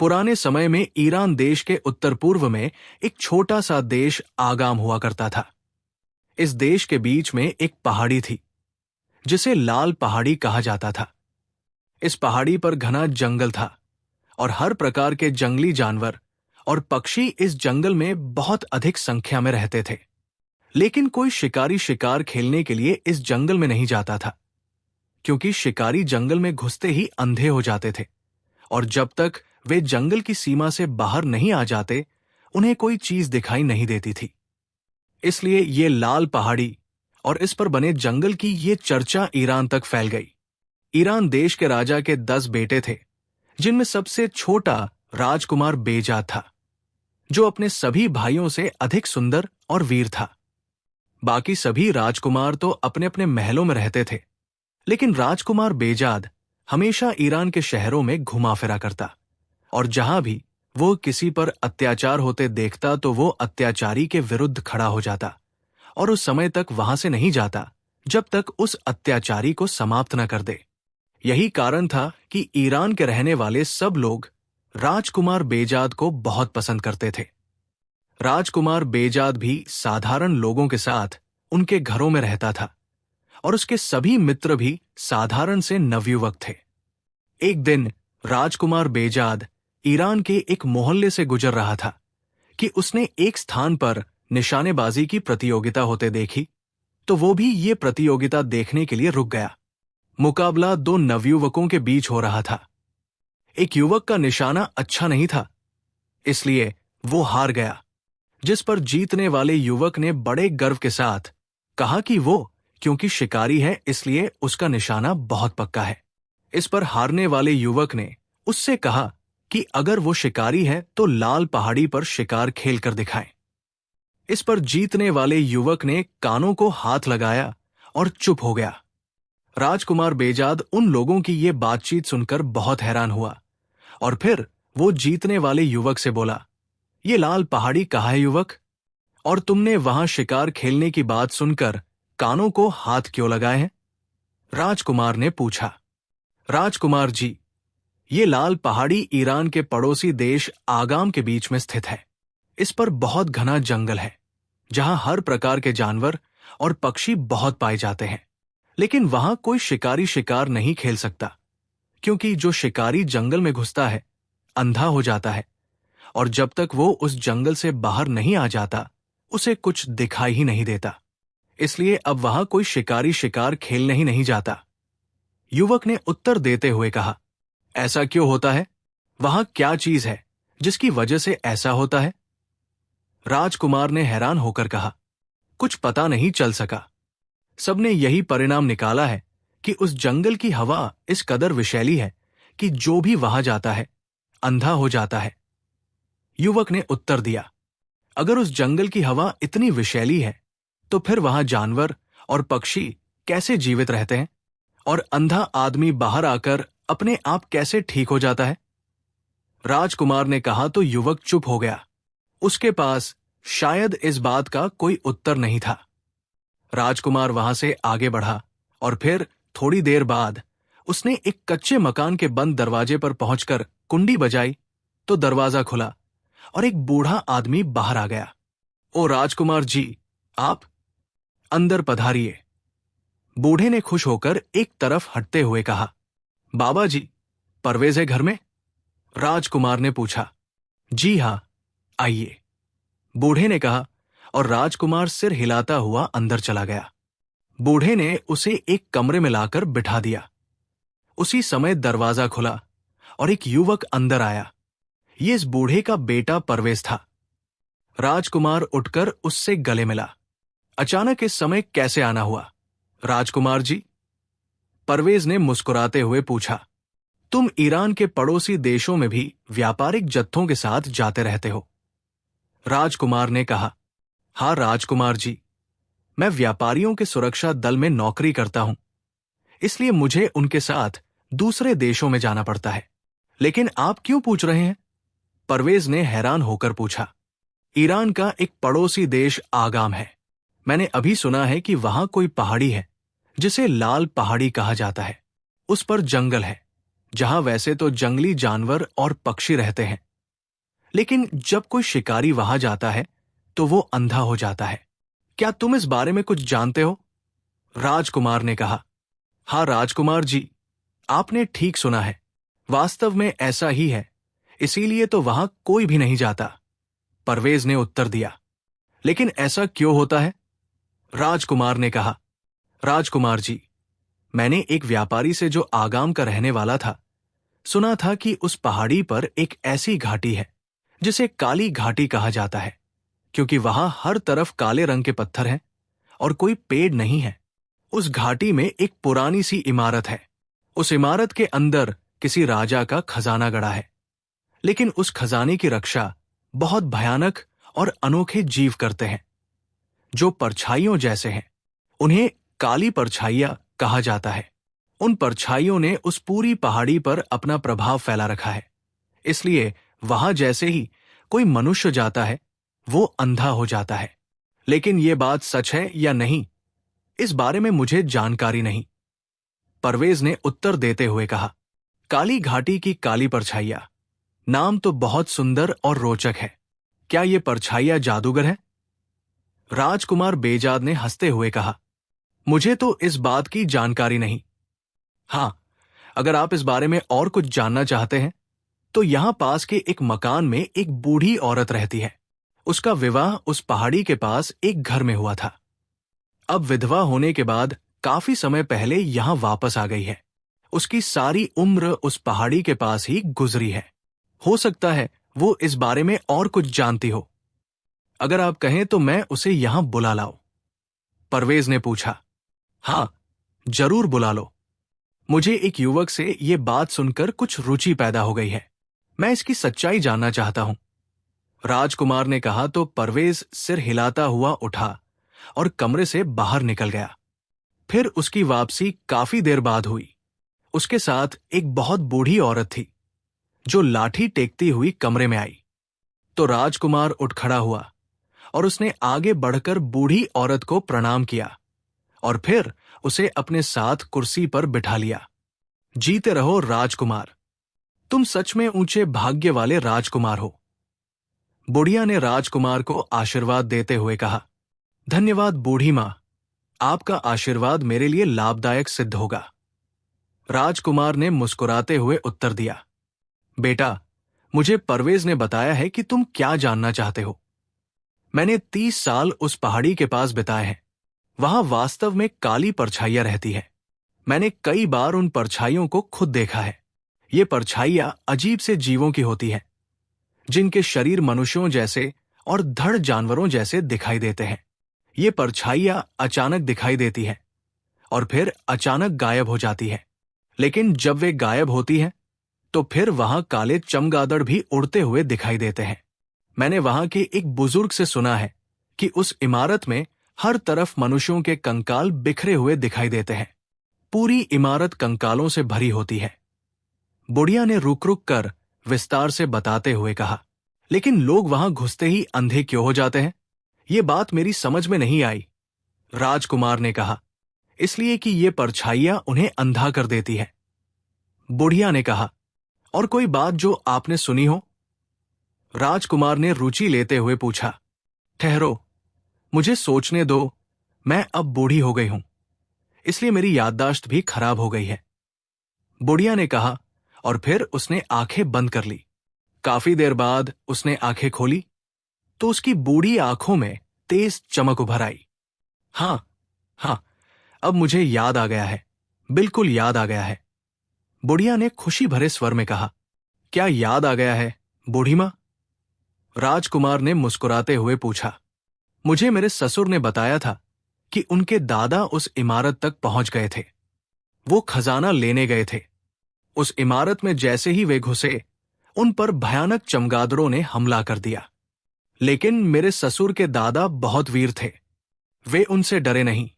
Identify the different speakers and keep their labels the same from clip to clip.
Speaker 1: पुराने समय में ईरान देश के उत्तर पूर्व में एक छोटा सा देश आगाम हुआ करता था। इस देश के बीच में एक पहाड़ी थी जिसे लाल पहाड़ी कहा जाता था। इस पहाड़ी पर घना जंगल था और हर प्रकार के जंगली जानवर और पक्षी इस जंगल में बहुत अधिक संख्या में रहते थे। लेकिन कोई शिकारी शिकार खेलने के लिए इस जंगल में नहीं जाता था, क्योंकि शिकारी जंगल में घुसते ही अंधे हो जाते थे और जब तक वे जंगल की सीमा से बाहर नहीं आ जाते उन्हें कोई चीज दिखाई नहीं देती थी। इसलिए ये लाल पहाड़ी और इस पर बने जंगल की ये चर्चा ईरान तक फैल गई। ईरान देश के राजा के 10 बेटे थे, जिनमें सबसे छोटा राजकुमार बेजाद था, जो अपने सभी भाइयों से अधिक सुंदर और वीर था। बाकी सभी राजकुमार तो अपने अपने महलों में रहते थे, लेकिन राजकुमार बेजाद हमेशा ईरान के शहरों में घुमा फिरा करता और जहां भी वो किसी पर अत्याचार होते देखता तो वो अत्याचारी के विरुद्ध खड़ा हो जाता और उस समय तक वहां से नहीं जाता जब तक उस अत्याचारी को समाप्त न कर दे। यही कारण था कि ईरान के रहने वाले सब लोग राजकुमार बेजाद को बहुत पसंद करते थे। राजकुमार बेजाद भी साधारण लोगों के साथ उनके घरों में रहता था और उसके सभी मित्र भी साधारण से नवयुवक थे। एक दिन राजकुमार बेजाद ईरान के एक मोहल्ले से गुजर रहा था कि उसने एक स्थान पर निशानेबाजी की प्रतियोगिता होते देखी, तो वो भी ये प्रतियोगिता देखने के लिए रुक गया। मुकाबला 2 नवयुवकों के बीच हो रहा था। एक युवक का निशाना अच्छा नहीं था, इसलिए वो हार गया, जिस पर जीतने वाले युवक ने बड़े गर्व के साथ कहा कि वो क्योंकि शिकारी है इसलिए उसका निशाना बहुत पक्का है। इस पर हारने वाले युवक ने उससे कहा कि अगर वो शिकारी है तो लाल पहाड़ी पर शिकार खेल कर दिखाएं। इस पर जीतने वाले युवक ने कानों को हाथ लगाया और चुप हो गया। राजकुमार बेजाद उन लोगों की ये बातचीत सुनकर बहुत हैरान हुआ और फिर वो जीतने वाले युवक से बोला, ये लाल पहाड़ी कहाँ है युवक, और तुमने वहां शिकार खेलने की बात सुनकर कानों को हाथ क्यों लगाए हैं? राजकुमार ने पूछा। राजकुमार जी, ये लाल पहाड़ी ईरान के पड़ोसी देश आगाम के बीच में स्थित है। इस पर बहुत घना जंगल है, जहां हर प्रकार के जानवर और पक्षी बहुत पाए जाते हैं, लेकिन वहां कोई शिकारी शिकार नहीं खेल सकता, क्योंकि जो शिकारी जंगल में घुसता है अंधा हो जाता है और जब तक वो उस जंगल से बाहर नहीं आ जाता उसे कुछ दिखाई ही नहीं देता। इसलिए अब वहां कोई शिकारी शिकार खेलने ही नहीं जाता। युवक ने उत्तर देते हुए कहा, ऐसा क्यों होता है? वहां क्या चीज है जिसकी वजह से ऐसा होता है? राजकुमार ने हैरान होकर कहा, कुछ पता नहीं चल सका। सबने यही परिणाम निकाला है कि उस जंगल की हवा इस कदर विषैली है कि जो भी वहां जाता है अंधा हो जाता है। युवक ने उत्तर दिया, अगर उस जंगल की हवा इतनी विषैली है तो फिर वहां जानवर और पक्षी कैसे जीवित रहते हैं और अंधा आदमी बाहर आकर अपने आप कैसे ठीक हो जाता है? राजकुमार ने कहा तो युवक चुप हो गया। उसके पास शायद इस बात का कोई उत्तर नहीं था। राजकुमार वहां से आगे बढ़ा और फिर थोड़ी देर बाद उसने एक कच्चे मकान के बंद दरवाजे पर पहुंचकर कुंडी बजाई तो दरवाजा खुला और एक बूढ़ा आदमी बाहर आ गया। ओ राजकुमार जी, आप अंदर पधारिए। बूढ़े ने खुश होकर एक तरफ हटते हुए कहा, बाबा जी, परवेज है घर में? राजकुमार ने पूछा। जी हां, आइए, बूढ़े ने कहा और राजकुमार सिर हिलाता हुआ अंदर चला गया। बूढ़े ने उसे एक कमरे में लाकर बिठा दिया। उसी समय दरवाजा खुला और एक युवक अंदर आया। ये इस बूढ़े का बेटा परवेज था। राजकुमार उठकर उससे गले मिला। अचानक इस समय कैसे आना हुआ, राजकुमार जी? परवेज ने मुस्कुराते हुए पूछा। तुम ईरान के पड़ोसी देशों में भी व्यापारिक जत्थों के साथ जाते रहते हो? राजकुमार ने कहा, हाँ राजकुमार जी, मैं व्यापारियों के सुरक्षा दल में नौकरी करता हूं, इसलिए मुझे उनके साथ दूसरे देशों में जाना पड़ता है। लेकिन आप क्यों पूछ रहे हैं? परवेज ने हैरान होकर पूछा। ईरान का एक पड़ोसी देश आगाम है। मैंने अभी सुना है कि वहां कोई पहाड़ी है जिसे लाल पहाड़ी कहा जाता है। उस पर जंगल है, जहां वैसे तो जंगली जानवर और पक्षी रहते हैं, लेकिन जब कोई शिकारी वहां जाता है तो वो अंधा हो जाता है। क्या तुम इस बारे में कुछ जानते हो? राजकुमार ने कहा। हाँ राजकुमार जी, आपने ठीक सुना है। वास्तव में ऐसा ही है, इसीलिए तो वहां कोई भी नहीं जाता, परवेज ने उत्तर दिया। लेकिन ऐसा क्यों होता है? राजकुमार ने कहा। राजकुमार जी, मैंने एक व्यापारी से जो आगाम का रहने वाला था, सुना था कि उस पहाड़ी पर एक ऐसी घाटी है जिसे काली घाटी कहा जाता है, क्योंकि वहां हर तरफ काले रंग के पत्थर हैं और कोई पेड़ नहीं है। उस घाटी में एक पुरानी सी इमारत है। उस इमारत के अंदर किसी राजा का खजाना गड़ा है, लेकिन उस खजाने की रक्षा बहुत भयानक और अनोखे जीव करते हैं, जो परछाइयों जैसे हैं। उन्हें काली परछाइयां कहा जाता है। उन परछाइयों ने उस पूरी पहाड़ी पर अपना प्रभाव फैला रखा है, इसलिए वहां जैसे ही कोई मनुष्य जाता है वो अंधा हो जाता है। लेकिन ये बात सच है या नहीं, इस बारे में मुझे जानकारी नहीं, परवेज ने उत्तर देते हुए कहा। काली घाटी की काली परछाइयां, नाम तो बहुत सुंदर और रोचक है। क्या ये परछाइयां जादूगर है? राजकुमार बेजाद ने हंसते हुए कहा। मुझे तो इस बात की जानकारी नहीं। हां, अगर आप इस बारे में और कुछ जानना चाहते हैं तो यहां पास के एक मकान में एक बूढ़ी औरत रहती है। उसका विवाह उस पहाड़ी के पास एक घर में हुआ था। अब विधवा होने के बाद काफी समय पहले यहां वापस आ गई है। उसकी सारी उम्र उस पहाड़ी के पास ही गुजरी है। हो सकता है वो इस बारे में और कुछ जानती हो। अगर आप कहें तो मैं उसे यहां बुला लाऊं, परवेज ने पूछा। हाँ, जरूर बुला लो। मुझे एक युवक से ये बात सुनकर कुछ रुचि पैदा हो गई है। मैं इसकी सच्चाई जानना चाहता हूं, राजकुमार ने कहा। तो परवेज सिर हिलाता हुआ उठा और कमरे से बाहर निकल गया। फिर उसकी वापसी काफी देर बाद हुई। उसके साथ एक बहुत बूढ़ी औरत थी, जो लाठी टेकती हुई कमरे में आई। तो राजकुमार उठ खड़ा हुआ और उसने आगे बढ़कर बूढ़ी औरत को प्रणाम किया और फिर उसे अपने साथ कुर्सी पर बिठा लिया। जीते रहो राजकुमार, तुम सच में ऊंचे भाग्य वाले राजकुमार हो, बुढ़िया ने राजकुमार को आशीर्वाद देते हुए कहा। धन्यवाद बूढ़ी मां, आपका आशीर्वाद मेरे लिए लाभदायक सिद्ध होगा, राजकुमार ने मुस्कुराते हुए उत्तर दिया। बेटा, मुझे परवेज ने बताया है कि तुम क्या जानना चाहते हो। मैंने 30 साल उस पहाड़ी के पास बिताए हैं। वहां वास्तव में काली परछाइयां रहती है। मैंने कई बार उन परछाइयों को खुद देखा है। ये परछाइयां अजीब से जीवों की होती हैं, जिनके शरीर मनुष्यों जैसे और धड़ जानवरों जैसे दिखाई देते हैं। ये परछाइयां अचानक दिखाई देती हैं और फिर अचानक गायब हो जाती है। लेकिन जब वे गायब होती हैं तो फिर वहां काले चमगादड़ भी उड़ते हुए दिखाई देते हैं। मैंने वहां के एक बुजुर्ग से सुना है कि उस इमारत में हर तरफ मनुष्यों के कंकाल बिखरे हुए दिखाई देते हैं। पूरी इमारत कंकालों से भरी होती है, बुढ़िया ने रुक रुक कर विस्तार से बताते हुए कहा। लेकिन लोग वहां घुसते ही अंधे क्यों हो जाते हैं? ये बात मेरी समझ में नहीं आई, राजकुमार ने कहा। इसलिए कि ये परछाइयां उन्हें अंधा कर देती है, बुढ़िया ने कहा। और कोई बात जो आपने सुनी हो? राजकुमार ने रुचि लेते हुए पूछा। ठहरो, मुझे सोचने दो। मैं अब बूढ़ी हो गई हूं, इसलिए मेरी याददाश्त भी खराब हो गई है, बुढ़िया ने कहा। और फिर उसने आंखें बंद कर ली। काफी देर बाद उसने आंखें खोली तो उसकी बूढ़ी आंखों में तेज चमक उभर आई। हां हां, अब मुझे याद आ गया है, बिल्कुल याद आ गया है, बुढ़िया ने खुशी भरे स्वर में कहा। क्या याद आ गया है बूढ़ी मां? राजकुमार ने मुस्कुराते हुए पूछा। मुझे मेरे ससुर ने बताया था कि उनके दादा उस इमारत तक पहुंच गए थे। वो खजाना लेने गए थे। उस इमारत में जैसे ही वे घुसे, उन पर भयानक चमगादड़ों ने हमला कर दिया। लेकिन मेरे ससुर के दादा बहुत वीर थे। वे उनसे डरे नहीं,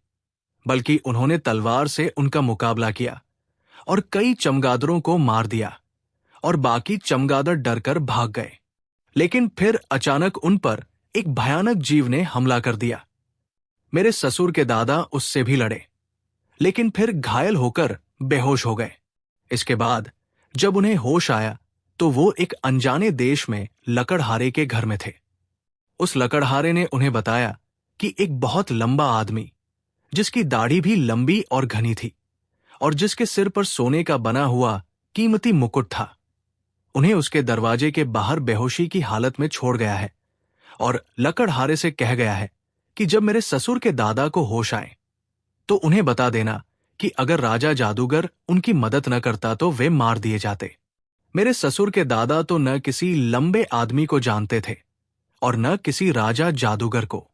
Speaker 1: बल्कि उन्होंने तलवार से उनका मुकाबला किया और कई चमगादड़ों को मार दिया और बाकी चमगादड़ डरकर भाग गए। लेकिन फिर अचानक उन पर एक भयानक जीव ने हमला कर दिया। मेरे ससुर के दादा उससे भी लड़े, लेकिन फिर घायल होकर बेहोश हो गए। इसके बाद जब उन्हें होश आया तो वो एक अनजाने देश में लकड़हारे के घर में थे। उस लकड़हारे ने उन्हें बताया कि एक बहुत लंबा आदमी, जिसकी दाढ़ी भी लंबी और घनी थी और जिसके सिर पर सोने का बना हुआ कीमती मुकुट था, उन्हें उसके दरवाजे के बाहर बेहोशी की हालत में छोड़ गया है और लकड़हारे से कह गया है कि जब मेरे ससुर के दादा को होश आए तो उन्हें बता देना कि अगर राजा जादूगर उनकी मदद न करता तो वे मार दिए जाते। मेरे ससुर के दादा तो न किसी लंबे आदमी को जानते थे और न किसी राजा जादूगर को।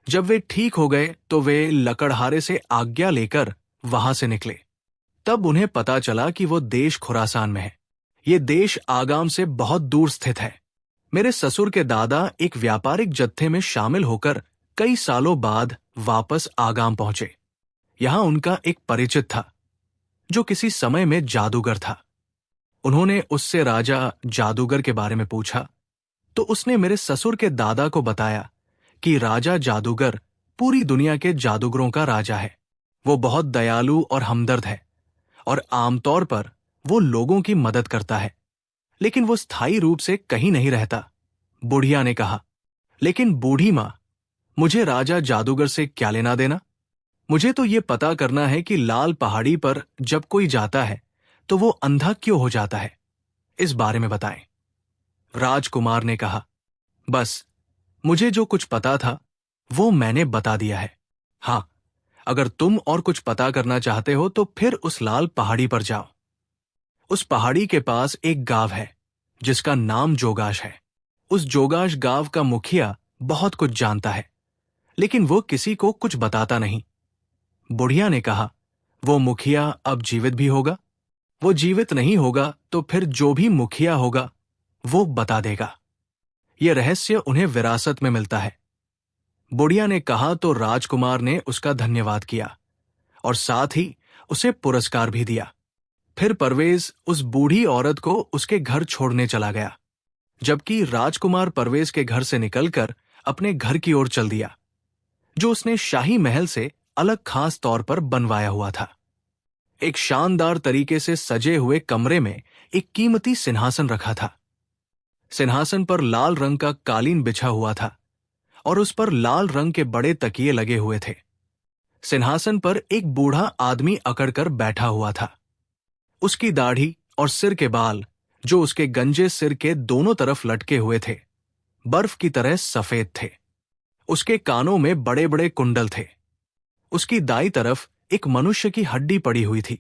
Speaker 1: जब वे ठीक हो गए तो वे लकड़हारे से आज्ञा लेकर वहां से निकले। तब उन्हें पता चला कि वो देश खुरासान में है। ये देश आगाम से बहुत दूर स्थित है। मेरे ससुर के दादा एक व्यापारिक जत्थे में शामिल होकर कई सालों बाद वापस आगाम पहुंचे। यहां उनका एक परिचित था जो किसी समय में जादूगर था। उन्होंने उससे राजा जादूगर के बारे में पूछा तो उसने मेरे ससुर के दादा को बताया कि राजा जादूगर पूरी दुनिया के जादूगरों का राजा है। वो बहुत दयालु और हमदर्द है और आमतौर पर वो लोगों की मदद करता है, लेकिन वो स्थायी रूप से कहीं नहीं रहता। बुढ़िया ने कहा, लेकिन बूढ़ी मां, मुझे राजा जादूगर से क्या लेना देना? मुझे तो ये पता करना है कि लाल पहाड़ी पर जब कोई जाता है तो वो अंधा क्यों हो जाता है। इस बारे में बताएं। राजकुमार ने कहा, बस मुझे जो कुछ पता था वो मैंने बता दिया है। हाँ, अगर तुम और कुछ पता करना चाहते हो तो फिर उस लाल पहाड़ी पर जाओ। उस पहाड़ी के पास एक गांव है जिसका नाम जोगाश है। उस जोगाश गांव का मुखिया बहुत कुछ जानता है, लेकिन वो किसी को कुछ बताता नहीं। बुढ़िया ने कहा, वो मुखिया अब जीवित भी होगा? वो जीवित नहीं होगा तो फिर जो भी मुखिया होगा वो बता देगा। यह रहस्य उन्हें विरासत में मिलता है। बुढ़िया ने कहा तो राजकुमार ने उसका धन्यवाद किया और साथ ही उसे पुरस्कार भी दिया। फिर परवेज उस बूढ़ी औरत को उसके घर छोड़ने चला गया, जबकि राजकुमार परवेज के घर से निकलकर अपने घर की ओर चल दिया, जो उसने शाही महल से अलग खास तौर पर बनवाया हुआ था। एक शानदार तरीके से सजे हुए कमरे में एक कीमती सिंहासन रखा था। सिंहासन पर लाल रंग का कालीन बिछा हुआ था और उस पर लाल रंग के बड़े तकिए लगे हुए थे। सिंहासन पर एक बूढ़ा आदमी अकड़कर बैठा हुआ था। उसकी दाढ़ी और सिर के बाल, जो उसके गंजे सिर के दोनों तरफ लटके हुए थे, बर्फ की तरह सफेद थे। उसके कानों में बड़े बड़े कुंडल थे। उसकी दाईं तरफ एक मनुष्य की हड्डी पड़ी हुई थी,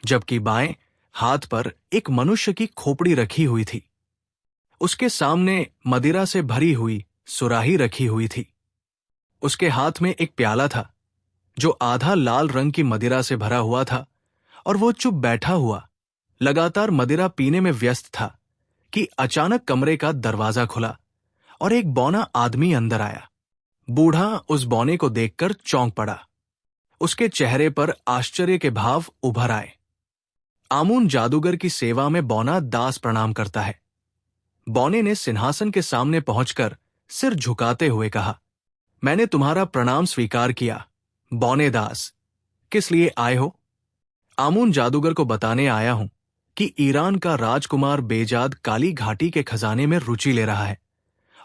Speaker 1: जबकि बाएं हाथ पर एक मनुष्य की खोपड़ी रखी हुई थी। उसके सामने मदिरा से भरी हुई सुराही रखी हुई थी। उसके हाथ में एक प्याला था जो आधा लाल रंग की मदिरा से भरा हुआ था और वो चुप बैठा हुआ लगातार मदिरा पीने में व्यस्त था कि अचानक कमरे का दरवाजा खुला और एक बौना आदमी अंदर आया। बूढ़ा उस बौने को देखकर चौंक पड़ा। उसके चेहरे पर आश्चर्य के भाव उभर आए। आमून जादूगर की सेवा में बौना दास प्रणाम करता है। बौने ने सिंहासन के सामने पहुंचकर सिर झुकाते हुए कहा, मैंने तुम्हारा प्रणाम स्वीकार किया। बौने दास, किस लिए आए हो? आमून जादूगर को बताने आया हूं कि ईरान का राजकुमार बेजाद काली घाटी के खजाने में रुचि ले रहा है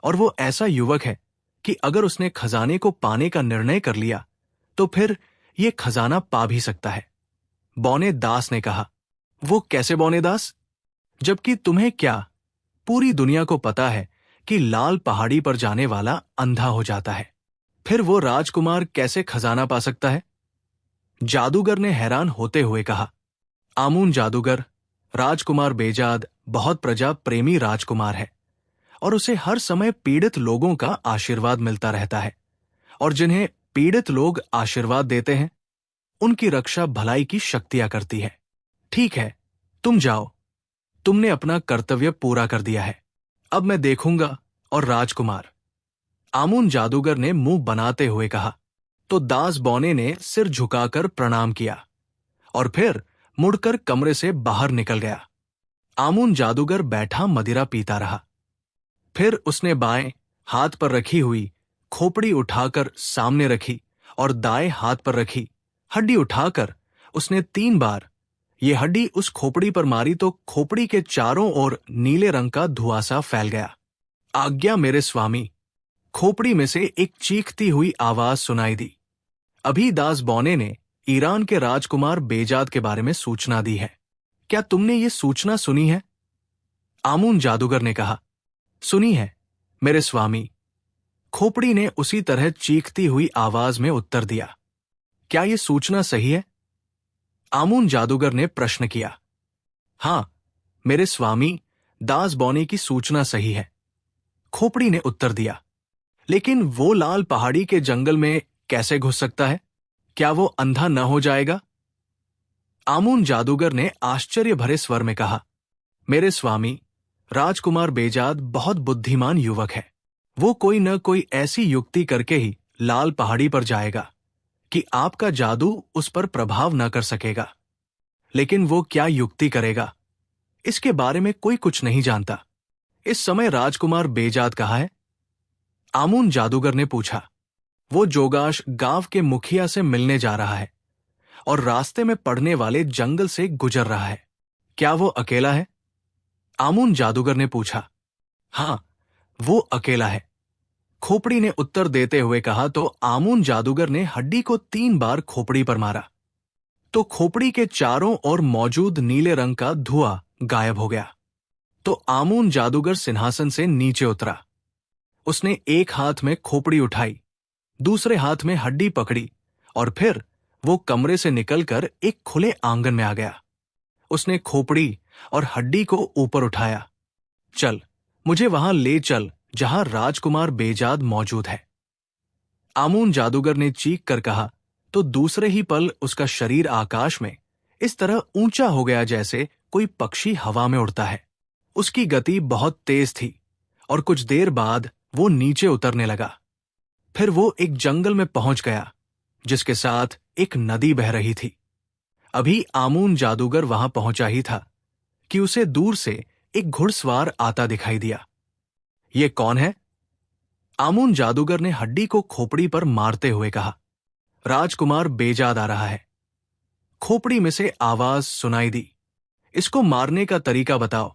Speaker 1: और वो ऐसा युवक है कि अगर उसने खजाने को पाने का निर्णय कर लिया तो फिर ये खजाना पा भी सकता है। बौने दास ने कहा, वो कैसे बौने दास? जबकि तुम्हें क्या, पूरी दुनिया को पता है कि लाल पहाड़ी पर जाने वाला अंधा हो जाता है, फिर वो राजकुमार कैसे खजाना पा सकता है? जादूगर ने हैरान होते हुए कहा, आमून जादूगर, राजकुमार बेजाद बहुत प्रजा प्रेमी राजकुमार है और उसे हर समय पीड़ित लोगों का आशीर्वाद मिलता रहता है, और जिन्हें पीड़ित लोग आशीर्वाद देते हैं उनकी रक्षा भलाई की शक्तियां करती है। ठीक है, तुम जाओ, तुमने अपना कर्तव्य पूरा कर दिया है, अब मैं देखूंगा। और राजकुमार, आमून जादूगर ने मुंह बनाते हुए कहा। तो दास बौने ने सिर झुकाकर प्रणाम किया और फिर मुड़कर कमरे से बाहर निकल गया। आमून जादूगर बैठा मदिरा पीता रहा। फिर उसने बाएं हाथ पर रखी हुई खोपड़ी उठाकर सामने रखी और दाएं हाथ पर रखी हड्डी उठाकर उसने 3 बार ये हड्डी उस खोपड़ी पर मारी तो खोपड़ी के चारों ओर नीले रंग का धुआंसा फैल गया। आज्ञा मेरे स्वामी। खोपड़ी में से एक चीखती हुई आवाज सुनाई दी। अभी दास बौने ने ईरान के राजकुमार बेजाद के बारे में सूचना दी है। क्या तुमने ये सूचना सुनी है? आमून जादूगर ने कहा। सुनी है मेरे स्वामी। खोपड़ी ने उसी तरह चीखती हुई आवाज में उत्तर दिया। क्या ये सूचना सही है? आमून जादूगर ने प्रश्न किया। हां मेरे स्वामी, दास बौने की सूचना सही है, खोपड़ी ने उत्तर दिया। लेकिन वो लाल पहाड़ी के जंगल में कैसे घुस सकता है? क्या वो अंधा न हो जाएगा? आमून जादूगर ने आश्चर्य भरे स्वर में कहा। मेरे स्वामी, राजकुमार बेजाद बहुत बुद्धिमान युवक है। वो कोई न कोई ऐसी युक्ति करके ही लाल पहाड़ी पर जाएगा कि आपका जादू उस पर प्रभाव न कर सकेगा। लेकिन वो क्या युक्ति करेगा, इसके बारे में कोई कुछ नहीं जानता। इस समय राजकुमार बेजाद कहाँ है? आमून जादूगर ने पूछा। वो जोगाश गांव के मुखिया से मिलने जा रहा है और रास्ते में पड़ने वाले जंगल से गुजर रहा है। क्या वो अकेला है? आमून जादूगर ने पूछा। हां, वो अकेला है, खोपड़ी ने उत्तर देते हुए कहा। तो आमून जादूगर ने हड्डी को 3 बार खोपड़ी पर मारा तो खोपड़ी के चारों ओर मौजूद नीले रंग का धुआं गायब हो गया। तो आमून जादूगर सिंहासन से नीचे उतरा। उसने एक हाथ में खोपड़ी उठाई, दूसरे हाथ में हड्डी पकड़ी और फिर वो कमरे से निकलकर एक खुले आंगन में आ गया। उसने खोपड़ी और हड्डी को ऊपर उठाया। चल, मुझे वहां ले चल जहां राजकुमार बेजाद मौजूद है, आमून जादूगर ने चीख कर कहा। तो दूसरे ही पल उसका शरीर आकाश में इस तरह ऊंचा हो गया जैसे कोई पक्षी हवा में उड़ता है। उसकी गति बहुत तेज थी और कुछ देर बाद वो नीचे उतरने लगा। फिर वो एक जंगल में पहुंच गया जिसके साथ एक नदी बह रही थी। अभी आमून जादूगर वहां पहुंचा ही था कि उसे दूर से एक घुड़सवार आता दिखाई दिया। ये कौन है? आमून जादूगर ने हड्डी को खोपड़ी पर मारते हुए कहा। राजकुमार बेजाद आ रहा है। खोपड़ी में से आवाज सुनाई दी। इसको मारने का तरीका बताओ।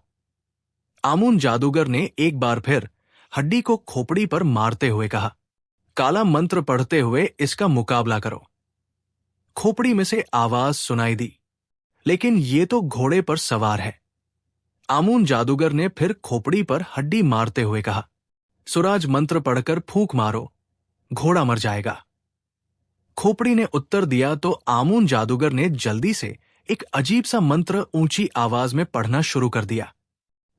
Speaker 1: आमून जादूगर ने एक बार फिर हड्डी को खोपड़ी पर मारते हुए कहा। काला मंत्र पढ़ते हुए इसका मुकाबला करो। खोपड़ी में से आवाज सुनाई दी। लेकिन ये तो घोड़े पर सवार है। आमून जादूगर ने फिर खोपड़ी पर हड्डी मारते हुए कहा। सुराज मंत्र पढ़कर फूंक मारो, घोड़ा मर जाएगा। खोपड़ी ने उत्तर दिया तो आमून जादूगर ने जल्दी से एक अजीब सा मंत्र ऊंची आवाज में पढ़ना शुरू कर दिया।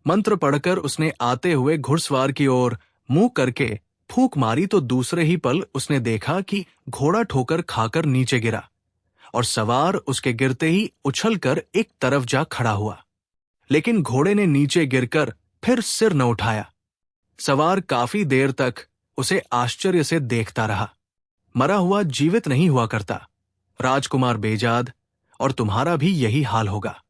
Speaker 1: मंत्र पढ़कर उसने आते हुए घुड़सवार की ओर मुंह करके फूंक मारी तो दूसरे ही पल उसने देखा कि घोड़ा ठोकर खाकर नीचे गिरा और सवार उसके गिरते ही उछलकर एक तरफ जा खड़ा हुआ। लेकिन घोड़े ने नीचे गिरकर फिर सिर न उठाया। सवार काफी देर तक उसे आश्चर्य से देखता रहा। मरा हुआ जीवित नहीं हुआ करता, राजकुमार बेजाद, और तुम्हारा भी यही हाल होगा।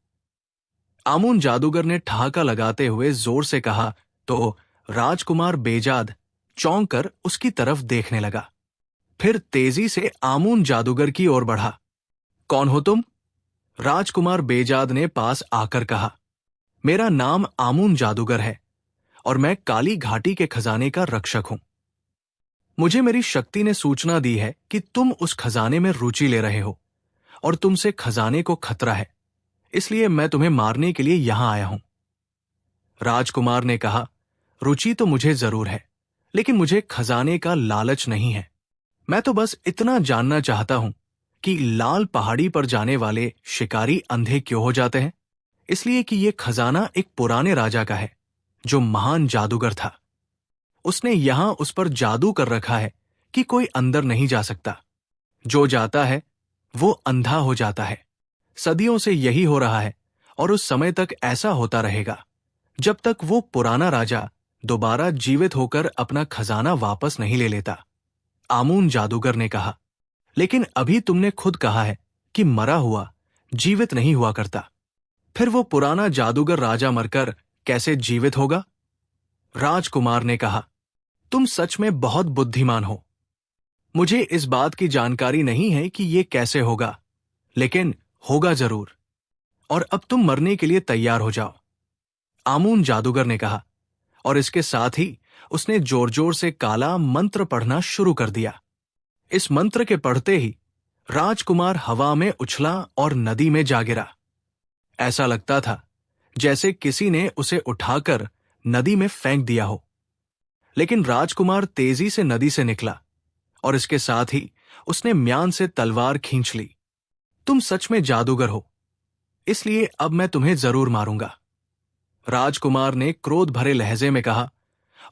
Speaker 1: आमून जादूगर ने ठहाका लगाते हुए जोर से कहा तो राजकुमार बेजाद चौंक कर उसकी तरफ देखने लगा। फिर तेजी से आमून जादूगर की ओर बढ़ा। कौन हो तुम? राजकुमार बेजाद ने पास आकर कहा। मेरा नाम आमून जादूगर है और मैं काली घाटी के खजाने का रक्षक हूं। मुझे मेरी शक्ति ने सूचना दी है कि तुम उस खजाने में रुचि ले रहे हो और तुमसे खजाने को खतरा है, इसलिए मैं तुम्हें मारने के लिए यहां आया हूं। राजकुमार ने कहा, रुचि तो मुझे जरूर है, लेकिन मुझे खजाने का लालच नहीं है। मैं तो बस इतना जानना चाहता हूं कि लाल पहाड़ी पर जाने वाले शिकारी अंधे क्यों हो जाते हैं? इसलिए कि यह खजाना एक पुराने राजा का है जो महान जादूगर था। उसने यहां उस पर जादू कर रखा है कि कोई अंदर नहीं जा सकता। जो जाता है वो अंधा हो जाता है। सदियों से यही हो रहा है और उस समय तक ऐसा होता रहेगा जब तक वो पुराना राजा दोबारा जीवित होकर अपना खजाना वापस नहीं ले लेता। आमून जादूगर ने कहा, लेकिन अभी तुमने खुद कहा है कि मरा हुआ जीवित नहीं हुआ करता। फिर वो पुराना जादूगर राजा मरकर कैसे जीवित होगा? राजकुमार ने कहा, तुम सच में बहुत बुद्धिमान हो। मुझे इस बात की जानकारी नहीं है कि ये कैसे होगा, लेकिन होगा जरूर। और अब तुम मरने के लिए तैयार हो जाओ, आमून जादूगर ने कहा। और इसके साथ ही उसने जोर जोर से काला मंत्र पढ़ना शुरू कर दिया। इस मंत्र के पढ़ते ही राजकुमार हवा में उछला और नदी में जा गिरा। ऐसा लगता था जैसे किसी ने उसे उठाकर नदी में फेंक दिया हो। लेकिन राजकुमार तेजी से नदी से निकला और इसके साथ ही उसने म्यान से तलवार खींच ली। तुम सच में जादूगर हो, इसलिए अब मैं तुम्हें जरूर मारूंगा, राजकुमार ने क्रोध भरे लहजे में कहा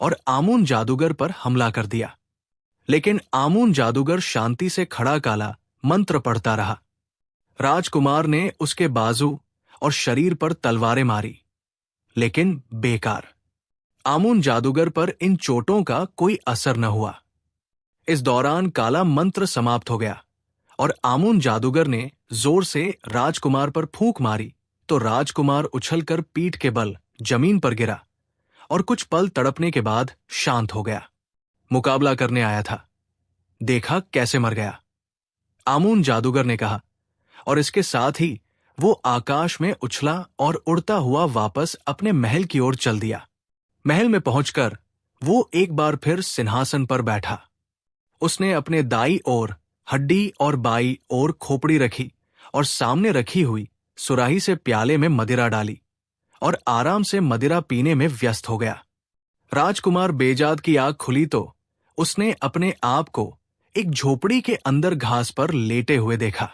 Speaker 1: और आमून जादूगर पर हमला कर दिया। लेकिन आमून जादूगर शांति से खड़ा काला मंत्र पढ़ता रहा। राजकुमार ने उसके बाजू और शरीर पर तलवारें मारी, लेकिन बेकार। आमून जादूगर पर इन चोटों का कोई असर न हुआ। इस दौरान काला मंत्र समाप्त हो गया और आमून जादूगर ने जोर से राजकुमार पर फूंक मारी तो राजकुमार उछलकर पीठ के बल जमीन पर गिरा और कुछ पल तड़पने के बाद शांत हो गया। मुकाबला करने आया था, देखा कैसे मर गया, आमून जादूगर ने कहा। और इसके साथ ही वो आकाश में उछला और उड़ता हुआ वापस अपने महल की ओर चल दिया। महल में पहुंचकर वो एक बार फिर सिंहासन पर बैठा। उसने अपने दाई ओर हड्डी और बाई ओर खोपड़ी रखी और सामने रखी हुई सुराही से प्याले में मदिरा डाली और आराम से मदिरा पीने में व्यस्त हो गया। राजकुमार बेजाद की आंख खुली तो उसने अपने आप को एक झोपड़ी के अंदर घास पर लेटे हुए देखा।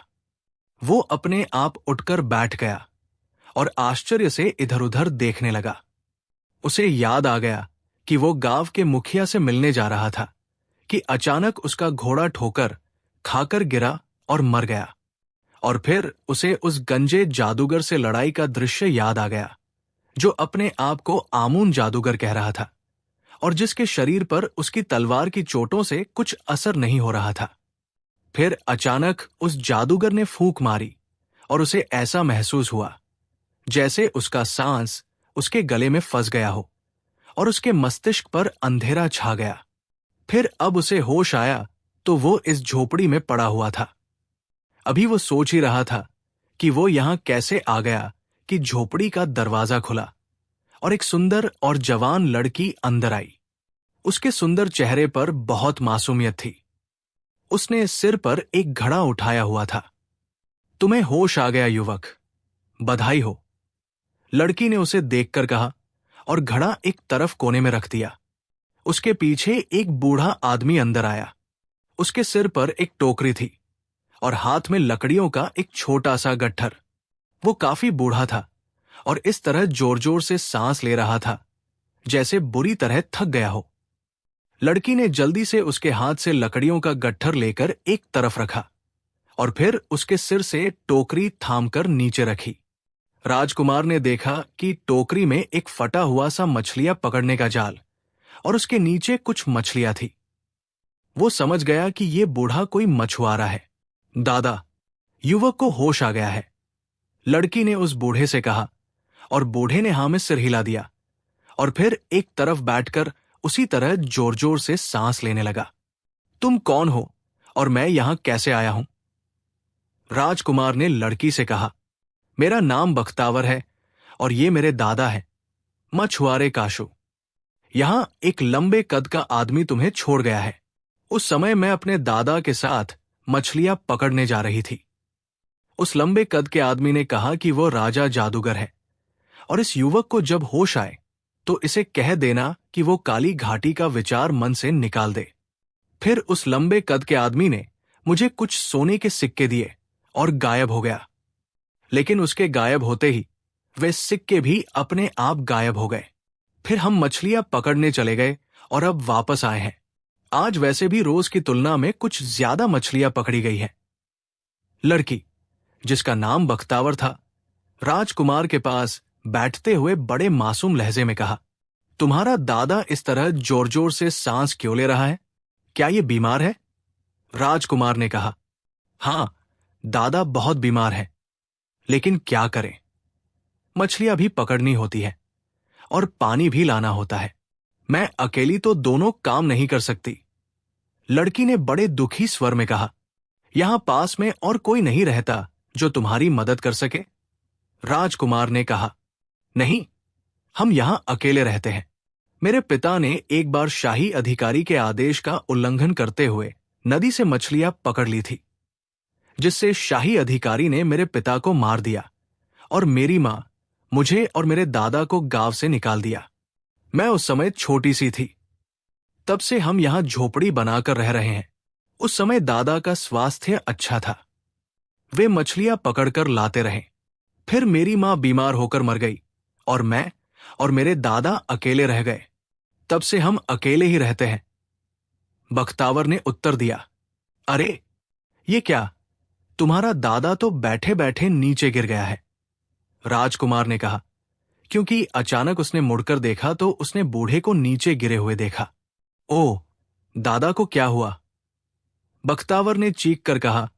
Speaker 1: वो अपने आप उठकर बैठ गया और आश्चर्य से इधर उधर देखने लगा। उसे याद आ गया कि वो गांव के मुखिया से मिलने जा रहा था कि अचानक उसका घोड़ा ठोकर खाकर गिरा और मर गया। और फिर उसे उस गंजे जादूगर से लड़ाई का दृश्य याद आ गया जो अपने आप को आमून जादूगर कह रहा था और जिसके शरीर पर उसकी तलवार की चोटों से कुछ असर नहीं हो रहा था। फिर अचानक उस जादूगर ने फूंक मारी और उसे ऐसा महसूस हुआ जैसे उसका सांस उसके गले में फंस गया हो और उसके मस्तिष्क पर अंधेरा छा गया। फिर अब उसे होश आया तो वो इस झोपड़ी में पड़ा हुआ था। अभी वो सोच ही रहा था कि वो यहां कैसे आ गया कि झोपड़ी का दरवाजा खुला और एक सुंदर और जवान लड़की अंदर आई। उसके सुंदर चेहरे पर बहुत मासूमियत थी। उसने सिर पर एक घड़ा उठाया हुआ था। तुम्हें होश आ गया युवक, बधाई हो, लड़की ने उसे देखकर कहा और घड़ा एक तरफ कोने में रख दिया। उसके पीछे एक बूढ़ा आदमी अंदर आया। उसके सिर पर एक टोकरी थी और हाथ में लकड़ियों का एक छोटा सा गट्ठर। वो काफी बूढ़ा था और इस तरह जोर जोर से सांस ले रहा था जैसे बुरी तरह थक गया हो। लड़की ने जल्दी से उसके हाथ से लकड़ियों का गट्ठर लेकर एक तरफ रखा और फिर उसके सिर से टोकरी थामकर नीचे रखी। राजकुमार ने देखा कि टोकरी में एक फटा हुआ सा मछलियां पकड़ने का जाल और उसके नीचे कुछ मछलियां थी। वो समझ गया कि ये बूढ़ा कोई मछुआरा है। दादा, युवक को होश आ गया है, लड़की ने उस बूढ़े से कहा और बूढ़े ने हाँ में सिर हिला दिया और फिर एक तरफ बैठकर उसी तरह जोर जोर से सांस लेने लगा। तुम कौन हो और मैं यहां कैसे आया हूं? राजकुमार ने लड़की से कहा। मेरा नाम बख्तावर है और ये मेरे दादा है, मछुआरे काशू। यहां एक लंबे कद का आदमी तुम्हें छोड़ गया है। उस समय मैं अपने दादा के साथ मछलियां पकड़ने जा रही थी। उस लंबे कद के आदमी ने कहा कि वो राजा जादूगर है और इस युवक को जब होश आए तो इसे कह देना कि वो काली घाटी का विचार मन से निकाल दे। फिर उस लंबे कद के आदमी ने मुझे कुछ सोने के सिक्के दिए और गायब हो गया। लेकिन उसके गायब होते ही वे सिक्के भी अपने आप गायब हो गए। फिर हम मछलियां पकड़ने चले गए और अब वापस आए हैं। आज वैसे भी रोज की तुलना में कुछ ज्यादा मछलियां पकड़ी गई हैं। लड़की, जिसका नाम बख्तावर था, राजकुमार के पास बैठते हुए बड़े मासूम लहजे में कहा, तुम्हारा दादा इस तरह जोर जोर से सांस क्यों ले रहा है? क्या ये बीमार है? राजकुमार ने कहा, हां, दादा बहुत बीमार है, लेकिन क्या करें, मछलियां भी पकड़नी होती है और पानी भी लाना होता है। मैं अकेली तो दोनों काम नहीं कर सकती। लड़की ने बड़े दुखी स्वर में कहा, यहां पास में और कोई नहीं रहता जो तुम्हारी मदद कर सके? राजकुमार ने कहा, नहीं, हम यहां अकेले रहते हैं। मेरे पिता ने एक बार शाही अधिकारी के आदेश का उल्लंघन करते हुए नदी से मछलियां पकड़ ली थी, जिससे शाही अधिकारी ने मेरे पिता को मार दिया और मेरी मां, मुझे और मेरे दादा को गांव से निकाल दिया। मैं उस समय छोटी सी थी। तब से हम यहां झोपड़ी बनाकर रह रहे हैं। उस समय दादा का स्वास्थ्य अच्छा था। वे मछलियां पकड़कर लाते रहे। फिर मेरी मां बीमार होकर मर गई और मैं और मेरे दादा अकेले रह गए। तब से हम अकेले ही रहते हैं। बख्तावर ने उत्तर दिया, अरे, ये क्या? तुम्हारा दादा तो बैठे बैठे नीचे गिर गया है। राजकुमार ने कहा, क्योंकि अचानक उसने मुड़कर देखा तो उसने बूढ़े को नीचे गिरे हुए देखा। ओह, दादा को क्या हुआ? बख्तावर ने चीख कर कहा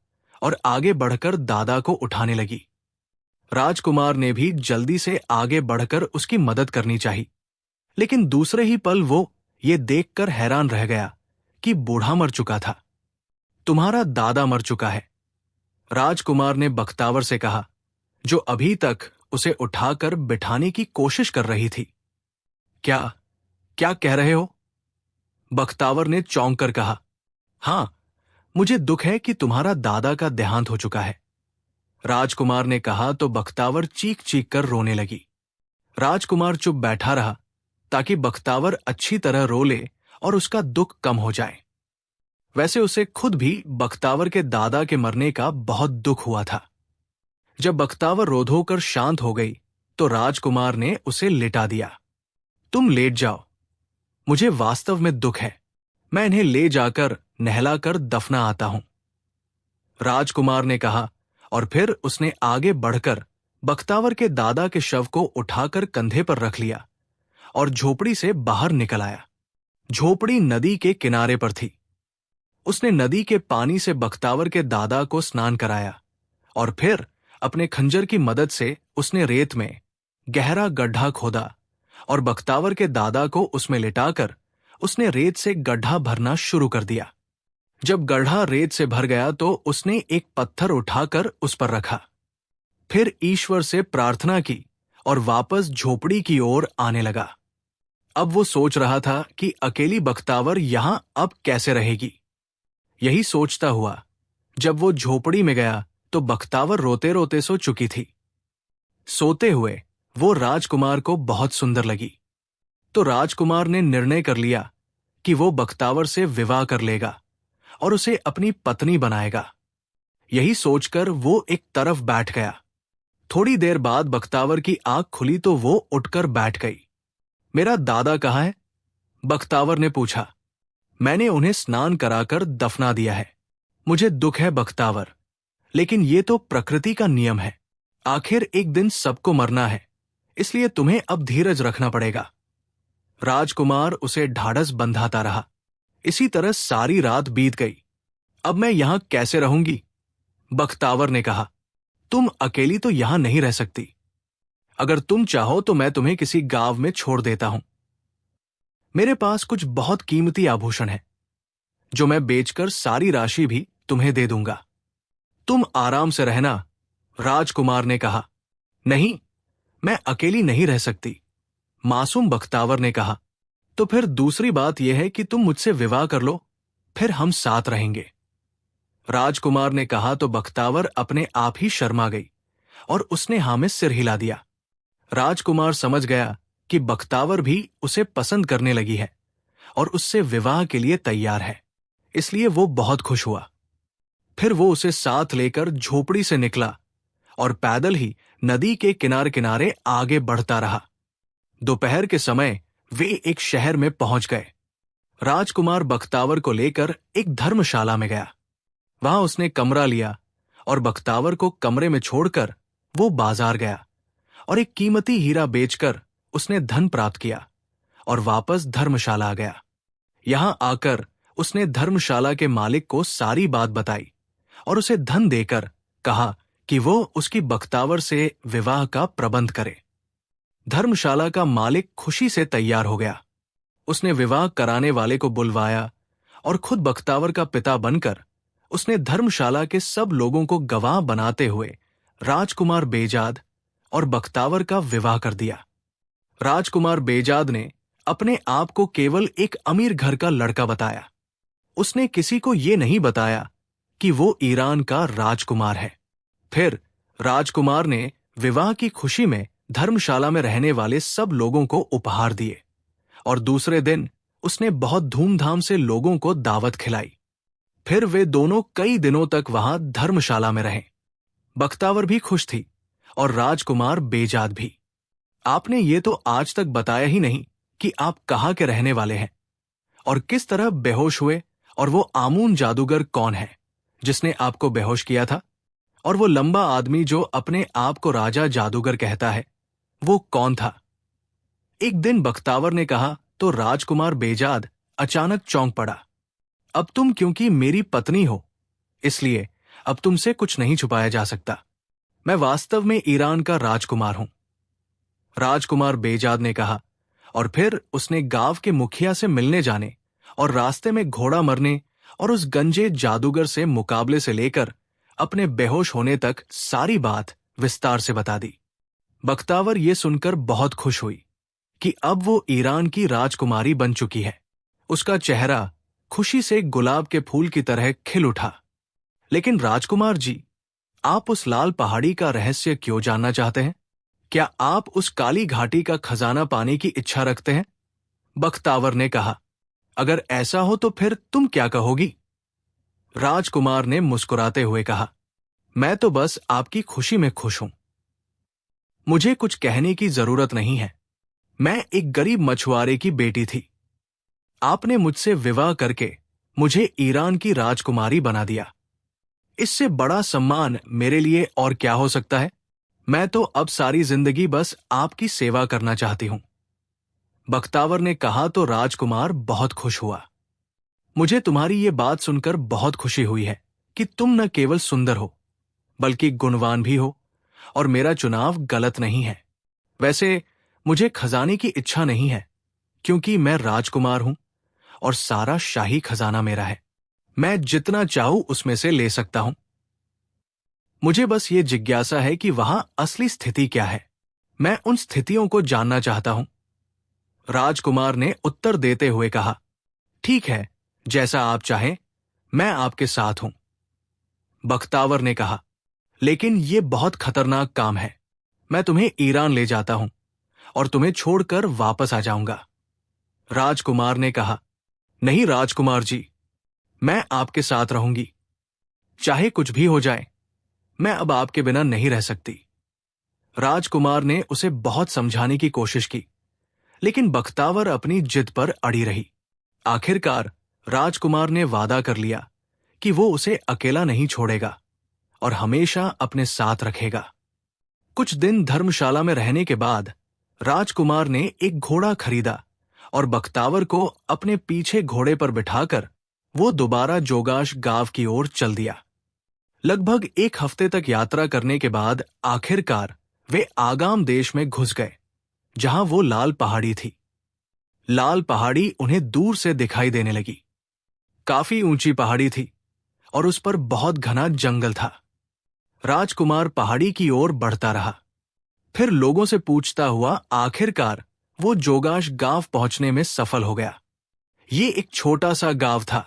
Speaker 1: और आगे बढ़कर दादा को उठाने लगी। राजकुमार ने भी जल्दी से आगे बढ़कर उसकी मदद करनी चाहिए, लेकिन दूसरे ही पल वो ये देखकर हैरान रह गया कि बूढ़ा मर चुका था। तुम्हारा दादा मर चुका है, राजकुमार ने बख्तावर से कहा, जो अभी तक उसे उठाकर बिठाने की कोशिश कर रही थी। क्या क्या कह रहे हो? बख्तावर ने चौंक कर कहा, हां, मुझे दुख है कि तुम्हारा दादा का देहांत हो चुका है। राजकुमार ने कहा तो बख्तावर चीख चीख कर रोने लगी। राजकुमार चुप बैठा रहा ताकि बख्तावर अच्छी तरह रो ले और उसका दुख कम हो जाए। वैसे उसे खुद भी बख्तावर के दादा के मरने का बहुत दुख हुआ था। जब बख्तावर रो धो कर शांत हो गई तो राजकुमार ने उसे लिटा दिया। तुम लेट जाओ, मुझे वास्तव में दुख है। मैं इन्हें ले जाकर नहलाकर दफना आता हूं, राजकुमार ने कहा और फिर उसने आगे बढ़कर बख्तावर के दादा के शव को उठाकर कंधे पर रख लिया और झोपड़ी से बाहर निकल आया। झोपड़ी नदी के किनारे पर थी। उसने नदी के पानी से बख्तावर के दादा को स्नान कराया और फिर अपने खंजर की मदद से उसने रेत में गहरा गड्ढा खोदा और बख्तावर के दादा को उसमें लिटाकर उसने रेत से गड्ढा भरना शुरू कर दिया। जब गड्ढा रेत से भर गया तो उसने एक पत्थर उठाकर उस पर रखा, फिर ईश्वर से प्रार्थना की और वापस झोपड़ी की ओर आने लगा। अब वो सोच रहा था कि अकेली बख्तावर यहां अब कैसे रहेगी। यही सोचता हुआ जब वो झोपड़ी में गया तो बख्तावर रोते रोते सो चुकी थी। सोते हुए वो राजकुमार को बहुत सुंदर लगी, तो राजकुमार ने निर्णय कर लिया कि वो बख्तावर से विवाह कर लेगा और उसे अपनी पत्नी बनाएगा। यही सोचकर वो एक तरफ बैठ गया। थोड़ी देर बाद बख्तावर की आंख खुली तो वो उठकर बैठ गई। मेरा दादा कहाँ है? बख्तावर ने पूछा। मैंने उन्हें स्नान कराकर दफना दिया है। मुझे दुख है बख्तावर, लेकिन ये तो प्रकृति का नियम है। आखिर एक दिन सबको मरना है, इसलिए तुम्हें अब धीरज रखना पड़ेगा। राजकुमार उसे ढाढ़स बंधाता रहा। इसी तरह सारी रात बीत गई। अब मैं यहां कैसे रहूंगी? बख्तावर ने कहा, तुम अकेली तो यहां नहीं रह सकती। अगर तुम चाहो तो मैं तुम्हें किसी गांव में छोड़ देता हूं। मेरे पास कुछ बहुत कीमती आभूषण है, जो मैं बेचकर सारी राशि भी तुम्हें दे दूंगा। तुम आराम से रहना, राजकुमार ने कहा। नहीं, मैं अकेली नहीं रह सकती, मासूम बख्तावर ने कहा। तो फिर दूसरी बात यह है कि तुम मुझसे विवाह कर लो, फिर हम साथ रहेंगे, राजकुमार ने कहा। तो बख्तावर अपने आप ही शर्मा गई और उसने हाँ में सिर हिला दिया। राजकुमार समझ गया कि बख्तावर भी उसे पसंद करने लगी है और उससे विवाह के लिए तैयार है, इसलिए वो बहुत खुश हुआ। फिर वो उसे साथ लेकर झोपड़ी से निकला और पैदल ही नदी के किनारे किनारे आगे बढ़ता रहा। दोपहर के समय वे एक शहर में पहुंच गए। राजकुमार बख्तावर को लेकर एक धर्मशाला में गया। वहां उसने कमरा लिया और बख्तावर को कमरे में छोड़कर वो बाजार गया और एक कीमती हीरा बेचकर उसने धन प्राप्त किया और वापस धर्मशाला आ गया। यहां आकर उसने धर्मशाला के मालिक को सारी बात बताई और उसे धन देकर कहा कि वो उसकी बख्तावर से विवाह का प्रबंध करे। धर्मशाला का मालिक खुशी से तैयार हो गया। उसने विवाह कराने वाले को बुलवाया और खुद बख्तावर का पिता बनकर उसने धर्मशाला के सब लोगों को गवाह बनाते हुए राजकुमार बेजाद और बख्तावर का विवाह कर दिया। राजकुमार बेजाद ने अपने आप को केवल एक अमीर घर का लड़का बताया। उसने किसी को ये नहीं बताया कि वो ईरान का राजकुमार है। फिर राजकुमार ने विवाह की खुशी में धर्मशाला में रहने वाले सब लोगों को उपहार दिए और दूसरे दिन उसने बहुत धूमधाम से लोगों को दावत खिलाई। फिर वे दोनों कई दिनों तक वहां धर्मशाला में रहे। बख्तावर भी खुश थी और राजकुमार बेजाद भी। आपने ये तो आज तक बताया ही नहीं कि आप कहाँ के रहने वाले हैं और किस तरह बेहोश हुए, और वो आमून जादूगर कौन है जिसने आपको बेहोश किया था, और वो लंबा आदमी जो अपने आप को राजा जादूगर कहता है, वो कौन था? एक दिन बख्तावर ने कहा तो राजकुमार बेजाद अचानक चौंक पड़ा। अब तुम क्योंकि मेरी पत्नी हो, इसलिए अब तुमसे कुछ नहीं छुपाया जा सकता। मैं वास्तव में ईरान का राजकुमार हूं, राजकुमार बेजाद ने कहा, और फिर उसने गांव के मुखिया से मिलने जाने और रास्ते में घोड़ा मरने और उस गंजे जादूगर से मुकाबले से लेकर अपने बेहोश होने तक सारी बात विस्तार से बता दी। बख्तावर ये सुनकर बहुत खुश हुई कि अब वो ईरान की राजकुमारी बन चुकी है। उसका चेहरा खुशी से गुलाब के फूल की तरह खिल उठा। लेकिन राजकुमार जी, आप उस लाल पहाड़ी का रहस्य क्यों जानना चाहते हैं? क्या आप उस काली घाटी का खजाना पाने की इच्छा रखते हैं? बख्तावर ने कहा, अगर ऐसा हो तो फिर तुम क्या कहोगी? राजकुमार ने मुस्कुराते हुए कहा, मैं तो बस आपकी खुशी में खुश हूं। मुझे कुछ कहने की जरूरत नहीं है। मैं एक गरीब मछुआरे की बेटी थी। आपने मुझसे विवाह करके मुझे ईरान की राजकुमारी बना दिया। इससे बड़ा सम्मान मेरे लिए और क्या हो सकता है? मैं तो अब सारी जिंदगी बस आपकी सेवा करना चाहती हूं। बख्तावर ने कहा तो राजकुमार बहुत खुश हुआ। मुझे तुम्हारी ये बात सुनकर बहुत खुशी हुई है कि तुम न केवल सुंदर हो बल्कि गुणवान भी हो, और मेरा चुनाव गलत नहीं है। वैसे मुझे खजाने की इच्छा नहीं है, क्योंकि मैं राजकुमार हूं और सारा शाही खजाना मेरा है। मैं जितना चाहूं उसमें से ले सकता हूं। मुझे बस ये जिज्ञासा है कि वहां असली स्थिति क्या है। मैं उन स्थितियों को जानना चाहता हूं। राजकुमार ने उत्तर देते हुए कहा, ठीक है, जैसा आप चाहें, मैं आपके साथ हूं। बख्तावर ने कहा, लेकिन ये बहुत खतरनाक काम है। मैं तुम्हें ईरान ले जाता हूं और तुम्हें छोड़कर वापस आ जाऊंगा। राजकुमार ने कहा, नहीं राजकुमार जी, मैं आपके साथ रहूंगी। चाहे कुछ भी हो जाए, मैं अब आपके बिना नहीं रह सकती। राजकुमार ने उसे बहुत समझाने की कोशिश की, लेकिन बख्तावर अपनी जिद पर अड़ी रही। आखिरकार राजकुमार ने वादा कर लिया कि वो उसे अकेला नहीं छोड़ेगा और हमेशा अपने साथ रखेगा। कुछ दिन धर्मशाला में रहने के बाद राजकुमार ने एक घोड़ा खरीदा और बख्तावर को अपने पीछे घोड़े पर बिठाकर वो दोबारा जोगाश गांव की ओर चल दिया। लगभग एक हफ्ते तक यात्रा करने के बाद आखिरकार वे आगाम देश में घुस गए, जहां वो लाल पहाड़ी थी। लाल पहाड़ी उन्हें दूर से दिखाई देने लगी। काफी ऊंची पहाड़ी थी और उस पर बहुत घना जंगल था। राजकुमार पहाड़ी की ओर बढ़ता रहा। फिर लोगों से पूछता हुआ आखिरकार वो जोगाश गांव पहुंचने में सफल हो गया। ये एक छोटा सा गांव था।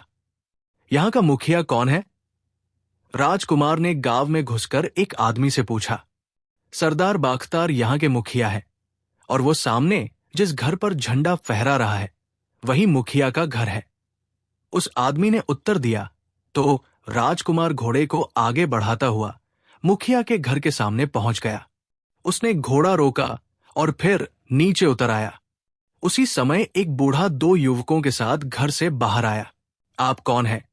Speaker 1: यहां का मुखिया कौन है? राजकुमार ने गांव में घुसकर एक आदमी से पूछा। सरदार बाख्तार यहां के मुखिया है, और वो सामने जिस घर पर झंडा फहरा रहा है वही मुखिया का घर है। उस आदमी ने उत्तर दिया तो राजकुमार घोड़े को आगे बढ़ाता हुआ मुखिया के घर के सामने पहुंच गया। उसने घोड़ा रोका और फिर नीचे उतर आया। उसी समय एक बूढ़ा दो युवकों के साथ घर से बाहर आया। आप कौन हैं?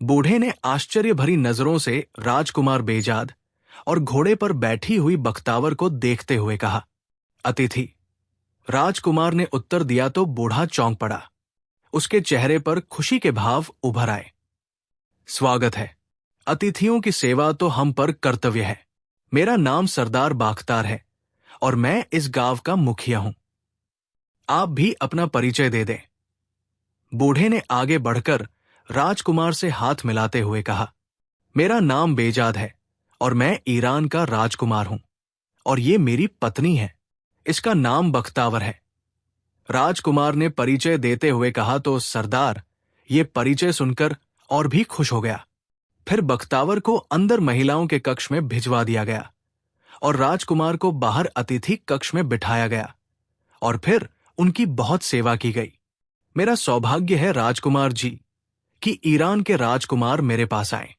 Speaker 1: बूढ़े ने आश्चर्य भरी नजरों से राजकुमार बेजाद और घोड़े पर बैठी हुई बख्तावर को देखते हुए कहा, अतिथि। राजकुमार ने उत्तर दिया तो बूढ़ा चौंक पड़ा। उसके चेहरे पर खुशी के भाव उभर आए। स्वागत है। अतिथियों की सेवा तो हम पर कर्तव्य है। मेरा नाम सरदार बाख्तार है और मैं इस गांव का मुखिया हूं। आप भी अपना परिचय दे दें। बूढ़े ने आगे बढ़कर राजकुमार से हाथ मिलाते हुए कहा, मेरा नाम बेजाद है और मैं ईरान का राजकुमार हूं और ये मेरी पत्नी है। इसका नाम बख्तावर है। राजकुमार ने परिचय देते हुए कहा तो सरदार ये परिचय सुनकर और भी खुश हो गया। फिर बख्तावर को अंदर महिलाओं के कक्ष में भिजवा दिया गया और राजकुमार को बाहर अतिथि कक्ष में बिठाया गया और फिर उनकी बहुत सेवा की गई। मेरा सौभाग्य है राजकुमार जी कि ईरान के राजकुमार मेरे पास आए।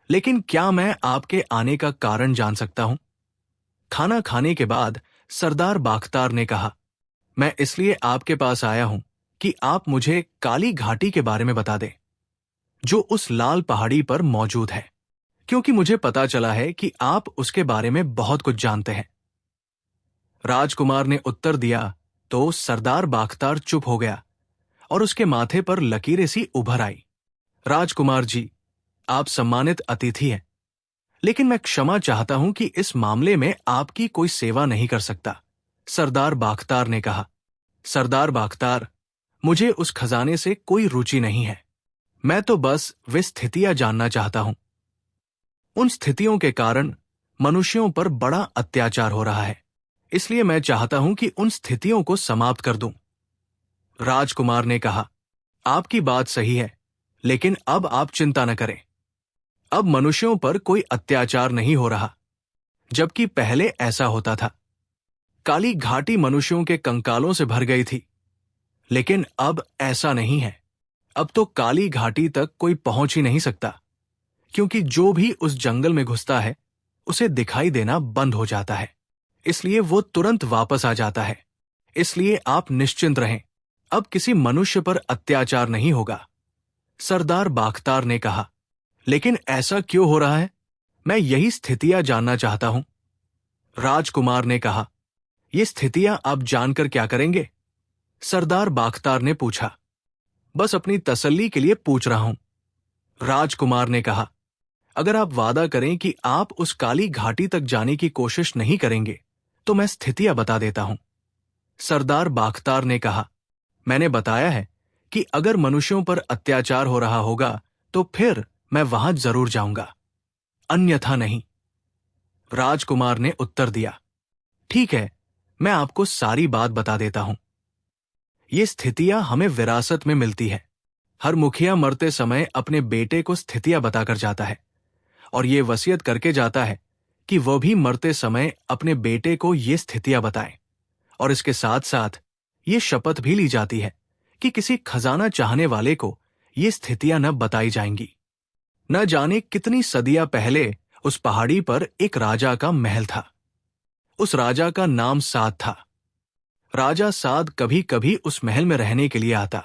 Speaker 1: लेकिन क्या मैं आपके आने का कारण जान सकता हूं? खाना खाने के बाद सरदार बाख्तार ने कहा, मैं इसलिए आपके पास आया हूं कि आप मुझे काली घाटी के बारे में बता दें, जो उस लाल पहाड़ी पर मौजूद है, क्योंकि मुझे पता चला है कि आप उसके बारे में बहुत कुछ जानते हैं। राजकुमार ने उत्तर दिया तो सरदार बाख्तार चुप हो गया और उसके माथे पर लकीरें सी उभर आई। राजकुमार जी, आप सम्मानित अतिथि हैं, लेकिन मैं क्षमा चाहता हूं कि इस मामले में आपकी कोई सेवा नहीं कर सकता, सरदार बाख्तार ने कहा। सरदार बाख्तार, मुझे उस खजाने से कोई रुचि नहीं है। मैं तो बस वे स्थितियां जानना चाहता हूं। उन स्थितियों के कारण मनुष्यों पर बड़ा अत्याचार हो रहा है, इसलिए मैं चाहता हूं कि उन स्थितियों को समाप्त कर दूं। राजकुमार ने कहा, आपकी बात सही है, लेकिन अब आप चिंता न करें। अब मनुष्यों पर कोई अत्याचार नहीं हो रहा, जबकि पहले ऐसा होता था। काली घाटी मनुष्यों के कंकालों से भर गई थी, लेकिन अब ऐसा नहीं है। अब तो काली घाटी तक कोई पहुंच ही नहीं सकता, क्योंकि जो भी उस जंगल में घुसता है उसे दिखाई देना बंद हो जाता है, इसलिए वो तुरंत वापस आ जाता है। इसलिए आप निश्चिंत रहें, अब किसी मनुष्य पर अत्याचार नहीं होगा, सरदार बाख्तार ने कहा। लेकिन ऐसा क्यों हो रहा है? मैं यही स्थितियां जानना चाहता हूं। राजकुमार ने कहा, ये स्थितियां आप जानकर क्या करेंगे? सरदार बाख्तार ने पूछा। बस अपनी तसल्ली के लिए पूछ रहा हूं, राजकुमार ने कहा। अगर आप वादा करें कि आप उस काली घाटी तक जाने की कोशिश नहीं करेंगे तो मैं स्थितियां बता देता हूं, सरदार बाख्तार ने कहा। मैंने बताया है कि अगर मनुष्यों पर अत्याचार हो रहा होगा तो फिर मैं वहां जरूर जाऊंगा, अन्यथा नहीं, राजकुमार ने उत्तर दिया। ठीक है, मैं आपको सारी बात बता देता हूं। ये स्थितियां हमें विरासत में मिलती है। हर मुखिया मरते समय अपने बेटे को स्थितियां बताकर जाता है और ये वसीयत करके जाता है कि वह भी मरते समय अपने बेटे को ये स्थितियां बताए, और इसके साथ साथ ये शपथ भी ली जाती है कि किसी खजाना चाहने वाले को ये स्थितियां न बताई जाएंगी। न जाने कितनी सदियां पहले उस पहाड़ी पर एक राजा का महल था। उस राजा का नाम साद था। राजा साद कभी कभी उस महल में रहने के लिए आता।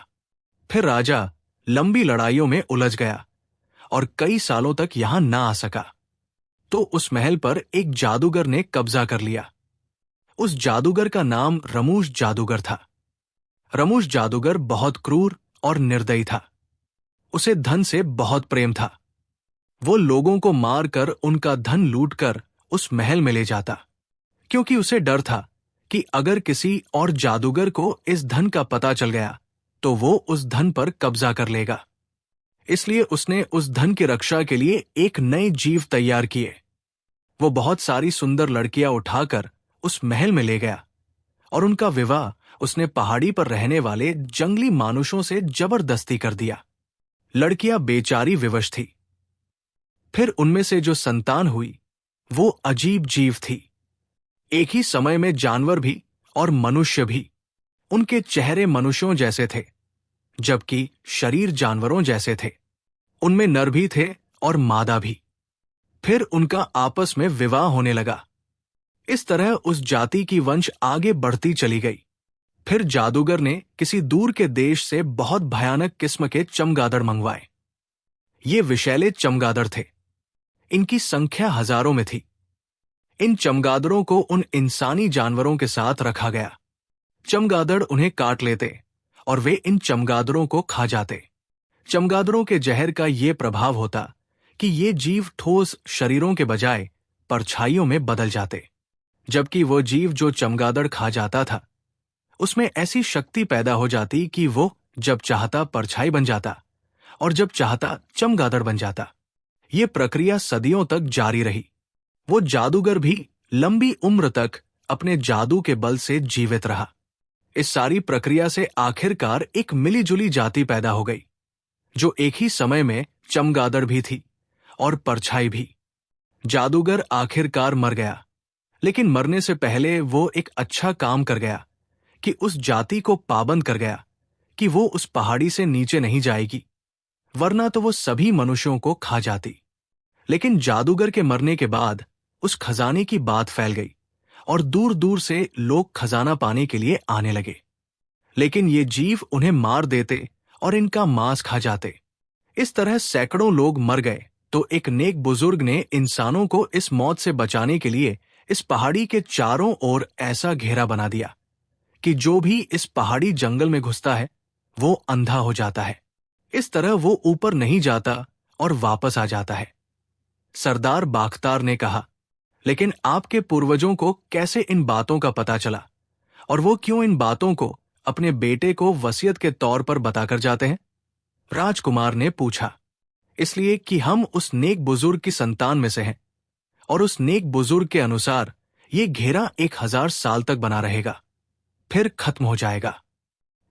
Speaker 1: फिर राजा लंबी लड़ाइयों में उलझ गया और कई सालों तक यहां ना आ सका। तो उस महल पर एक जादूगर ने कब्जा कर लिया। उस जादूगर का नाम रमूश जादूगर था। रमूश जादूगर बहुत क्रूर और निर्दयी था। उसे धन से बहुत प्रेम था। वो लोगों को मारकर उनका धन लूटकर उस महल में ले जाता, क्योंकि उसे डर था कि अगर किसी और जादूगर को इस धन का पता चल गया तो वो उस धन पर कब्जा कर लेगा। इसलिए उसने उस धन की रक्षा के लिए एक नए जीव तैयार किए। वो बहुत सारी सुंदर लड़कियां उठाकर उस महल में ले गया और उनका विवाह उसने पहाड़ी पर रहने वाले जंगली मानुषों से जबरदस्ती कर दिया। लड़कियां बेचारी विवश थी। फिर उनमें से जो संतान हुई वो अजीब जीव थी। एक ही समय में जानवर भी और मनुष्य भी। उनके चेहरे मनुष्यों जैसे थे, जबकि शरीर जानवरों जैसे थे। उनमें नर भी थे और मादा भी। फिर उनका आपस में विवाह होने लगा। इस तरह उस जाति की वंश आगे बढ़ती चली गई। फिर जादूगर ने किसी दूर के देश से बहुत भयानक किस्म के चमगादड़ मंगवाए। ये विषैले चमगादड़ थे। इनकी संख्या हजारों में थी। इन चमगादड़ों को उन इंसानी जानवरों के साथ रखा गया। चमगादड़ उन्हें काट लेते और वे इन चमगादड़ों को खा जाते। चमगादड़ों के जहर का ये प्रभाव होता कि ये जीव ठोस शरीरों के बजाय परछाइयों में बदल जाते, जबकि वो जीव जो चमगादड़ खा जाता था उसमें ऐसी शक्ति पैदा हो जाती कि वो जब चाहता परछाई बन जाता और जब चाहता चमगादड़ बन जाता। ये प्रक्रिया सदियों तक जारी रही। वो जादूगर भी लंबी उम्र तक अपने जादू के बल से जीवित रहा। इस सारी प्रक्रिया से आखिरकार एक मिलीजुली जाति पैदा हो गई, जो एक ही समय में चमगादड़ भी थी और परछाई भी। जादूगर आखिरकार मर गया, लेकिन मरने से पहले वो एक अच्छा काम कर गया कि उस जाति को पाबंद कर गया कि वो उस पहाड़ी से नीचे नहीं जाएगी, वरना तो वो सभी मनुष्यों को खा जाती। लेकिन जादूगर के मरने के बाद उस खजाने की बात फैल गई और दूर दूर से लोग खजाना पाने के लिए आने लगे। लेकिन ये जीव उन्हें मार देते और इनका मांस खा जाते। इस तरह सैकड़ों लोग मर गए, तो एक नेक बुजुर्ग ने इंसानों को इस मौत से बचाने के लिए इस पहाड़ी के चारों ओर ऐसा घेरा बना दिया कि जो भी इस पहाड़ी जंगल में घुसता है वो अंधा हो जाता है। इस तरह वो ऊपर नहीं जाता और वापस आ जाता है। सरदार बाख्तार ने कहा, लेकिन आपके पूर्वजों को कैसे इन बातों का पता चला और वो क्यों इन बातों को अपने बेटे को वसीयत के तौर पर बताकर जाते हैं? राजकुमार ने पूछा। इसलिए कि हम उस नेक बुजुर्ग की संतान में से हैं और उस नेक बुजुर्ग के अनुसार ये घेरा 1000 साल तक बना रहेगा, फिर खत्म हो जाएगा।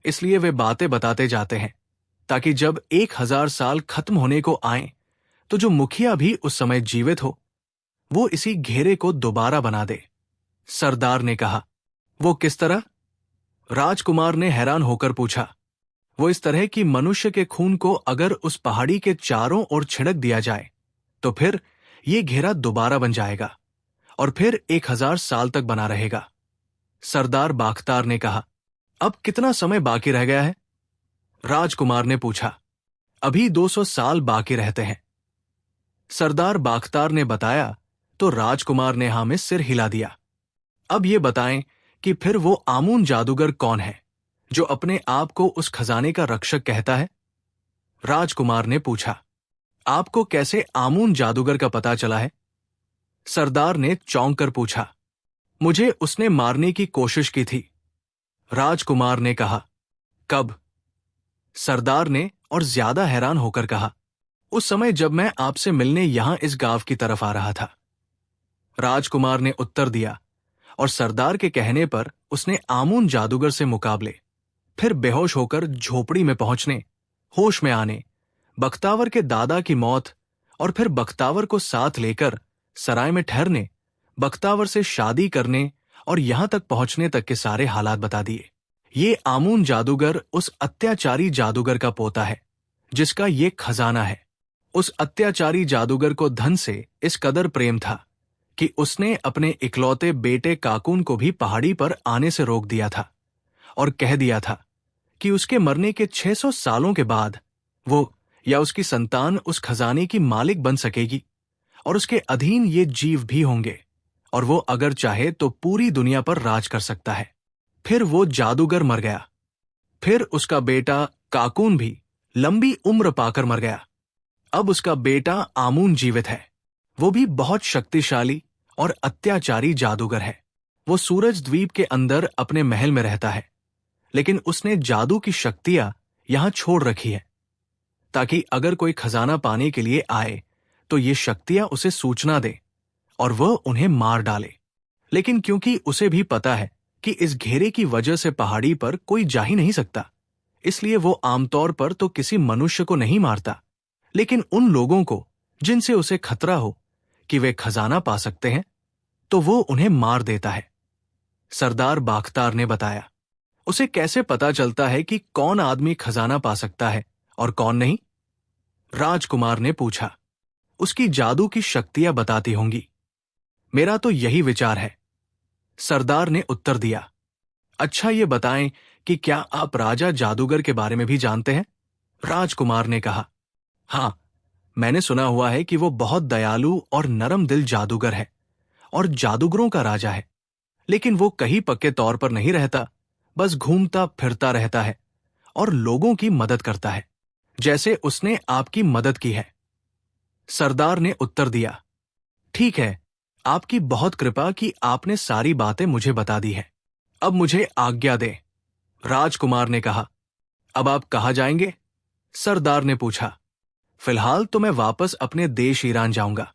Speaker 1: इसलिए वे बातें बताते जाते हैं ताकि जब 1000 साल खत्म होने को आए तो जो मुखिया भी उस समय जीवित हो वो इसी घेरे को दोबारा बना दे। सरदार ने कहा, वो किस तरह? राजकुमार ने हैरान होकर पूछा। वो इस तरह कि मनुष्य के खून को अगर उस पहाड़ी के चारों ओर छिड़क दिया जाए तो फिर ये घेरा दोबारा बन जाएगा और फिर 1000 साल तक बना रहेगा। सरदार बाख्तार ने कहा, अब कितना समय बाकी रह गया है? राजकुमार ने पूछा। अभी 200 साल बाकी रहते हैं। सरदार बाख्तार ने बताया तो राजकुमार ने हाँ में सिर हिला दिया। अब ये बताएं कि फिर वो आमून जादूगर कौन है जो अपने आप को उस खजाने का रक्षक कहता है? राजकुमार ने पूछा। आपको कैसे आमून जादूगर का पता चला है? सरदार ने चौंक कर पूछा। मुझे उसने मारने की कोशिश की थी। राजकुमार ने कहा। कब? सरदार ने और ज्यादा हैरान होकर कहा, उस समय जब मैं आपसे मिलने यहां इस गांव की तरफ आ रहा था। राजकुमार ने उत्तर दिया और सरदार के कहने पर उसने आमून जादूगर से मुकाबले, फिर बेहोश होकर झोपड़ी में पहुंचने, होश में आने, बख्तावर के दादा की मौत और फिर बख्तावर को साथ लेकर सराय में ठहरने, बख्तावर से शादी करने और यहां तक पहुंचने तक के सारे हालात बता दिए। ये आमून जादूगर उस अत्याचारी जादूगर का पोता है जिसका ये खजाना है। उस अत्याचारी जादूगर को धन से इस कदर प्रेम था कि उसने अपने इकलौते बेटे काकून को भी पहाड़ी पर आने से रोक दिया था और कह दिया था कि उसके मरने के 600 सालों के बाद वो या उसकी संतान उस खजाने की मालिक बन सकेगी और उसके अधीन ये जीव भी होंगे और वो अगर चाहे तो पूरी दुनिया पर राज कर सकता है। फिर वो जादूगर मर गया। फिर उसका बेटा काकून भी लंबी उम्र पाकर मर गया। अब उसका बेटा आमून जीवित है। वो भी बहुत शक्तिशाली और अत्याचारी जादूगर है। वो सूरज द्वीप के अंदर अपने महल में रहता है, लेकिन उसने जादू की शक्तियां यहां छोड़ रखी है ताकि अगर कोई खजाना पाने के लिए आए तो ये शक्तियां उसे सूचना दे और वह उन्हें मार डाले। लेकिन क्योंकि उसे भी पता है कि इस घेरे की वजह से पहाड़ी पर कोई जा ही नहीं सकता, इसलिए वो आमतौर पर तो किसी मनुष्य को नहीं मारता, लेकिन उन लोगों को जिनसे उसे खतरा हो कि वे खजाना पा सकते हैं तो वो उन्हें मार देता है। सरदार बाख्तार ने बताया। उसे कैसे पता चलता है कि कौन आदमी खजाना पा सकता है और कौन नहीं? राजकुमार ने पूछा। उसकी जादू की शक्तियां बताती होंगी। मेरा तो यही विचार है, सरदार ने उत्तर दिया। अच्छा ये बताएं कि क्या आप राजा जादूगर के बारे में भी जानते हैं? राजकुमार ने कहा। हाँ, मैंने सुना हुआ है कि वो बहुत दयालु और नरम दिल जादूगर है और जादूगरों का राजा है, लेकिन वो कहीं पक्के तौर पर नहीं रहता, बस घूमता फिरता रहता है और लोगों की मदद करता है, जैसे उसने आपकी मदद की है। सरदार ने उत्तर दिया। ठीक है, आपकी बहुत कृपा कि आपने सारी बातें मुझे बता दी है। अब मुझे आज्ञा दें, राजकुमार ने कहा। अब आप कहाँ जाएंगे? सरदार ने पूछा। फिलहाल तो मैं वापस अपने देश ईरान जाऊंगा,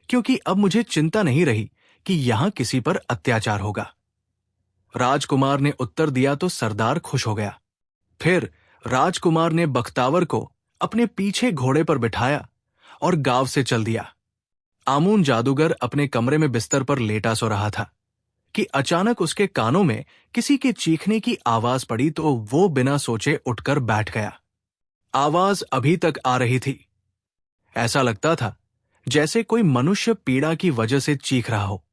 Speaker 1: क्योंकि अब मुझे चिंता नहीं रही कि यहां किसी पर अत्याचार होगा। राजकुमार ने उत्तर दिया तो सरदार खुश हो गया। फिर राजकुमार ने बख्तावर को अपने पीछे घोड़े पर बिठाया और गांव से चल दिया। आमून जादूगर अपने कमरे में बिस्तर पर लेटा सो रहा था कि अचानक उसके कानों में किसी के चीखने की आवाज पड़ी तो वो बिना सोचे उठकर बैठ गया। आवाज अभी तक आ रही थी। ऐसा लगता था जैसे कोई मनुष्य पीड़ा की वजह से चीख रहा हो।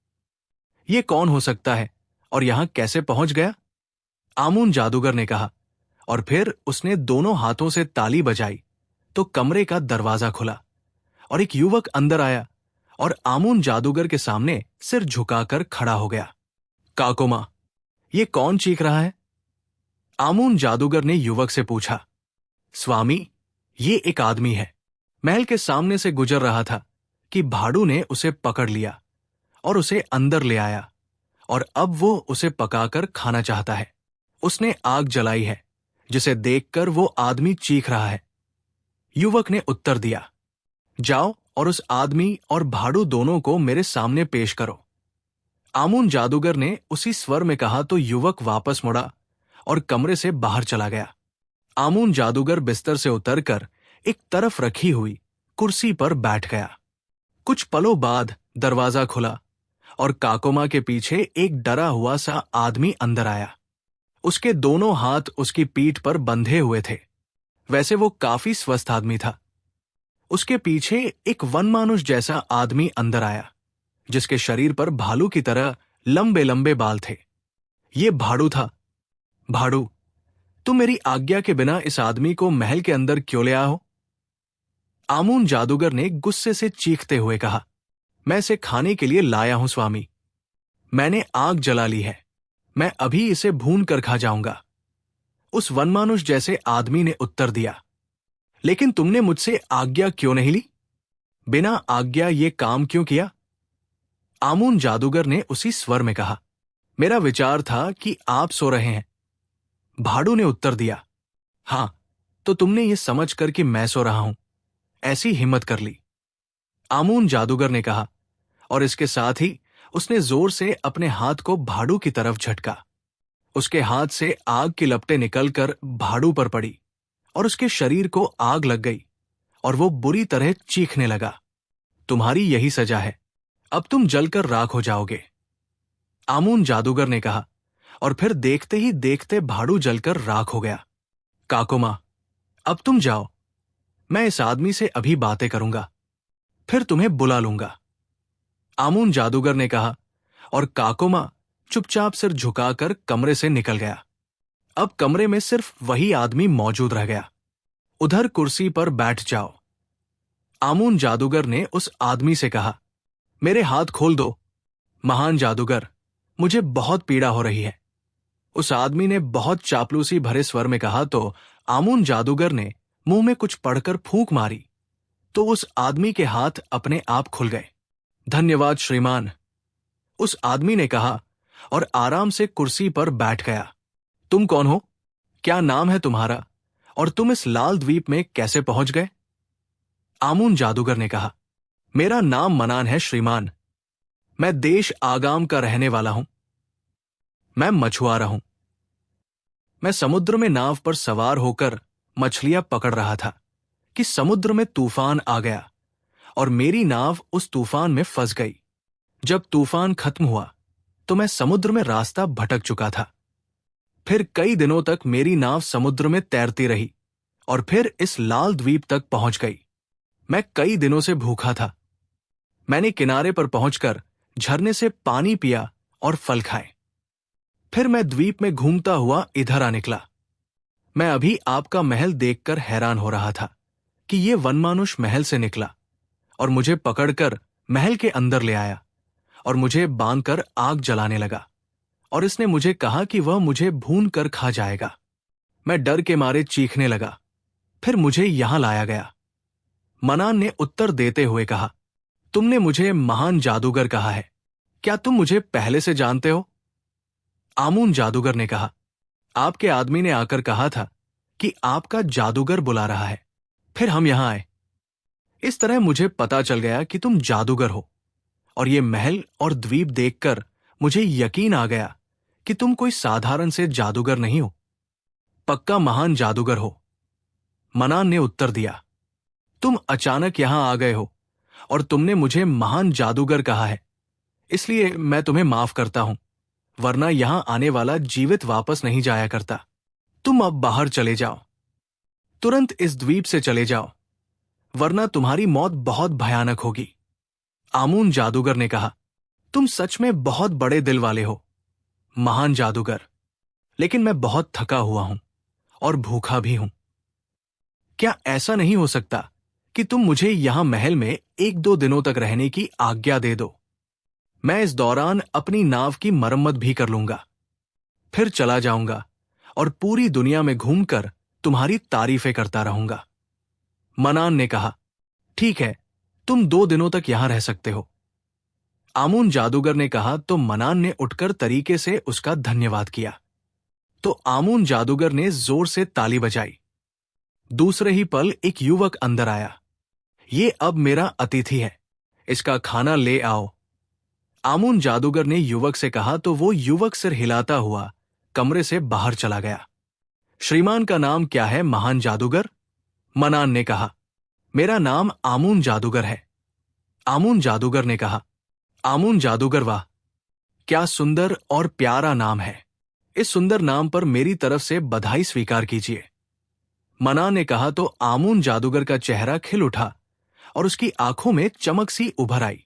Speaker 1: ये कौन हो सकता है और यहां कैसे पहुंच गया? आमून जादूगर ने कहा, और फिर उसने दोनों हाथों से ताली बजाई तो कमरे का दरवाजा खुला और एक युवक अंदर आया और आमून जादूगर के सामने सिर झुकाकर खड़ा हो गया। काकोमा, ये कौन चीख रहा है? आमून जादूगर ने युवक से पूछा। स्वामी, ये एक आदमी है। महल के सामने से गुजर रहा था कि भाड़ू ने उसे पकड़ लिया और उसे अंदर ले आया और अब वो उसे पकाकर खाना चाहता है। उसने आग जलाई है जिसे देखकर वो आदमी चीख रहा है। युवक ने उत्तर दिया, जाओ और उस आदमी और भाड़ू दोनों को मेरे सामने पेश करो। आमून जादूगर ने उसी स्वर में कहा तो युवक वापस मुड़ा और कमरे से बाहर चला गया। आमून जादूगर बिस्तर से उतरकर एक तरफ रखी हुई कुर्सी पर बैठ गया। कुछ पलों बाद दरवाजा खुला और काकोमा के पीछे एक डरा हुआ सा आदमी अंदर आया। उसके दोनों हाथ उसकी पीठ पर बंधे हुए थे। वैसे वो काफी स्वस्थ आदमी था। उसके पीछे एक वनमानुष जैसा आदमी अंदर आया जिसके शरीर पर भालू की तरह लंबे लंबे बाल थे। ये भाड़ू था। भाड़ू, तुम मेरी आज्ञा के बिना इस आदमी को महल के अंदर क्यों ले आए हो? आमून जादूगर ने गुस्से से चीखते हुए कहा, मैं इसे खाने के लिए लाया हूं स्वामी। मैंने आग जला ली है। मैं अभी इसे भून कर खा जाऊंगा। उस वनमानुष जैसे आदमी ने उत्तर दिया, लेकिन तुमने मुझसे आज्ञा क्यों नहीं ली? बिना आज्ञा ये काम क्यों किया? आमून जादूगर ने उसी स्वर में कहा, मेरा विचार था कि आप सो रहे हैं। भाड़ू ने उत्तर दिया, हां, तो तुमने ये समझकर कि मैं सो रहा हूं ऐसी हिम्मत कर ली। आमून जादूगर ने कहा, और इसके साथ ही उसने जोर से अपने हाथ को भाड़ू की तरफ झटका। उसके हाथ से आग की लपटें निकलकर भाड़ू पर पड़ी और उसके शरीर को आग लग गई और वो बुरी तरह चीखने लगा। तुम्हारी यही सजा है, अब तुम जलकर राख हो जाओगे। आमून जादूगर ने कहा, और फिर देखते ही देखते भाड़ू जलकर राख हो गया। काकोमा, अब तुम जाओ। मैं इस आदमी से अभी बातें करूंगा, फिर तुम्हें बुला लूंगा। आमून जादूगर ने कहा, और काकोमा चुपचाप सिर झुकाकर कमरे से निकल गया। अब कमरे में सिर्फ वही आदमी मौजूद रह गया। उधर कुर्सी पर बैठ जाओ। आमून जादूगर ने उस आदमी से कहा, मेरे हाथ खोल दो। महान जादूगर, मुझे बहुत पीड़ा हो रही है। उस आदमी ने बहुत चापलूसी भरे स्वर में कहा तो आमून जादूगर ने मुंह में कुछ पड़कर फूंक मारी तो उस आदमी के हाथ अपने आप खुल गए। धन्यवाद श्रीमान, उस आदमी ने कहा और आराम से कुर्सी पर बैठ गया। तुम कौन हो? क्या नाम है तुम्हारा? और तुम इस लाल द्वीप में कैसे पहुंच गए? आमून जादूगर ने कहा, मेरा नाम मनान है श्रीमान। मैं देश आगाम का रहने वाला हूं। मैं मछुआरा हूं। मैं समुद्र में नाव पर सवार होकर मछलियां पकड़ रहा था कि समुद्र में तूफान आ गया और मेरी नाव उस तूफान में फंस गई। जब तूफान खत्म हुआ तो मैं समुद्र में रास्ता भटक चुका था। फिर कई दिनों तक मेरी नाव समुद्र में तैरती रही और फिर इस लाल द्वीप तक पहुंच गई। मैं कई दिनों से भूखा था। मैंने किनारे पर पहुंचकर झरने से पानी पिया और फल खाए। फिर मैं द्वीप में घूमता हुआ इधर आ निकला। मैं अभी आपका महल देखकर हैरान हो रहा था कि ये वनमानुष महल से निकला और मुझे पकड़कर महल के अंदर ले आया और मुझे बांधकर आग जलाने लगा और इसने मुझे कहा कि वह मुझे भून कर खा जाएगा। मैं डर के मारे चीखने लगा। फिर मुझे यहां लाया गया। मनान ने उत्तर देते हुए कहा, तुमने मुझे महान जादूगर कहा है। क्या तुम मुझे पहले से जानते हो? आमून जादूगर ने कहा, आपके आदमी ने आकर कहा था कि आपका जादूगर बुला रहा है, फिर हम यहां आए। इस तरह मुझे पता चल गया कि तुम जादूगर हो और ये महल और द्वीप देखकर मुझे यकीन आ गया कि तुम कोई साधारण से जादूगर नहीं हो, पक्का महान जादूगर हो। मनान ने उत्तर दिया, तुम अचानक यहां आ गए हो और तुमने मुझे महान जादूगर कहा है, इसलिए मैं तुम्हें माफ करता हूं, वरना यहां आने वाला जीवित वापस नहीं जाया करता। तुम अब बाहर चले जाओ, तुरंत इस द्वीप से चले जाओ, वरना तुम्हारी मौत बहुत भयानक होगी। आमून जादूगर ने कहा, तुम सच में बहुत बड़े दिल वाले हो, महान जादूगर, लेकिन मैं बहुत थका हुआ हूं और भूखा भी हूं। क्या ऐसा नहीं हो सकता कि तुम मुझे यहां महल में 1-2 दिनों तक रहने की आज्ञा दे दो? मैं इस दौरान अपनी नाव की मरम्मत भी कर लूंगा, फिर चला जाऊंगा और पूरी दुनिया में घूमकर तुम्हारी तारीफें करता रहूंगा। मनान ने कहा, ठीक है, तुम 2 दिनों तक यहां रह सकते हो। आमून जादूगर ने कहा तो मनान ने उठकर तरीके से उसका धन्यवाद किया। तो आमून जादूगर ने जोर से ताली बजाई। दूसरे ही पल एक युवक अंदर आया। ये अब मेरा अतिथि है, इसका खाना ले आओ। आमून जादूगर ने युवक से कहा तो वो युवक सिर हिलाता हुआ कमरे से बाहर चला गया। श्रीमान का नाम क्या है महान जादूगर? मनान ने कहा, मेरा नाम आमून जादूगर है। आमून जादूगर ने कहा, आमून जादूगर, वाह, क्या सुंदर और प्यारा नाम है। इस सुंदर नाम पर मेरी तरफ से बधाई स्वीकार कीजिए। मनान ने कहा तो आमून जादूगर का चेहरा खिल उठा और उसकी आंखों में चमक सी उभर आई।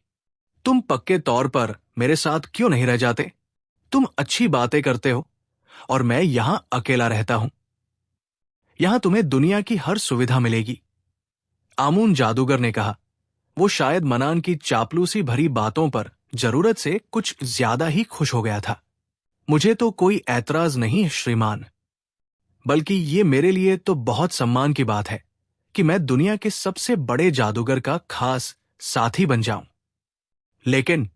Speaker 1: तुम पक्के तौर पर मेरे साथ क्यों नहीं रह जाते? तुम अच्छी बातें करते हो और मैं यहां अकेला रहता हूं। यहां तुम्हें दुनिया की हर सुविधा मिलेगी। आमून जादूगर ने कहा। वो शायद मनान की चापलूसी भरी बातों पर जरूरत से कुछ ज्यादा ही खुश हो गया था। मुझे तो कोई ऐतराज नहीं है श्रीमान, बल्कि ये मेरे लिए तो बहुत सम्मान की बात है कि मैं दुनिया के सबसे बड़े जादूगर का खास साथी बन जाऊं। लेकिन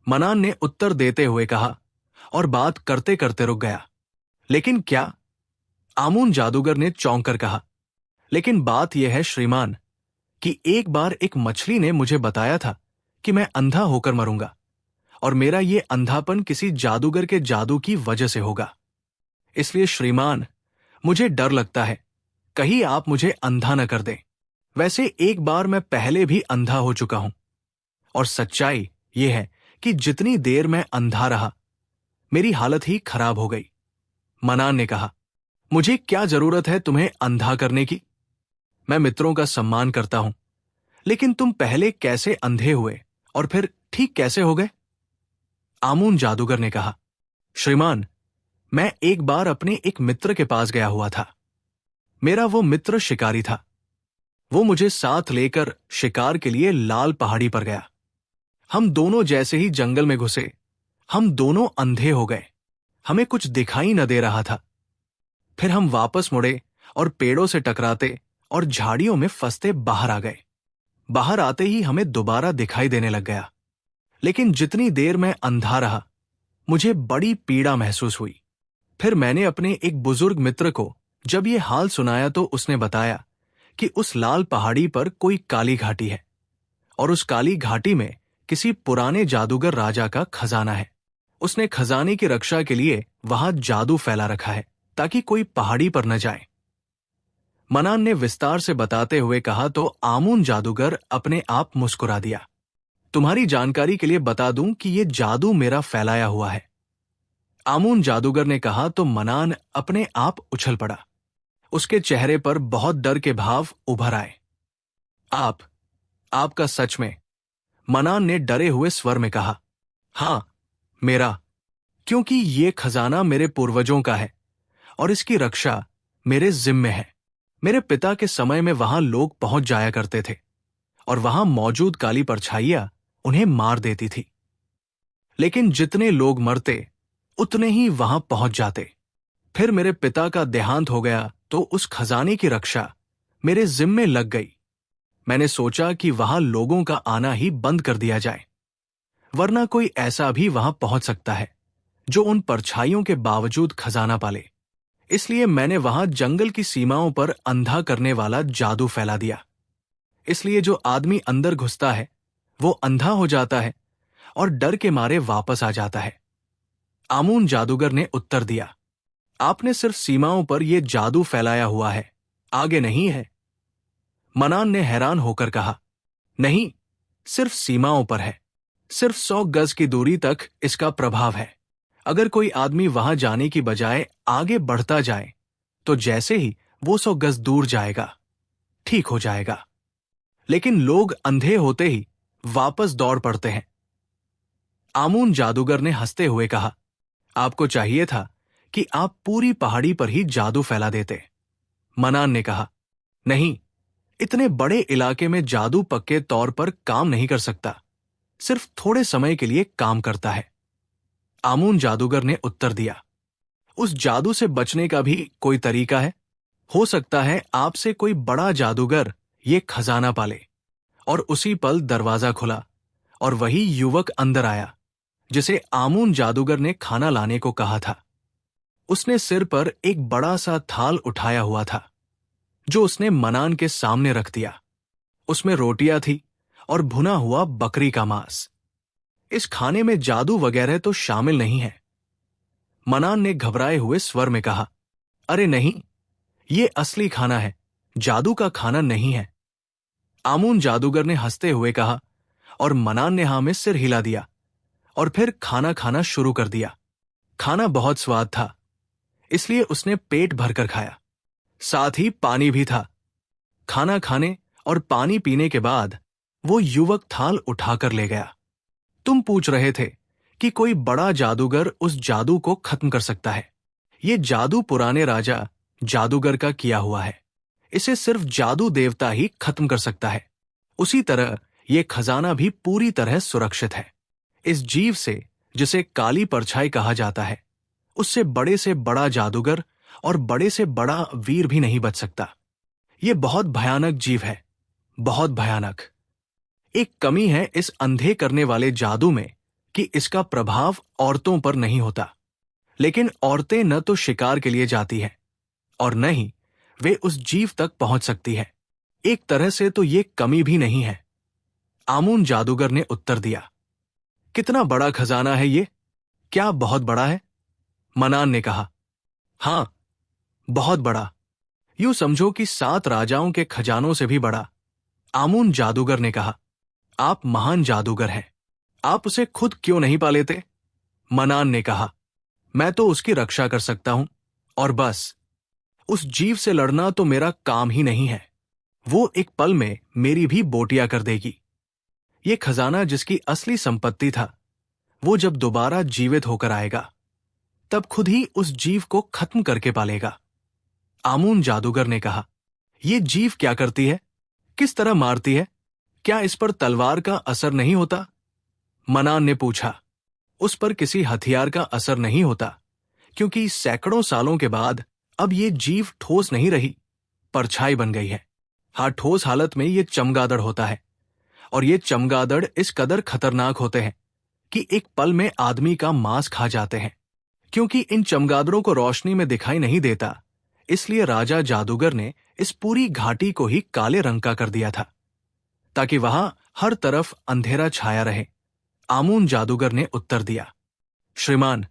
Speaker 1: मनान ने उत्तर देते हुए कहा और बात करते करते रुक गया। लेकिन क्या? आमून जादूगर ने चौंक कर कहा। लेकिन बात यह है श्रीमान कि एक बार एक मछली ने मुझे बताया था कि मैं अंधा होकर मरूंगा और मेरा ये अंधापन किसी जादूगर के जादू की वजह से होगा। इसलिए श्रीमान, मुझे डर लगता है कहीं आप मुझे अंधा न कर दें। वैसे एक बार मैं पहले भी अंधा हो चुका हूं और सच्चाई यह है कि जितनी देर मैं अंधा रहा मेरी हालत ही खराब हो गई। मनान ने कहा, मुझे क्या जरूरत है तुम्हें अंधा करने की? मैं मित्रों का सम्मान करता हूं, लेकिन तुम पहले कैसे अंधे हुए और फिर ठीक कैसे हो गए? आमून जादूगर ने कहा, श्रीमान, मैं एक बार अपने एक मित्र के पास गया हुआ था। मेरा वो मित्र शिकारी था। वो मुझे साथ लेकर शिकार के लिए लाल पहाड़ी पर गया। हम दोनों जैसे ही जंगल में घुसे, हम दोनों अंधे हो गए। हमें कुछ दिखाई न दे रहा था। फिर हम वापस मुड़े और पेड़ों से टकराते और झाड़ियों में फंसते बाहर आ गए। बाहर आते ही हमें दोबारा दिखाई देने लग गया। लेकिन जितनी देर मैं अंधा रहा मुझे बड़ी पीड़ा महसूस हुई। फिर मैंने अपने एक बुजुर्ग मित्र को जब ये हाल सुनाया तो उसने बताया कि उस लाल पहाड़ी पर कोई काली घाटी है और उस काली घाटी में किसी पुराने जादूगर राजा का खजाना है। उसने खजाने की रक्षा के लिए वहां जादू फैला रखा है ताकि कोई पहाड़ी पर न जाए। मनान ने विस्तार से बताते हुए कहा तो आमून जादूगर अपने आप मुस्कुरा दिया। तुम्हारी जानकारी के लिए बता दूं कि यह जादू मेरा फैलाया हुआ है। आमून जादूगर ने कहा तो मनान अपने आप उछल पड़ा। उसके चेहरे पर बहुत डर के भाव उभर आए। आपका सच में? मनान ने डरे हुए स्वर में कहा। हां, मेरा, क्योंकि ये खजाना मेरे पूर्वजों का है और इसकी रक्षा मेरे जिम्मे है। मेरे पिता के समय में वहां लोग पहुंच जाया करते थे और वहां मौजूद काली परछाइयां उन्हें मार देती थी। लेकिन जितने लोग मरते उतने ही वहां पहुंच जाते। फिर मेरे पिता का देहांत हो गया तो उस खजाने की रक्षा मेरे जिम्मे लग गई। मैंने सोचा कि वहां लोगों का आना ही बंद कर दिया जाए, वरना कोई ऐसा भी वहां पहुंच सकता है जो उन परछाइयों के बावजूद खजाना पाले। इसलिए मैंने वहां जंगल की सीमाओं पर अंधा करने वाला जादू फैला दिया। इसलिए जो आदमी अंदर घुसता है वो अंधा हो जाता है और डर के मारे वापस आ जाता है। आमून जादूगर ने उत्तर दिया, आपने सिर्फ सीमाओं पर यह जादू फैलाया हुआ है, आगे नहीं है। मनान ने हैरान होकर कहा, नहीं, सिर्फ सीमाओं पर है। सिर्फ 100 गज की दूरी तक इसका प्रभाव है। अगर कोई आदमी वहां जाने की बजाय आगे बढ़ता जाए तो जैसे ही वो 100 गज दूर जाएगा, ठीक हो जाएगा। लेकिन लोग अंधे होते ही वापस दौड़ पड़ते हैं। आमून जादूगर ने हंसते हुए कहा, आपको चाहिए था कि आप पूरी पहाड़ी पर ही जादू फैला देते। मनान ने कहा, नहीं, इतने बड़े इलाके में जादू पक्के तौर पर काम नहीं कर सकता, सिर्फ थोड़े समय के लिए काम करता है। आमून जादूगर ने उत्तर दिया, उस जादू से बचने का भी कोई तरीका है? हो सकता है आपसे कोई बड़ा जादूगर ये खजाना पाले। और उसी पल दरवाजा खुला और वही युवक अंदर आया जिसे आमून जादूगर ने खाना लाने को कहा था। उसने सिर पर एक बड़ा सा थाल उठाया हुआ था जो उसने मनान के सामने रख दिया। उसमें रोटियां थी और भुना हुआ बकरी का मांस। इस खाने में जादू वगैरह तो शामिल नहीं है। मनान ने घबराए हुए स्वर में कहा, अरे नहीं, ये असली खाना है, जादू का खाना नहीं है। आमून जादूगर ने हंसते हुए कहा और मनान ने हाँ में सिर हिला दिया और फिर खाना खाना शुरू कर दिया। खाना बहुत स्वाद था, इसलिए उसने पेट भरकर खाया। साथ ही पानी भी था। खाना खाने और पानी पीने के बाद वो युवक थाल उठाकर ले गया। तुम पूछ रहे थे कि कोई बड़ा जादूगर उस जादू को खत्म कर सकता है। ये जादू पुराने राजा जादूगर का किया हुआ है। इसे सिर्फ जादू देवता ही खत्म कर सकता है। उसी तरह ये खजाना भी पूरी तरह सुरक्षित है। इस जीव से, जिसे काली परछाई कहा जाता है, उससे बड़ा जादूगर और बड़े से बड़ा वीर भी नहीं बच सकता। ये बहुत भयानक जीव है, बहुत भयानक। एक कमी है इस अंधे करने वाले जादू में कि इसका प्रभाव औरतों पर नहीं होता। लेकिन औरतें न तो शिकार के लिए जाती हैं और न ही वे उस जीव तक पहुंच सकती है। एक तरह से तो ये कमी भी नहीं है। आमून जादूगर ने उत्तर दिया, कितना बड़ा खजाना है ये? क्या बहुत बड़ा है? मनान ने कहा, हां, बहुत बड़ा। यूं समझो कि 7 राजाओं के खजानों से भी बड़ा। आमून जादूगर ने कहा, आप महान जादूगर हैं, आप उसे खुद क्यों नहीं पा लेते? मनान ने कहा, मैं तो उसकी रक्षा कर सकता हूं और बस। उस जीव से लड़ना तो मेरा काम ही नहीं है। वो एक पल में मेरी भी बोटियां कर देगी। ये खजाना जिसकी असली संपत्ति था, वो जब दोबारा जीवित होकर आएगा तब खुद ही उस जीव को खत्म करके पालेगा। आमून जादूगर ने कहा, ये जीव क्या करती है? किस तरह मारती है? क्या इस पर तलवार का असर नहीं होता? मनान ने पूछा। उस पर किसी हथियार का असर नहीं होता, क्योंकि सैकड़ों सालों के बाद अब ये जीव ठोस नहीं रही, परछाई बन गई है। हाँ, ठोस हालत में ये चमगादड़ होता है, और ये चमगादड़ इस कदर खतरनाक होते हैं कि एक पल में आदमी का मांस खा जाते हैं। क्योंकि इन चमगादड़ों को रोशनी में दिखाई नहीं देता, इसलिए राजा जादूगर ने इस पूरी घाटी को ही काले रंग का कर दिया था, ताकि वहां हर तरफ अंधेरा छाया रहे। आमून जादूगर ने उत्तर दिया, श्रीमान,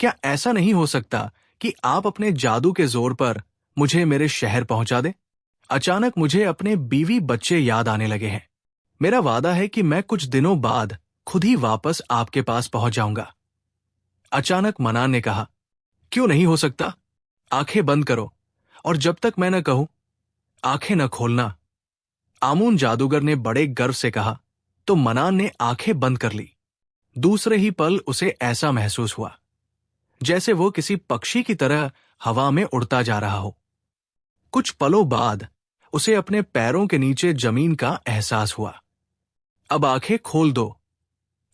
Speaker 1: क्या ऐसा नहीं हो सकता कि आप अपने जादू के जोर पर मुझे मेरे शहर पहुंचा दें? अचानक मुझे अपने बीवी बच्चे याद आने लगे हैं। मेरा वादा है कि मैं कुछ दिनों बाद खुद ही वापस आपके पास पहुंच जाऊंगा। अचानक मनान ने कहा, क्यों नहीं हो सकता? आंखें बंद करो और जब तक मैं न कहूं, आंखें न खोलना। आमून जादूगर ने बड़े गर्व से कहा तो मनान ने आंखें बंद कर ली। दूसरे ही पल उसे ऐसा महसूस हुआ जैसे वो किसी पक्षी की तरह हवा में उड़ता जा रहा हो। कुछ पलों बाद उसे अपने पैरों के नीचे जमीन का एहसास हुआ। अब आंखें खोल दो।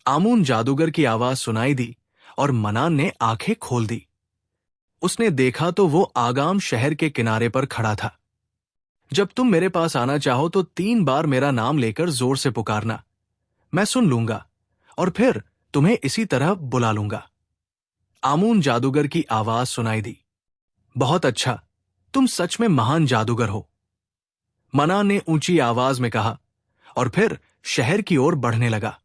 Speaker 1: आमून जादूगर की आवाज सुनाई दी और मनान ने आंखें खोल दी। उसने देखा तो वो आगाम शहर के किनारे पर खड़ा था। जब तुम मेरे पास आना चाहो तो 3 बार मेरा नाम लेकर जोर से पुकारना, मैं सुन लूंगा और फिर तुम्हें इसी तरह बुला लूंगा। आमून जादूगर की आवाज सुनाई दी, बहुत अच्छा, तुम सच में महान जादूगर हो, मनान ने ऊंची आवाज में कहा और फिर शहर की ओर बढ़ने लगा।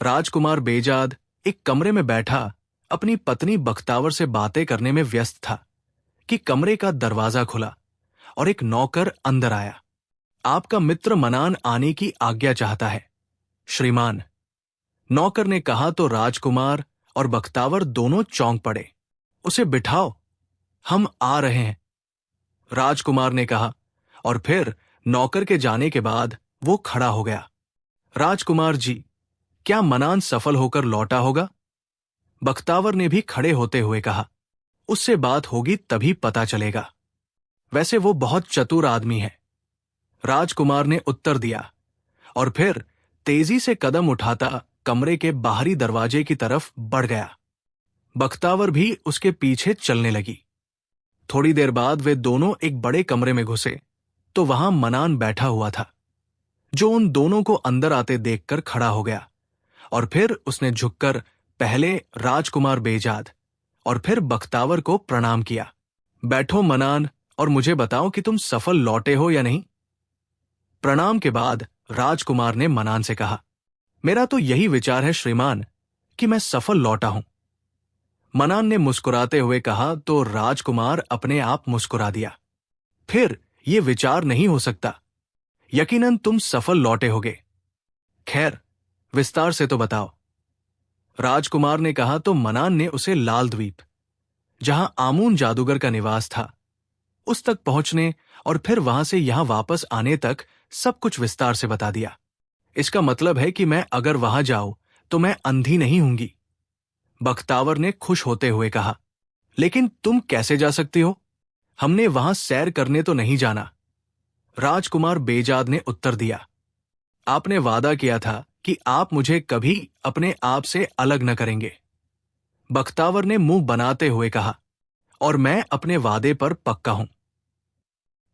Speaker 1: राजकुमार बेजाद एक कमरे में बैठा अपनी पत्नी बख्तावर से बातें करने में व्यस्त था कि कमरे का दरवाजा खुला और एक नौकर अंदर आया। आपका मित्र मनान आने की आज्ञा चाहता है, श्रीमान, नौकर ने कहा तो राजकुमार और बख्तावर दोनों चौंक पड़े। उसे बिठाओ, हम आ रहे हैं, राजकुमार ने कहा, और फिर नौकर के जाने के बाद वो खड़ा हो गया। राजकुमार जी, क्या मनान सफल होकर लौटा होगा? बख्तावर ने भी खड़े होते हुए कहा। उससे बात होगी तभी पता चलेगा। वैसे वो बहुत चतुर आदमी है, राजकुमार ने उत्तर दिया, और फिर तेजी से कदम उठाता कमरे के बाहरी दरवाजे की तरफ बढ़ गया। बख्तावर भी उसके पीछे चलने लगी। थोड़ी देर बाद वे दोनों एक बड़े कमरे में घुसे तो वहां मनान बैठा हुआ था, जो उन दोनों को अंदर आते देखकर खड़ा हो गया, और फिर उसने झुककर पहले राजकुमार बेजाद और फिर बख्तावर को प्रणाम किया। बैठो मनान, और मुझे बताओ कि तुम सफल लौटे हो या नहीं। प्रणाम के बाद राजकुमार ने मनान से कहा, मेरा तो यही विचार है श्रीमान कि मैं सफल लौटा हूं। मनान ने मुस्कुराते हुए कहा तो राजकुमार अपने आप मुस्कुरा दिया। फिर ये विचार नहीं हो सकता, यकीनन तुम सफल लौटे होगे। खैर, विस्तार से तो बताओ, राजकुमार ने कहा तो मनान ने उसे लाल द्वीप, जहां आमून जादूगर का निवास था, उस तक पहुंचने और फिर वहां से यहां वापस आने तक सब कुछ विस्तार से बता दिया। इसका मतलब है कि मैं अगर वहां जाऊं तो मैं अंधी नहीं होंगी, बख्तावर ने खुश होते हुए कहा। लेकिन तुम कैसे जा सकती हो? हमने वहां सैर करने तो नहीं जाना, राजकुमार बेजाद ने उत्तर दिया। आपने वादा किया था कि आप मुझे कभी अपने आप से अलग न करेंगे, बख्तावर ने मुंह बनाते हुए कहा, और मैं अपने वादे पर पक्का हूं।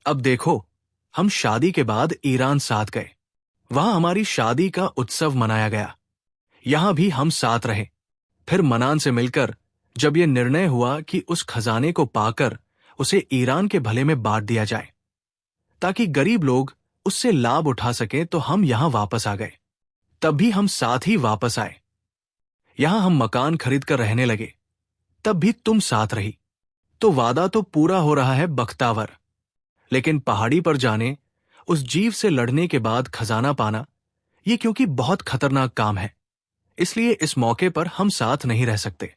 Speaker 1: अब देखो, हम शादी के बाद ईरान साथ गए, वहां हमारी शादी का उत्सव मनाया गया, यहां भी हम साथ रहे। फिर मनान से मिलकर जब यह निर्णय हुआ कि उस खजाने को पाकर उसे ईरान के भले में बांट दिया जाए ताकि गरीब लोग उससे लाभ उठा सकें, तो हम यहां वापस आ गए। तब भी हम साथ ही वापस आए। यहां हम मकान खरीद कर रहने लगे, तब भी तुम साथ रही। तो वादा तो पूरा हो रहा है बख्तावर, लेकिन पहाड़ी पर जाने, उस जीव से लड़ने के बाद खजाना पाना, ये क्योंकि बहुत खतरनाक काम है, इसलिए इस मौके पर हम साथ नहीं रह सकते,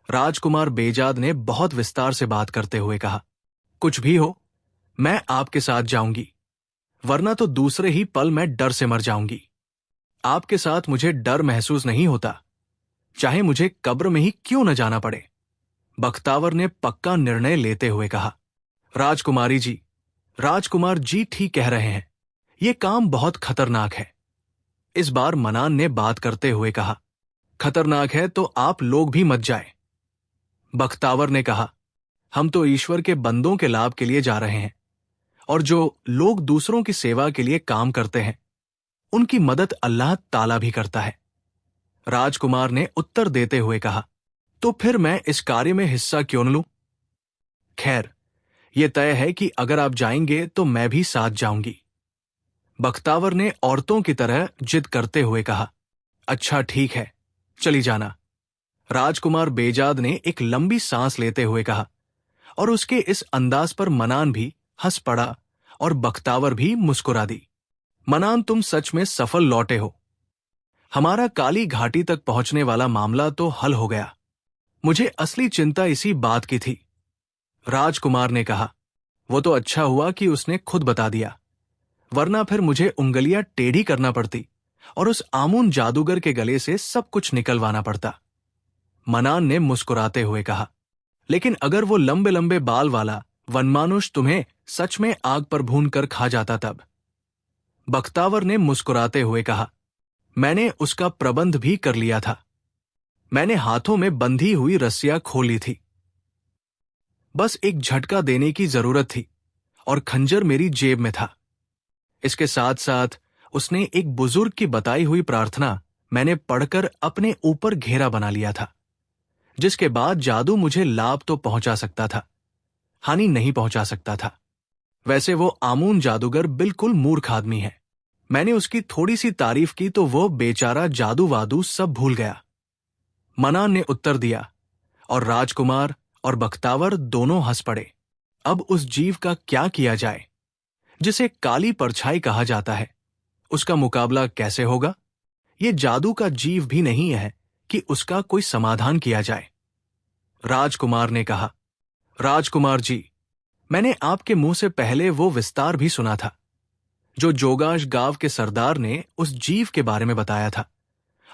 Speaker 1: राजकुमार बेजाद ने बहुत विस्तार से बात करते हुए कहा। कुछ भी हो, मैं आपके साथ जाऊंगी, वरना तो दूसरे ही पल मैं डर से मर जाऊंगी। आपके साथ मुझे डर महसूस नहीं होता, चाहे मुझे कब्र में ही क्यों न जाना पड़े, बख्तावर ने पक्का निर्णय लेते हुए कहा। राजकुमारी जी, राजकुमार जी ठीक कह रहे हैं, यह काम बहुत खतरनाक है, इस बार मनान ने बात करते हुए कहा। खतरनाक है तो आप लोग भी मत जाए, बख्तावर ने कहा। हम तो ईश्वर के बंदों के लाभ के लिए जा रहे हैं, और जो लोग दूसरों की सेवा के लिए काम करते हैं, उनकी मदद अल्लाह ताला भी करता है, राजकुमार ने उत्तर देते हुए कहा। तो फिर मैं इस कार्य में हिस्सा क्यों न लूं? खैर, यह तय है कि अगर आप जाएंगे तो मैं भी साथ जाऊंगी, बख्तावर ने औरतों की तरह जिद करते हुए कहा। अच्छा ठीक है, चली जाना, राजकुमार बेजाद ने एक लंबी सांस लेते हुए कहा, और उसके इस अंदाज पर मनान भी हंस पड़ा और बख्तावर भी मुस्कुरा दी। मनान, तुम सच में सफल लौटे हो, हमारा काली घाटी तक पहुंचने वाला मामला तो हल हो गया। मुझे असली चिंता इसी बात की थी, राजकुमार ने कहा। वो तो अच्छा हुआ कि उसने खुद बता दिया, वरना फिर मुझे उंगलियां टेढ़ी करना पड़ती और उस आमून जादूगर के गले से सब कुछ निकलवाना पड़ता, मनान ने मुस्कुराते हुए कहा। लेकिन अगर वो लंबे लंबे बाल वाला वनमानुष तुम्हें सच में आग पर भून कर खा जाता तब, बख्तावर ने मुस्कुराते हुए कहा। मैंने उसका प्रबंध भी कर लिया था, मैंने हाथों में बंधी हुई रस्सियां खोल ली थी, बस एक झटका देने की जरूरत थी और खंजर मेरी जेब में था। इसके साथ साथ उसने एक बुजुर्ग की बताई हुई प्रार्थना मैंने पढ़कर अपने ऊपर घेरा बना लिया था, जिसके बाद जादू मुझे लाभ तो पहुंचा सकता था, हानि नहीं पहुंचा सकता था। वैसे वो आमून जादूगर बिल्कुल मूर्ख आदमी है, मैंने उसकी थोड़ी सी तारीफ की तो वो बेचारा जादू वादू सब भूल गया। मनान ने उत्तर दिया और राजकुमार और बख्तावर दोनों हंस पड़े। अब उस जीव का क्या किया जाए जिसे काली परछाई कहा जाता है? उसका मुकाबला कैसे होगा? ये जादू का जीव भी नहीं है कि उसका कोई समाधान किया जाए। राजकुमार ने कहा, राजकुमार जी, मैंने आपके मुंह से पहले वो विस्तार भी सुना था जो जोगाश गांव के सरदार ने उस जीव के बारे में बताया था,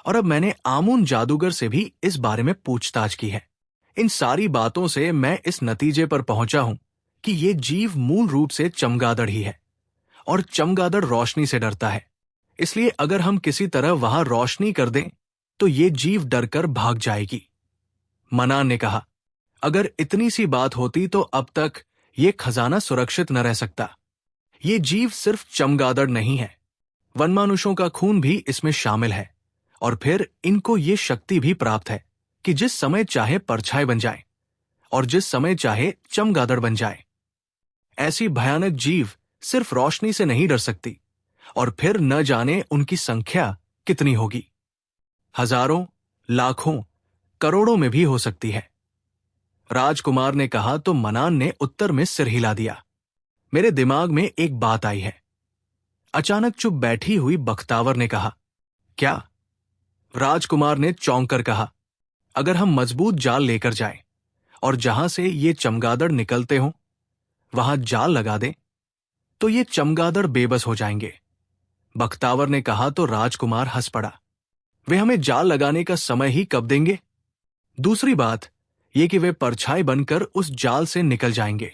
Speaker 1: और अब मैंने आमून जादूगर से भी इस बारे में पूछताछ की है। इन सारी बातों से मैं इस नतीजे पर पहुंचा हूं कि ये जीव मूल रूप से चमगादड़ ही है, और चमगादड़ रोशनी से डरता है। इसलिए अगर हम किसी तरह वहां रोशनी कर दें तो ये जीव डरकर भाग जाएगी। मनान ने कहा, अगर इतनी सी बात होती तो अब तक ये खजाना सुरक्षित न रह सकता। ये जीव सिर्फ चमगादड़ नहीं है, वनमानुषों का खून भी इसमें शामिल है, और फिर इनको ये शक्ति भी प्राप्त है कि जिस समय चाहे परछाई बन जाए और जिस समय चाहे चमगादड़ बन जाए। ऐसी भयानक जीव सिर्फ रोशनी से नहीं डर सकती, और फिर न जाने उनकी संख्या कितनी होगी। हजारों, लाखों, करोड़ों में भी हो सकती है। राजकुमार ने कहा तो मनान ने उत्तर में सिर हिला दिया। मेरे दिमाग में एक बात आई है। अचानक चुप बैठी हुई बख्तावर ने कहा, क्या? राजकुमार ने चौंक कर कहा, अगर हम मजबूत जाल लेकर जाएं और जहां से ये चमगादड़ निकलते हों वहां जाल लगा दें तो ये चमगादड़ बेबस हो जाएंगे। बख्तावर ने कहा तो राजकुमार हंस पड़ा। वे हमें जाल लगाने का समय ही कब देंगे? दूसरी बात ये कि वे परछाई बनकर उस जाल से निकल जाएंगे।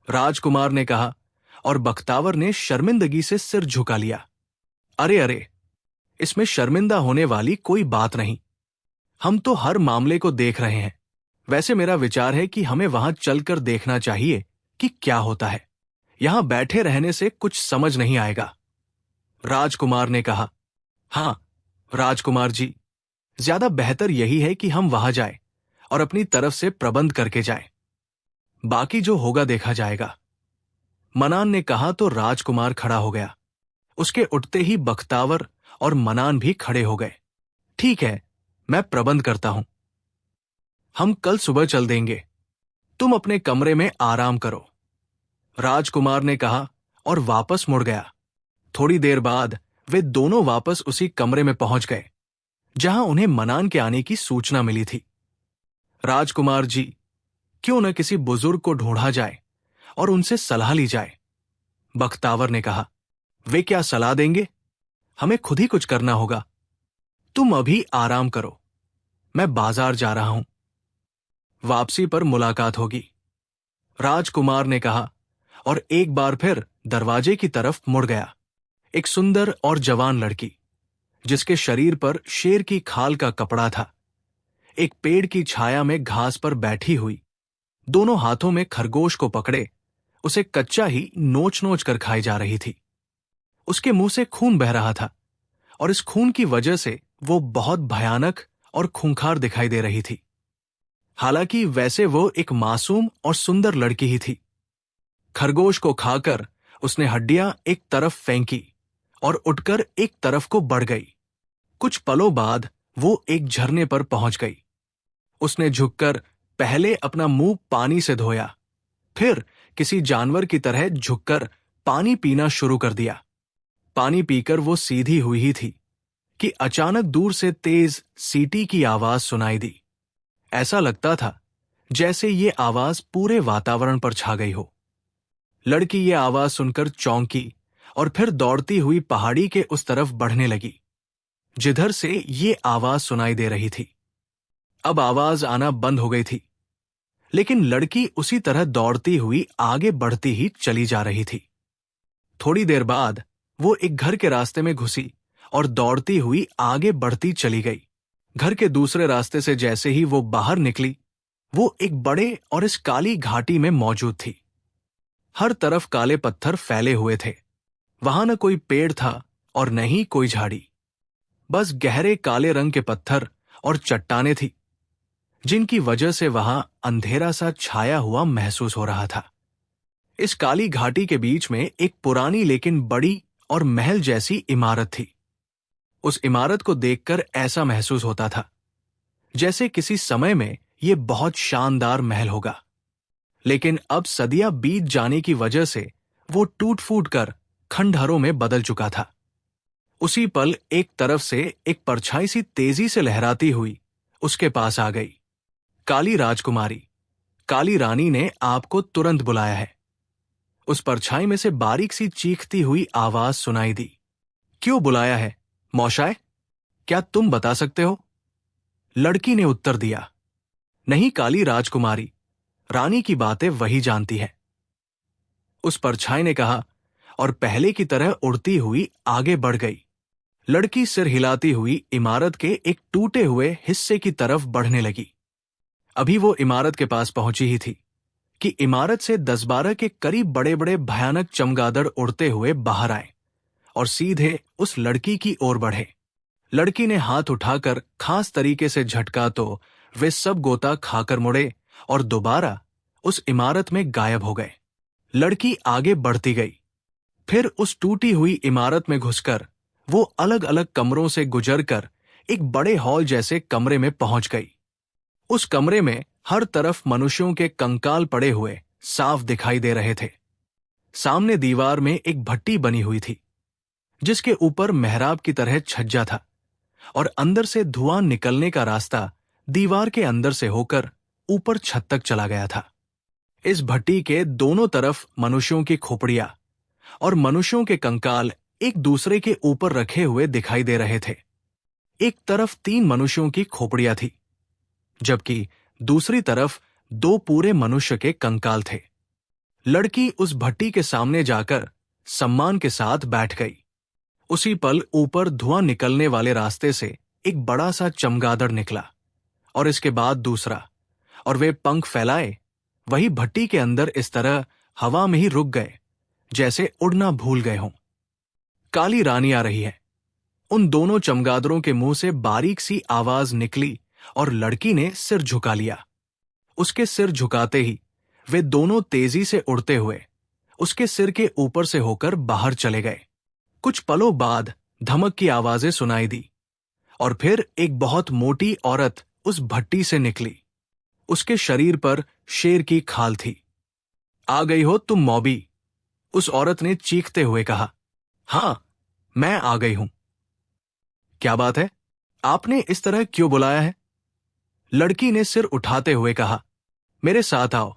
Speaker 1: राजकुमार ने कहा, और बख्तावर ने शर्मिंदगी से सिर झुका लिया। अरे अरे, इसमें शर्मिंदा होने वाली कोई बात नहीं। हम तो हर मामले को देख रहे हैं। वैसे मेरा विचार है कि हमें वहां चलकर देखना चाहिए कि क्या होता है। यहां बैठे रहने से कुछ समझ नहीं आएगा। राजकुमार ने कहा, हां राजकुमार जी, ज्यादा बेहतर यही है कि हम वहां जाएं और अपनी तरफ से प्रबंध करके जाएं। बाकी जो होगा देखा जाएगा। मनान ने कहा तो राजकुमार खड़ा हो गया। उसके उठते ही बख्तावर और मनान भी खड़े हो गए। ठीक है, मैं प्रबंध करता हूं। हम कल सुबह चल देंगे। तुम अपने कमरे में आराम करो, राजकुमार ने कहा और वापस मुड़ गया। थोड़ी देर बाद वे दोनों वापस उसी कमरे में पहुंच गए जहां उन्हें मनान के आने की सूचना मिली थी। राजकुमार जी, क्यों न किसी बुजुर्ग को ढूंढा जाए और उनसे सलाह ली जाए, बख्तावर ने कहा। वे क्या सलाह देंगे? हमें खुद ही कुछ करना होगा। तुम अभी आराम करो, मैं बाजार जा रहा हूं। वापसी पर मुलाकात होगी, राजकुमार ने कहा और एक बार फिर दरवाजे की तरफ मुड़ गया। एक सुंदर और जवान लड़की जिसके शरीर पर शेर की खाल का कपड़ा था, एक पेड़ की छाया में घास पर बैठी हुई, दोनों हाथों में खरगोश को पकड़े उसे कच्चा ही नोच नोच कर खाई जा रही थी। उसके मुंह से खून बह रहा था और इस खून की वजह से वो बहुत भयानक और खूंखार दिखाई दे रही थी। हालांकि वैसे वो एक मासूम और सुंदर लड़की ही थी। खरगोश को खाकर उसने हड्डियां एक तरफ फेंकी और उठकर एक तरफ को बढ़ गई। कुछ पलों बाद वो एक झरने पर पहुंच गई। उसने झुककर पहले अपना मुंह पानी से धोया, फिर किसी जानवर की तरह झुककर पानी पीना शुरू कर दिया। पानी पीकर वो सीधी हुई ही थी कि अचानक दूर से तेज सीटी की आवाज सुनाई दी। ऐसा लगता था जैसे ये आवाज पूरे वातावरण पर छा गई हो। लड़की ये आवाज सुनकर चौंकी और फिर दौड़ती हुई पहाड़ी के उस तरफ बढ़ने लगी जिधर से ये आवाज सुनाई दे रही थी। अब आवाज आना बंद हो गई थी, लेकिन लड़की उसी तरह दौड़ती हुई आगे बढ़ती ही चली जा रही थी। थोड़ी देर बाद वो एक घर के रास्ते में घुसी और दौड़ती हुई आगे बढ़ती चली गई। घर के दूसरे रास्ते से जैसे ही वो बाहर निकली, वो एक बड़े और इस काली घाटी में मौजूद थी। हर तरफ काले पत्थर फैले हुए थे। वहां न कोई पेड़ था और न ही कोई झाड़ी, बस गहरे काले रंग के पत्थर और चट्टानें थी जिनकी वजह से वहां अंधेरा सा छाया हुआ महसूस हो रहा था। इस काली घाटी के बीच में एक पुरानी लेकिन बड़ी और महल जैसी इमारत थी। उस इमारत को देखकर ऐसा महसूस होता था जैसे किसी समय में ये बहुत शानदार महल होगा, लेकिन अब सदियां बीत जाने की वजह से वो टूट फूट कर खंडहरों में बदल चुका था। उसी पल एक तरफ से एक परछाई सी तेजी से लहराती हुई उसके पास आ गई। काली राजकुमारी, काली रानी ने आपको तुरंत बुलाया है। उस परछाई में से बारीक सी चीखती हुई आवाज सुनाई दी। क्यों बुलाया है मौशाय? क्या तुम बता सकते हो? लड़की ने उत्तर दिया। नहीं काली राजकुमारी, रानी की बातें वही जानती है। उस परछाई ने कहा और पहले की तरह उड़ती हुई आगे बढ़ गई। लड़की सिर हिलाती हुई इमारत के एक टूटे हुए हिस्से की तरफ बढ़ने लगी। अभी वो इमारत के पास पहुंची ही थी कि इमारत से 10-12 के करीब बड़े बड़े भयानक चमगादड़ उड़ते हुए बाहर आए और सीधे उस लड़की की ओर बढ़े। लड़की ने हाथ उठाकर खास तरीके से झटका तो वे सब गोता खाकर मुड़े और दोबारा उस इमारत में गायब हो गए। लड़की आगे बढ़ती गई। फिर उस टूटी हुई इमारत में घुसकर वो अलग अलग कमरों से गुजरकर एक बड़े हॉल जैसे कमरे में पहुंच गई। उस कमरे में हर तरफ मनुष्यों के कंकाल पड़े हुए साफ दिखाई दे रहे थे। सामने दीवार में एक भट्टी बनी हुई थी जिसके ऊपर मेहराब की तरह छज्जा था और अंदर से धुआं निकलने का रास्ता दीवार के अंदर से होकर ऊपर छत तक चला गया था। इस भट्टी के दोनों तरफ मनुष्यों की खोपड़ियां और मनुष्यों के कंकाल एक दूसरे के ऊपर रखे हुए दिखाई दे रहे थे। एक तरफ 3 मनुष्यों की खोपड़ियां थी, जबकि दूसरी तरफ 2 पूरे मनुष्य के कंकाल थे। लड़की उस भट्टी के सामने जाकर सम्मान के साथ बैठ गई। उसी पल ऊपर धुआं निकलने वाले रास्ते से एक बड़ा सा चमगादड़ निकला और इसके बाद दूसरा, और वे पंख फैलाए वही भट्टी के अंदर इस तरह हवा में ही रुक गए जैसे उड़ना भूल गए हों। काली रानी आ रही है। उन दोनों चमगादड़ों के मुंह से बारीक सी आवाज निकली और लड़की ने सिर झुका लिया। उसके सिर झुकाते ही वे दोनों तेजी से उड़ते हुए उसके सिर के ऊपर से होकर बाहर चले गए। कुछ पलों बाद धमक की आवाजें सुनाई दी और फिर एक बहुत मोटी औरत उस भट्टी से निकली। उसके शरीर पर शेर की खाल थी। आ गई हो तुम मौबी, उस औरत ने चीखते हुए कहा। हां, मैं आ गई हूं। क्या बात है? आपने इस तरह क्यों बुलाया है? लड़की ने सिर उठाते हुए कहा। मेरे साथ आओ,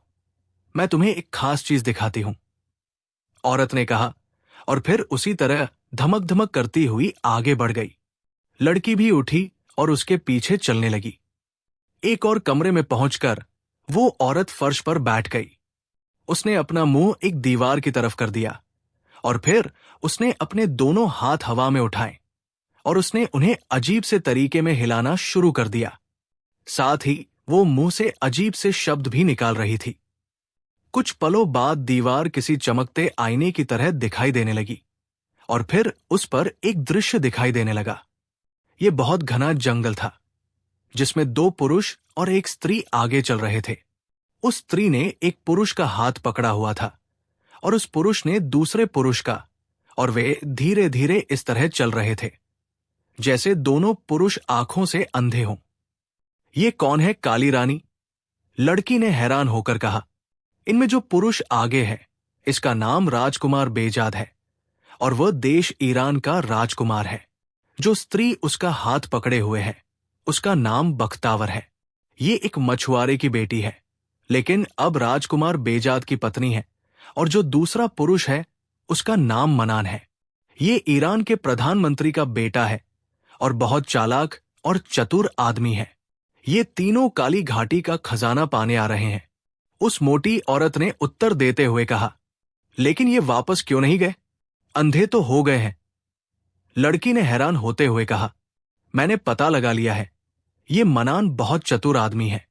Speaker 1: मैं तुम्हें एक खास चीज दिखाती हूं, औरत ने कहा और फिर उसी तरह धमक धमक करती हुई आगे बढ़ गई। लड़की भी उठी और उसके पीछे चलने लगी। एक और कमरे में पहुंचकर वो औरत फर्श पर बैठ गई। उसने अपना मुंह एक दीवार की तरफ कर दिया और फिर उसने अपने दोनों हाथ हवा में उठाए और उसने उन्हें अजीब से तरीके में हिलाना शुरू कर दिया। साथ ही वो मुंह से अजीब से शब्द भी निकाल रही थी। कुछ पलों बाद दीवार किसी चमकते आईने की तरह दिखाई देने लगी और फिर उस पर एक दृश्य दिखाई देने लगा। ये बहुत घना जंगल था जिसमें 2 पुरुष और एक स्त्री आगे चल रहे थे। उस स्त्री ने एक पुरुष का हाथ पकड़ा हुआ था और उस पुरुष ने दूसरे पुरुष का, और वे धीरे धीरे इस तरह चल रहे थे जैसे दोनों पुरुष आंखों से अंधे हों। ये कौन है काली रानी? लड़की ने हैरान होकर कहा। इनमें जो पुरुष आगे है इसका नाम राजकुमार बेजाद है और वह देश ईरान का राजकुमार है। जो स्त्री उसका हाथ पकड़े हुए है उसका नाम बख्तावर है। ये एक मछुआरे की बेटी है, लेकिन अब राजकुमार बेजाद की पत्नी है, और जो दूसरा पुरुष है उसका नाम मनान है। ये ईरान के प्रधानमंत्री का बेटा है और बहुत चालाक और चतुर आदमी है। ये तीनों काली घाटी का खजाना पाने आ रहे हैं। उस मोटी औरत ने उत्तर देते हुए कहा। लेकिन ये वापस क्यों नहीं गए? अंधे तो हो गए हैं। लड़की ने हैरान होते हुए कहा। मैंने पता लगा लिया है, ये मनान बहुत चतुर आदमी है।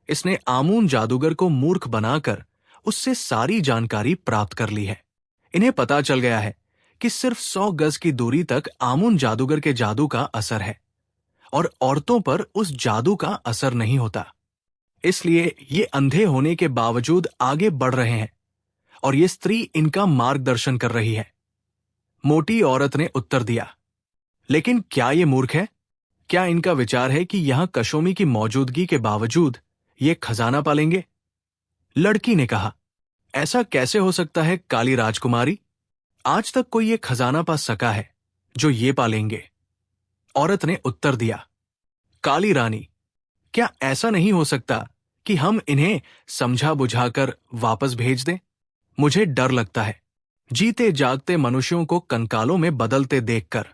Speaker 1: इसने आमून जादूगर को मूर्ख बनाकर उससे सारी जानकारी प्राप्त कर ली है। इन्हें पता चल गया है कि सिर्फ 100 गज की दूरी तक आमून जादूगर के जादू का असर है और औरतों पर उस जादू का असर नहीं होता। इसलिए ये अंधे होने के बावजूद आगे बढ़ रहे हैं और ये स्त्री इनका मार्गदर्शन कर रही है। मोटी औरत ने उत्तर दिया, लेकिन क्या ये मूर्ख है? क्या इनका विचार है कि यहां कशोमी की मौजूदगी के बावजूद ये खजाना पालेंगे? लड़की ने कहा, ऐसा कैसे हो सकता है काली राजकुमारी? आज तक कोई ये खजाना पा सका है जो ये पालेंगे? औरत ने उत्तर दिया, काली रानी, क्या ऐसा नहीं हो सकता कि हम इन्हें समझा बुझाकर वापस भेज दें? मुझे डर लगता है जीते जागते मनुष्यों को कंकालों में बदलते देखकर।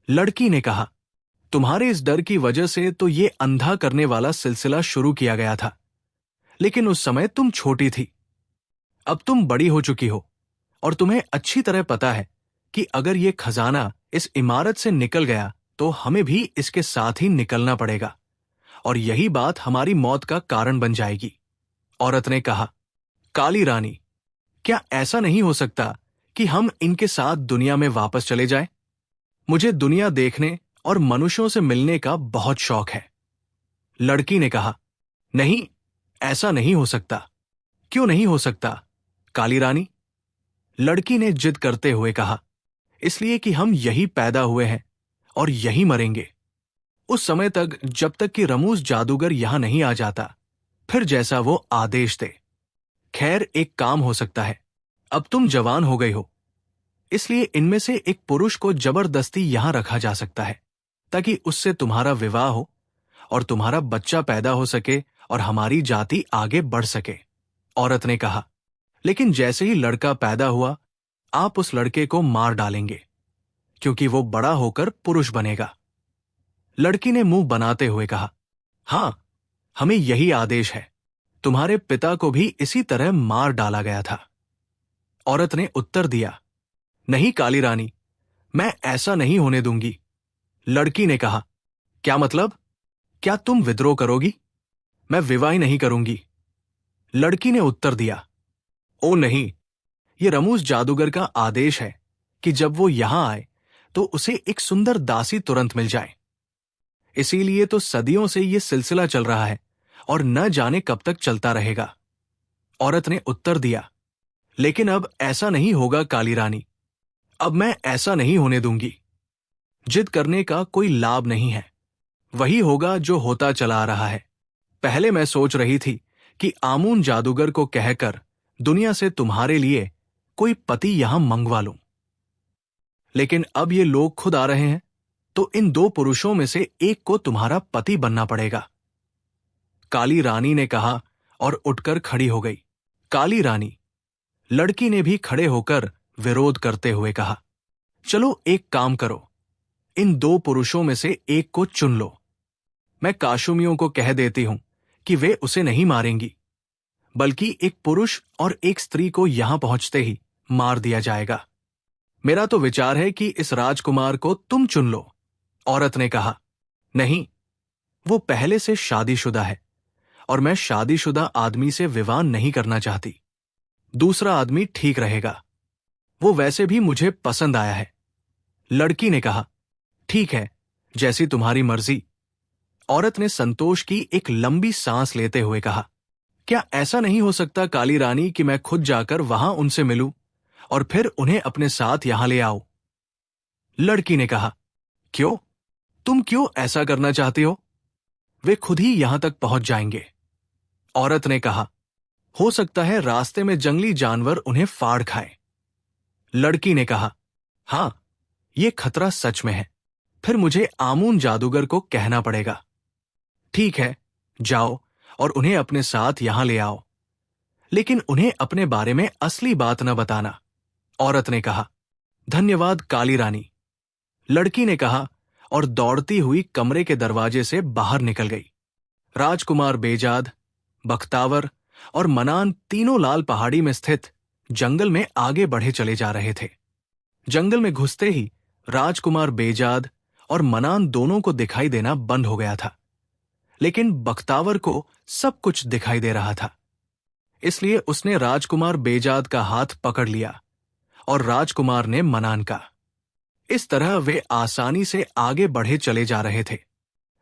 Speaker 1: लड़की ने कहा, तुम्हारे इस डर की वजह से तो ये अंधा करने वाला सिलसिला शुरू किया गया था, लेकिन उस समय तुम छोटी थी। अब तुम बड़ी हो चुकी हो और तुम्हें अच्छी तरह पता है कि अगर ये खजाना इस इमारत से निकल गया तो हमें भी इसके साथ ही निकलना पड़ेगा और यही बात हमारी मौत का कारण बन जाएगी। औरत ने कहा, काली रानी, क्या ऐसा नहीं हो सकता कि हम इनके साथ दुनिया में वापस चले जाएं? मुझे दुनिया देखने और मनुष्यों से मिलने का बहुत शौक है। लड़की ने कहा, नहीं, ऐसा नहीं हो सकता। क्यों नहीं हो सकता, काली रानी? लड़की ने जिद करते हुए कहा, इसलिए कि हम यही पैदा हुए हैं और यही मरेंगे। उस समय तक जब तक कि रमूज जादूगर यहां नहीं आ जाता, फिर जैसा वो आदेश दे। खैर, एक काम हो सकता है। अब तुम जवान हो गई हो, इसलिए इनमें से एक पुरुष को जबरदस्ती यहां रखा जा सकता है ताकि उससे तुम्हारा विवाह हो और तुम्हारा बच्चा पैदा हो सके और हमारी जाति आगे बढ़ सके। औरत ने कहा, लेकिन जैसे ही लड़का पैदा हुआ आप उस लड़के को मार डालेंगे क्योंकि वो बड़ा होकर पुरुष बनेगा। लड़की ने मुंह बनाते हुए कहा, हां, हमें यही आदेश है। तुम्हारे पिता को भी इसी तरह मार डाला गया था। औरत ने उत्तर दिया, नहीं काली रानी, मैं ऐसा नहीं होने दूंगी। लड़की ने कहा, क्या मतलब? क्या तुम विद्रोह करोगी? मैं विवाह ही नहीं करूंगी। लड़की ने उत्तर दिया, ओ नहीं, यह रमूज जादूगर का आदेश है कि जब वो यहां आए तो उसे एक सुंदर दासी तुरंत मिल जाए। इसीलिए तो सदियों से यह सिलसिला चल रहा है और न जाने कब तक चलता रहेगा। औरत ने उत्तर दिया, लेकिन अब ऐसा नहीं होगा काली रानी, अब मैं ऐसा नहीं होने दूंगी। जिद करने का कोई लाभ नहीं है, वही होगा जो होता चला आ रहा है। पहले मैं सोच रही थी कि आमून जादूगर को कहकर दुनिया से तुम्हारे लिए कोई पति यहां मंगवा लूं, लेकिन अब ये लोग खुद आ रहे हैं तो इन दो पुरुषों में से एक को तुम्हारा पति बनना पड़ेगा। काली रानी ने कहा और उठकर खड़ी हो गई। काली रानी, लड़की ने भी खड़े होकर विरोध करते हुए कहा, चलो एक काम करो, इन दो पुरुषों में से एक को चुन लो। मैं काशुमियों को कह देती हूं कि वे उसे नहीं मारेंगी, बल्कि एक पुरुष और एक स्त्री को यहां पहुंचते ही मार दिया जाएगा। मेरा तो विचार है कि इस राजकुमार को तुम चुन लो। औरत ने कहा, नहीं, वो पहले से शादीशुदा है और मैं शादीशुदा आदमी से विवाह नहीं करना चाहती। दूसरा आदमी ठीक रहेगा, वो वैसे भी मुझे पसंद आया है। लड़की ने कहा, ठीक है, जैसी तुम्हारी मर्जी। औरत ने संतोष की एक लंबी सांस लेते हुए कहा, क्या ऐसा नहीं हो सकता काली रानी कि मैं खुद जाकर वहां उनसे मिलूं और फिर उन्हें अपने साथ यहां ले आओ? लड़की ने कहा, क्यों? तुम क्यों ऐसा करना चाहती हो? वे खुद ही यहां तक पहुंच जाएंगे। औरत ने कहा, हो सकता है रास्ते में जंगली जानवर उन्हें फाड़ खाए। लड़की ने कहा, हां, यह खतरा सच में है, फिर मुझे आमून जादूगर को कहना पड़ेगा। ठीक है, जाओ और उन्हें अपने साथ यहां ले आओ, लेकिन उन्हें अपने बारे में असली बात न बताना। औरत ने कहा, धन्यवाद काली रानी। लड़की ने कहा और दौड़ती हुई कमरे के दरवाजे से बाहर निकल गई। राजकुमार बेजाद, बख्तावर और मनान तीनों लाल पहाड़ी में स्थित जंगल में आगे बढ़े चले जा रहे थे। जंगल में घुसते ही राजकुमार बेजाद और मनान दोनों को दिखाई देना बंद हो गया था, लेकिन बख्तावर को सब कुछ दिखाई दे रहा था। इसलिए उसने राजकुमार बेजाद का हाथ पकड़ लिया और राजकुमार ने मनान का। इस तरह वे आसानी से आगे बढ़े चले जा रहे थे।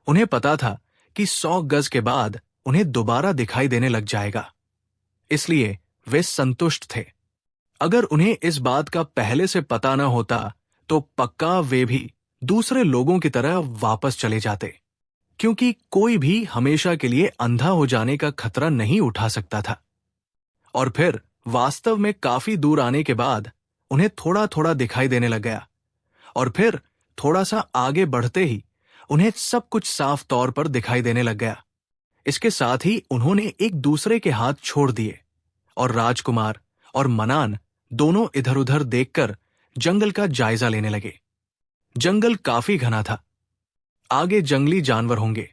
Speaker 1: उन्हें पता था कि 100 गज के बाद उन्हें दोबारा दिखाई देने लग जाएगा, इसलिए वे संतुष्ट थे। अगर उन्हें इस बात का पहले से पता न होता तो पक्का वे भी दूसरे लोगों की तरह वापस चले जाते, क्योंकि कोई भी हमेशा के लिए अंधा हो जाने का खतरा नहीं उठा सकता था। और फिर वास्तव में काफी दूर आने के बाद उन्हें थोड़ा थोड़ा दिखाई देने लग गया, और फिर थोड़ा सा आगे बढ़ते ही उन्हें सब कुछ साफ तौर पर दिखाई देने लग गया। इसके साथ ही उन्होंने एक दूसरे के हाथ छोड़ दिए और राजकुमार और मनान दोनों इधर उधर देखकर जंगल का जायजा लेने लगे। जंगल काफी घना था, आगे जंगली जानवर होंगे,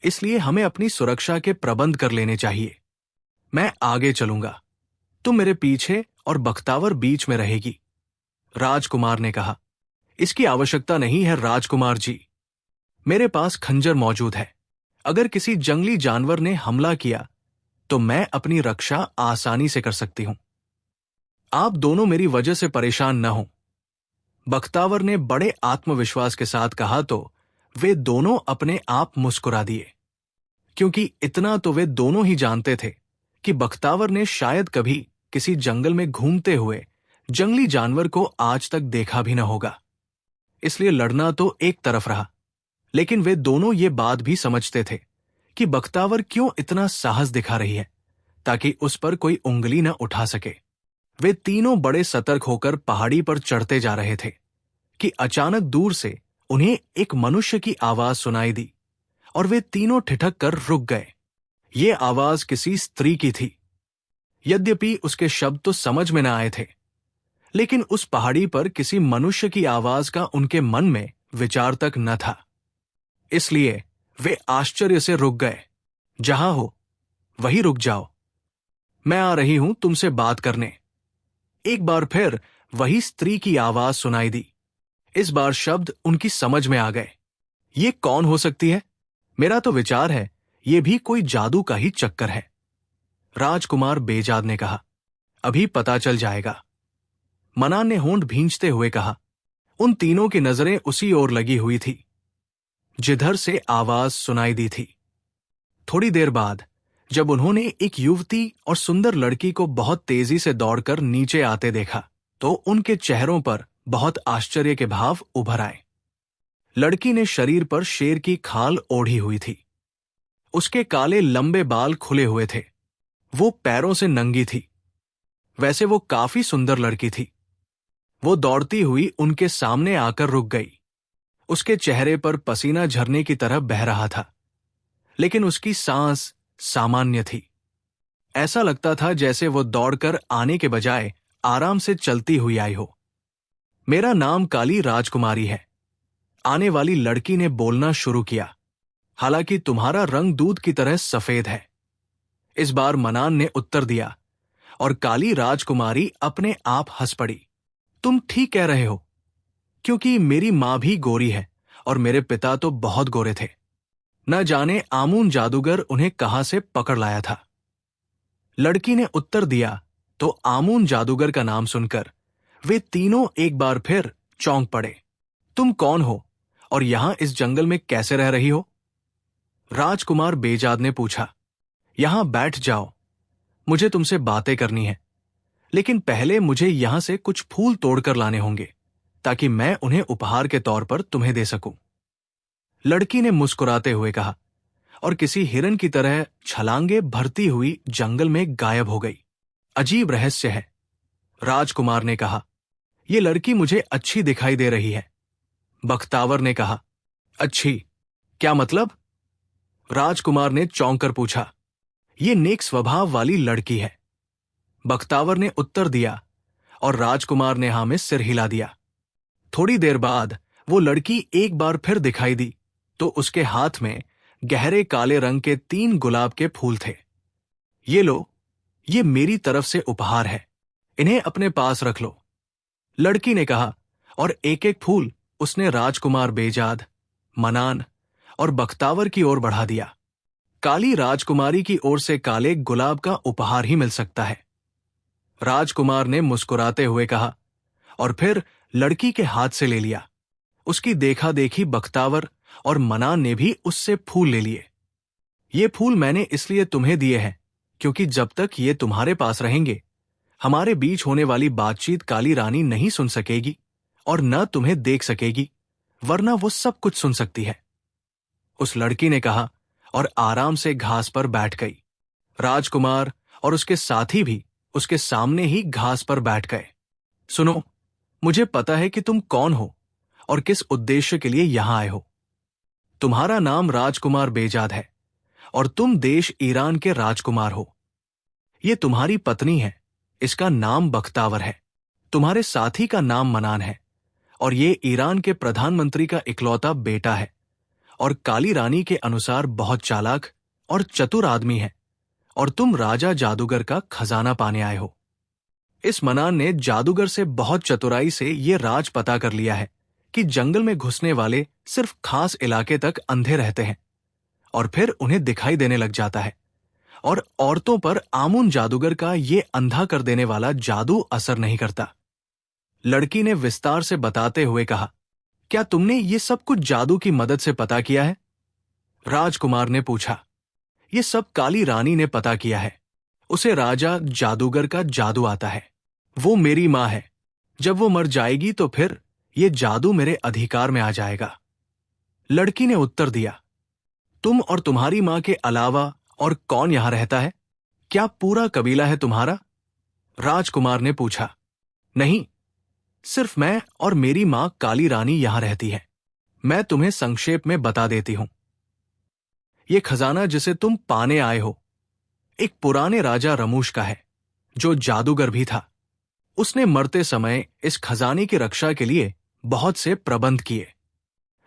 Speaker 1: इसलिए हमें अपनी सुरक्षा के प्रबंध कर लेने चाहिए। मैं आगे चलूंगा, तुम मेरे पीछे और बख्तावर बीच में रहेगी, राजकुमार ने कहा। इसकी आवश्यकता नहीं है राजकुमार जी, मेरे पास खंजर मौजूद है। अगर किसी जंगली जानवर ने हमला किया तो मैं अपनी रक्षा आसानी से कर सकती हूं। आप दोनों मेरी वजह से परेशान न हो, बख्तावर ने बड़े आत्मविश्वास के साथ कहा तो वे दोनों अपने आप मुस्कुरा दिए, क्योंकि इतना तो वे दोनों ही जानते थे कि बख्तावर ने शायद कभी किसी जंगल में घूमते हुए जंगली जानवर को आज तक देखा भी न होगा। इसलिए लड़ना तो एक तरफ रहा, लेकिन वे दोनों ये बात भी समझते थे कि बख्तावर क्यों इतना साहस दिखा रही है ताकि उस पर कोई उंगली न उठा सके। वे तीनों बड़े सतर्क होकर पहाड़ी पर चढ़ते जा रहे थे कि अचानक दूर से उन्हें एक मनुष्य की आवाज सुनाई दी और वे तीनों ठिठक कर रुक गए। ये आवाज किसी स्त्री की थी। यद्यपि उसके शब्द तो समझ में न आए थे, लेकिन उस पहाड़ी पर किसी मनुष्य की आवाज का उनके मन में विचार तक न था। इसलिए वे आश्चर्य से रुक गए। जहां हो वहीं रुक जाओ, मैं आ रही हूं तुमसे बात करने। एक बार फिर वही स्त्री की आवाज सुनाई दी। इस बार शब्द उनकी समझ में आ गए। ये कौन हो सकती है? मेरा तो विचार है ये भी कोई जादू का ही चक्कर है, राजकुमार बेजाद ने कहा। अभी पता चल जाएगा, मनान ने होंठ भींचते हुए कहा। उन तीनों की नजरें उसी ओर लगी हुई थी जिधर से आवाज सुनाई दी थी। थोड़ी देर बाद जब उन्होंने एक युवती और सुंदर लड़की को बहुत तेजी से दौड़कर नीचे आते देखा तो उनके चेहरों पर बहुत आश्चर्य के भाव उभर आए। लड़की ने शरीर पर शेर की खाल ओढ़ी हुई थी। उसके काले लंबे बाल खुले हुए थे। वो पैरों से नंगी थी। वैसे वो काफी सुंदर लड़की थी। वो दौड़ती हुई उनके सामने आकर रुक गई। उसके चेहरे पर पसीना झरने की तरह बह रहा था, लेकिन उसकी सांस सामान्य थी। ऐसा लगता था जैसे वो दौड़कर आने के बजाय आराम से चलती हुई आई हो। मेरा नाम काली राजकुमारी है, आने वाली लड़की ने बोलना शुरू किया। हालांकि तुम्हारा रंग दूध की तरह सफेद है, इस बार मनान ने उत्तर दिया, और काली राजकुमारी अपने आप हंस पड़ी। तुम ठीक कह रहे हो, क्योंकि मेरी मां भी गोरी है और मेरे पिता तो बहुत गोरे थे। न जाने आमून जादूगर उन्हें कहां से पकड़ लाया था। लड़की ने उत्तर दिया तो आमून जादूगर का नाम सुनकर वे तीनों एक बार फिर चौंक पड़े। तुम कौन हो और यहां इस जंगल में कैसे रह रही हो? राजकुमार बेजाद ने पूछा। यहां बैठ जाओ, मुझे तुमसे बातें करनी है, लेकिन पहले मुझे यहां से कुछ फूल तोड़कर लाने होंगे ताकि मैं उन्हें उपहार के तौर पर तुम्हें दे सकूं। लड़की ने मुस्कुराते हुए कहा और किसी हिरन की तरह छलांगे भरती हुई जंगल में गायब हो गई। अजीब रहस्य है, राजकुमार ने कहा। यह लड़की मुझे अच्छी दिखाई दे रही है, बख्तावर ने कहा। अच्छी? क्या मतलब? राजकुमार ने चौंक कर पूछा। ये नेक स्वभाव वाली लड़की है, बख्तावर ने उत्तर दिया, और राजकुमार ने हाँ में सिर हिला दिया। थोड़ी देर बाद वो लड़की एक बार फिर दिखाई दी तो उसके हाथ में गहरे काले रंग के 3 गुलाब के फूल थे। ये लो, ये मेरी तरफ से उपहार है, इन्हें अपने पास रख लो, लड़की ने कहा, और एक एक फूल उसने राजकुमार बेजाद, मनान और बख्तावर की ओर बढ़ा दिया। काली राजकुमारी की ओर से काले गुलाब का उपहार ही मिल सकता है, राजकुमार ने मुस्कुराते हुए कहा, और फिर लड़की के हाथ से ले लिया। उसकी देखा देखी बख्तावर और मनान ने भी उससे फूल ले लिए। ये फूल मैंने इसलिए तुम्हें दिए हैं क्योंकि जब तक ये तुम्हारे पास रहेंगे हमारे बीच होने वाली बातचीत काली रानी नहीं सुन सकेगी और न तुम्हें देख सकेगी, वरना वो सब कुछ सुन सकती है। उस लड़की ने कहा और आराम से घास पर बैठ गई। राजकुमार और उसके साथी भी उसके सामने ही घास पर बैठ गए। सुनो, मुझे पता है कि तुम कौन हो और किस उद्देश्य के लिए यहां आए हो। तुम्हारा नाम राजकुमार बेजाद है और तुम देश ईरान के राजकुमार हो। ये तुम्हारी पत्नी है, इसका नाम बख्तावर है। तुम्हारे साथी का नाम मनान है और ये ईरान के प्रधानमंत्री का इकलौता बेटा है और काली रानी के अनुसार बहुत चालाक और चतुर आदमी है, और तुम राजा जादूगर का खजाना पाने आए हो। इस मनान ने जादूगर से बहुत चतुराई से ये राज पता कर लिया है कि जंगल में घुसने वाले सिर्फ खास इलाके तक अंधे रहते हैं और फिर उन्हें दिखाई देने लग जाता है, और औरतों पर आमुन जादूगर का ये अंधा कर देने वाला जादू असर नहीं करता। लड़की ने विस्तार से बताते हुए कहा, क्या तुमने ये सब कुछ जादू की मदद से पता किया है? राजकुमार ने पूछा। ये सब काली रानी ने पता किया है। उसे राजा जादूगर का जादू आता है। वो मेरी माँ है। जब वो मर जाएगी तो फिर ये जादू मेरे अधिकार में आ जाएगा। लड़की ने उत्तर दिया, तुम और तुम्हारी माँ के अलावा और कौन यहां रहता है? क्या पूरा कबीला है तुम्हारा? राजकुमार ने पूछा। नहीं, सिर्फ मैं और मेरी मां काली रानी यहां रहती है। मैं तुम्हें संक्षेप में बता देती हूं। ये खजाना जिसे तुम पाने आए हो, एक पुराने राजा रमूश का है, जो जादूगर भी था। उसने मरते समय इस खजाने की रक्षा के लिए बहुत से प्रबंध किए।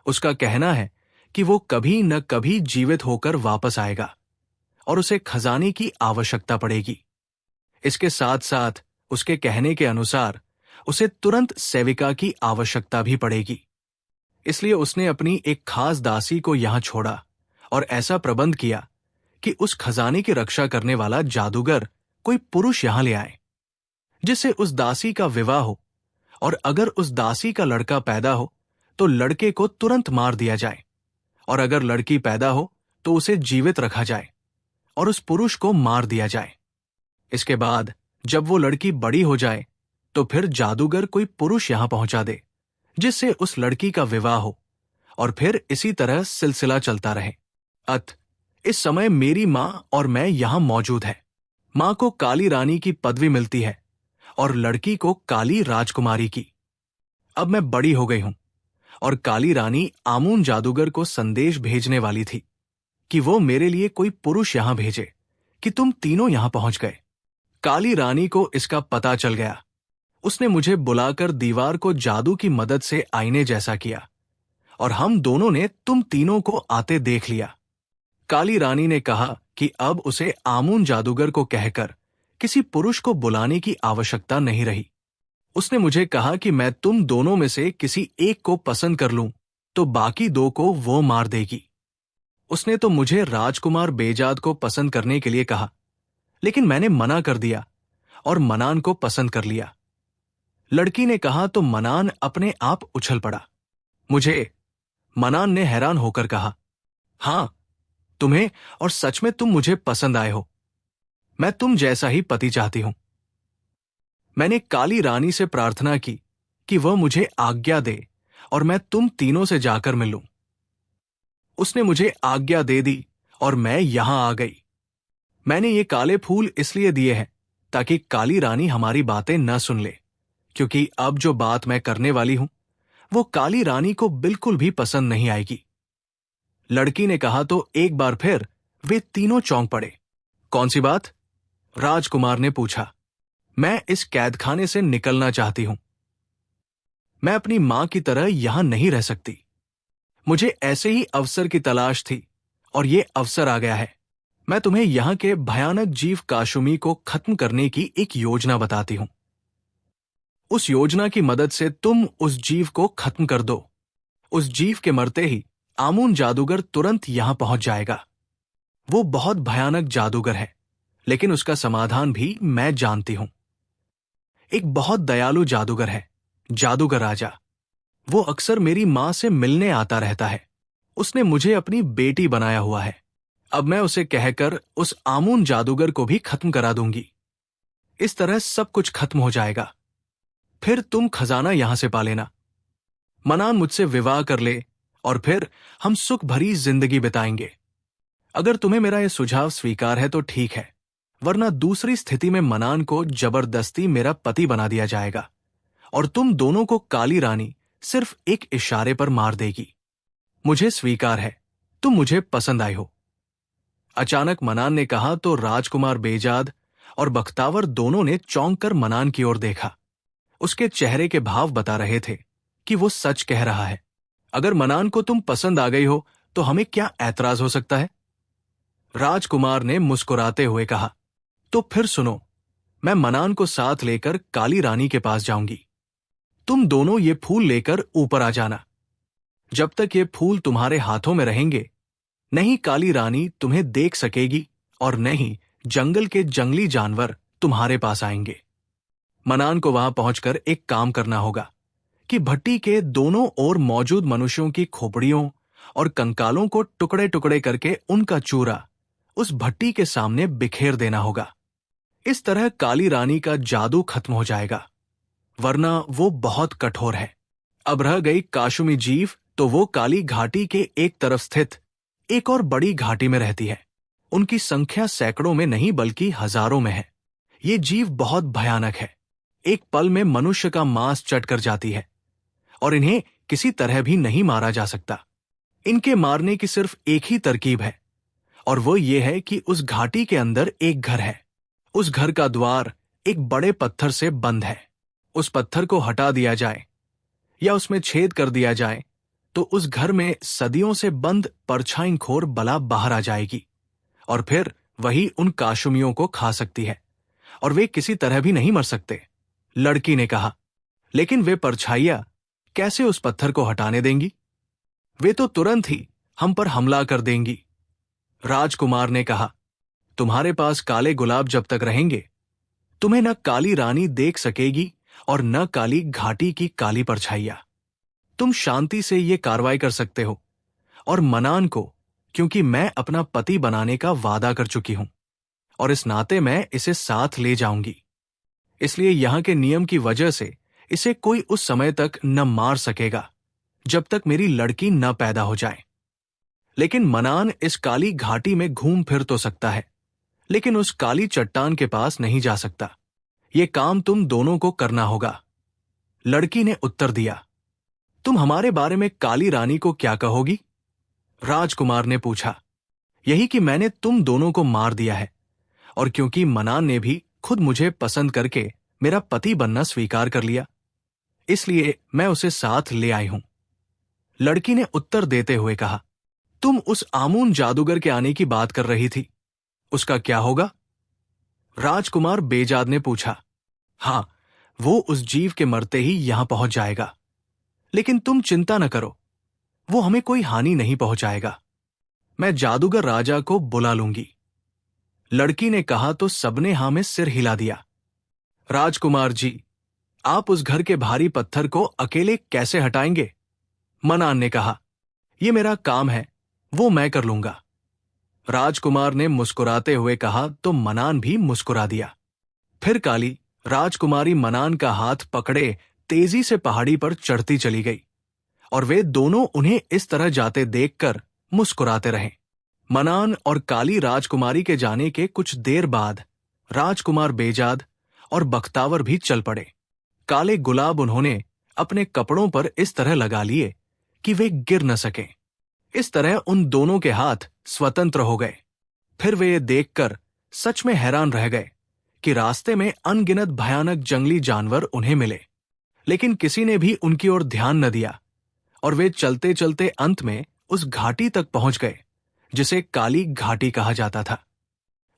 Speaker 1: उसका कहना है कि वो कभी न कभी जीवित होकर वापस आएगा और उसे खजाने की आवश्यकता पड़ेगी। इसके साथ साथ उसके कहने के अनुसार उसे तुरंत सेविका की आवश्यकता भी पड़ेगी। इसलिए उसने अपनी एक खास दासी को यहां छोड़ा और ऐसा प्रबंध किया कि उस खजाने की रक्षा करने वाला जादूगर कोई पुरुष यहां ले आए, जिससे उस दासी का विवाह हो, और अगर उस दासी का लड़का पैदा हो तो लड़के को तुरंत मार दिया जाए, और अगर लड़की पैदा हो तो उसे जीवित रखा जाए और उस पुरुष को मार दिया जाए। इसके बाद जब वो लड़की बड़ी हो जाए तो फिर जादूगर कोई पुरुष यहां पहुंचा दे, जिससे उस लड़की का विवाह हो, और फिर इसी तरह सिलसिला चलता रहे। इस समय मेरी मां और मैं यहां मौजूद है। मां को काली रानी की पदवी मिलती है और लड़की को काली राजकुमारी की। अब मैं बड़ी हो गई हूं और काली रानी आमून जादूगर को संदेश भेजने वाली थी कि वो मेरे लिए कोई पुरुष यहां भेजे कि तुम तीनों यहां पहुंच गए। काली रानी को इसका पता चल गया। उसने मुझे बुलाकर दीवार को जादू की मदद से आईने जैसा किया और हम दोनों ने तुम तीनों को आते देख लिया। काली रानी ने कहा कि अब उसे आमून जादूगर को कहकर किसी पुरुष को बुलाने की आवश्यकता नहीं रही। उसने मुझे कहा कि मैं तुम दोनों में से किसी एक को पसंद कर लूं तो बाकी दो को वो मार देगी। उसने तो मुझे राजकुमार बेजाद को पसंद करने के लिए कहा, लेकिन मैंने मना कर दिया और मनान को पसंद कर लिया। लड़की ने कहा तो मनान अपने आप उछल पड़ा। मनान ने हैरान होकर कहा, हां, तुम्हें, और सच में तुम मुझे पसंद आए हो। मैं तुम जैसा ही पति चाहती हूं। मैंने काली रानी से प्रार्थना की कि वह मुझे आज्ञा दे और मैं तुम तीनों से जाकर मिलूं। उसने मुझे आज्ञा दे दी और मैं यहां आ गई। मैंने ये काले फूल इसलिए दिए हैं ताकि काली रानी हमारी बातें न सुन ले, क्योंकि अब जो बात मैं करने वाली हूं वो काली रानी को बिल्कुल भी पसंद नहीं आएगी। लड़की ने कहा तो एक बार फिर वे तीनों चौंक पड़े। कौन सी बात? राजकुमार ने पूछा। मैं इस कैदखाने से निकलना चाहती हूं। मैं अपनी मां की तरह यहां नहीं रह सकती। मुझे ऐसे ही अवसर की तलाश थी और ये अवसर आ गया है। मैं तुम्हें यहां के भयानक जीव काशुमी को खत्म करने की एक योजना बताती हूं। उस योजना की मदद से तुम उस जीव को खत्म कर दो। उस जीव के मरते ही आमून जादूगर तुरंत यहां पहुंच जाएगा। वो बहुत भयानक जादूगर है, लेकिन उसका समाधान भी मैं जानती हूं। एक बहुत दयालु जादूगर है, जादूगर राजा। वो अक्सर मेरी मां से मिलने आता रहता है। उसने मुझे अपनी बेटी बनाया हुआ है। अब मैं उसे कहकर उस आमून जादूगर को भी खत्म करा दूंगी। इस तरह सब कुछ खत्म हो जाएगा। फिर तुम खजाना यहां से पा लेना। मनान मुझसे विवाह कर ले और फिर हम सुख भरी जिंदगी बिताएंगे। अगर तुम्हें मेरा यह सुझाव स्वीकार है तो ठीक है, वरना दूसरी स्थिति में मनान को जबरदस्ती मेरा पति बना दिया जाएगा और तुम दोनों को काली रानी सिर्फ एक इशारे पर मार देगी। मुझे स्वीकार है, तुम मुझे पसंद आई हो। अचानक मनान ने कहा तो राजकुमार बेजाद और बख्तावर दोनों ने चौंक कर मनान की ओर देखा। उसके चेहरे के भाव बता रहे थे कि वो सच कह रहा है। अगर मनान को तुम पसंद आ गई हो तो हमें क्या ऐतराज हो सकता है? राजकुमार ने मुस्कुराते हुए कहा, तो फिर सुनो, मैं मनान को साथ लेकर काली रानी के पास जाऊंगी। तुम दोनों ये फूल लेकर ऊपर आ जाना। जब तक ये फूल तुम्हारे हाथों में रहेंगे, नहीं काली रानी तुम्हें देख सकेगी और नहीं जंगल के जंगली जानवर तुम्हारे पास आएंगे। मनान को वहां पहुंचकर एक काम करना होगा कि भट्टी के दोनों ओर मौजूद मनुष्यों की खोपड़ियों और कंकालों को टुकड़े टुकड़े करके उनका चूरा उस भट्टी के सामने बिखेर देना होगा। इस तरह काली रानी का जादू खत्म हो जाएगा, वरना वो बहुत कठोर है। अब रह गई काशुमी जीव, तो वो काली घाटी के एक तरफ स्थित एक और बड़ी घाटी में रहती है। उनकी संख्या सैकड़ों में नहीं बल्कि हजारों में है। ये जीव बहुत भयानक है। एक पल में मनुष्य का मांस चटकर जाती है और इन्हें किसी तरह भी नहीं मारा जा सकता। इनके मारने की सिर्फ एक ही तरकीब है और वो ये है कि उस घाटी के अंदर एक घर है। उस घर का द्वार एक बड़े पत्थर से बंद है। उस पत्थर को हटा दिया जाए या उसमें छेद कर दिया जाए तो उस घर में सदियों से बंद परछाईखोर बला बाहर आ जाएगी और फिर वही उन काशुमियों को खा सकती है और वे किसी तरह भी नहीं मर सकते। लड़की ने कहा, लेकिन वे परछाइयां कैसे उस पत्थर को हटाने देंगी? वे तो तुरंत ही हम पर हमला कर देंगी। राजकुमार ने कहा, तुम्हारे पास काले गुलाब जब तक रहेंगे, तुम्हें न काली रानी देख सकेगी और न काली घाटी की काली परछाइयां। तुम शांति से ये कार्रवाई कर सकते हो और मनान को, क्योंकि मैं अपना पति बनाने का वादा कर चुकी हूं और इस नाते मैं इसे साथ ले जाऊंगी, इसलिए यहां के नियम की वजह से इसे कोई उस समय तक न मार सकेगा जब तक मेरी लड़की न पैदा हो जाए। लेकिन मनान इस काली घाटी में घूम फिर तो सकता है, लेकिन उस काली चट्टान के पास नहीं जा सकता। यह काम तुम दोनों को करना होगा। लड़की ने उत्तर दिया, तुम हमारे बारे में काली रानी को क्या कहोगी? राजकुमार ने पूछा। यही कि मैंने तुम दोनों को मार दिया है और क्योंकि मनान ने भी खुद मुझे पसंद करके मेरा पति बनना स्वीकार कर लिया, इसलिए मैं उसे साथ ले आई हूं। लड़की ने उत्तर देते हुए कहा, तुम उस आमून जादूगर के आने की बात कर रही थी, उसका क्या होगा? राजकुमार बेजाद ने पूछा। हां, वो उस जीव के मरते ही यहां पहुंच जाएगा, लेकिन तुम चिंता न करो, वो हमें कोई हानि नहीं पहुंचाएगा। मैं जादूगर राजा को बुला लूंगी। लड़की ने कहा तो सबने हां में सिर हिला दिया। राजकुमार जी, आप उस घर के भारी पत्थर को अकेले कैसे हटाएंगे? मनान ने कहा, यह मेरा काम है, वो मैं कर लूंगा। राजकुमार ने मुस्कुराते हुए कहा तो मनान भी मुस्कुरा दिया। फिर काली राजकुमारी मनान का हाथ पकड़े तेजी से पहाड़ी पर चढ़ती चली गई और वे दोनों उन्हें इस तरह जाते देखकर मुस्कुराते रहे। मनान और काली राजकुमारी के जाने के कुछ देर बाद राजकुमार बेजाद और बख्तावर भी चल पड़े। काले गुलाब उन्होंने अपने कपड़ों पर इस तरह लगा लिए कि वे गिर न सकें। इस तरह उन दोनों के हाथ स्वतंत्र हो गए। फिर वे ये देखकर सच में हैरान रह गए कि रास्ते में अनगिनत भयानक जंगली जानवर उन्हें मिले, लेकिन किसी ने भी उनकी ओर ध्यान न दिया और वे चलते चलते अंत में उस घाटी तक पहुंच गए जिसे काली घाटी कहा जाता था।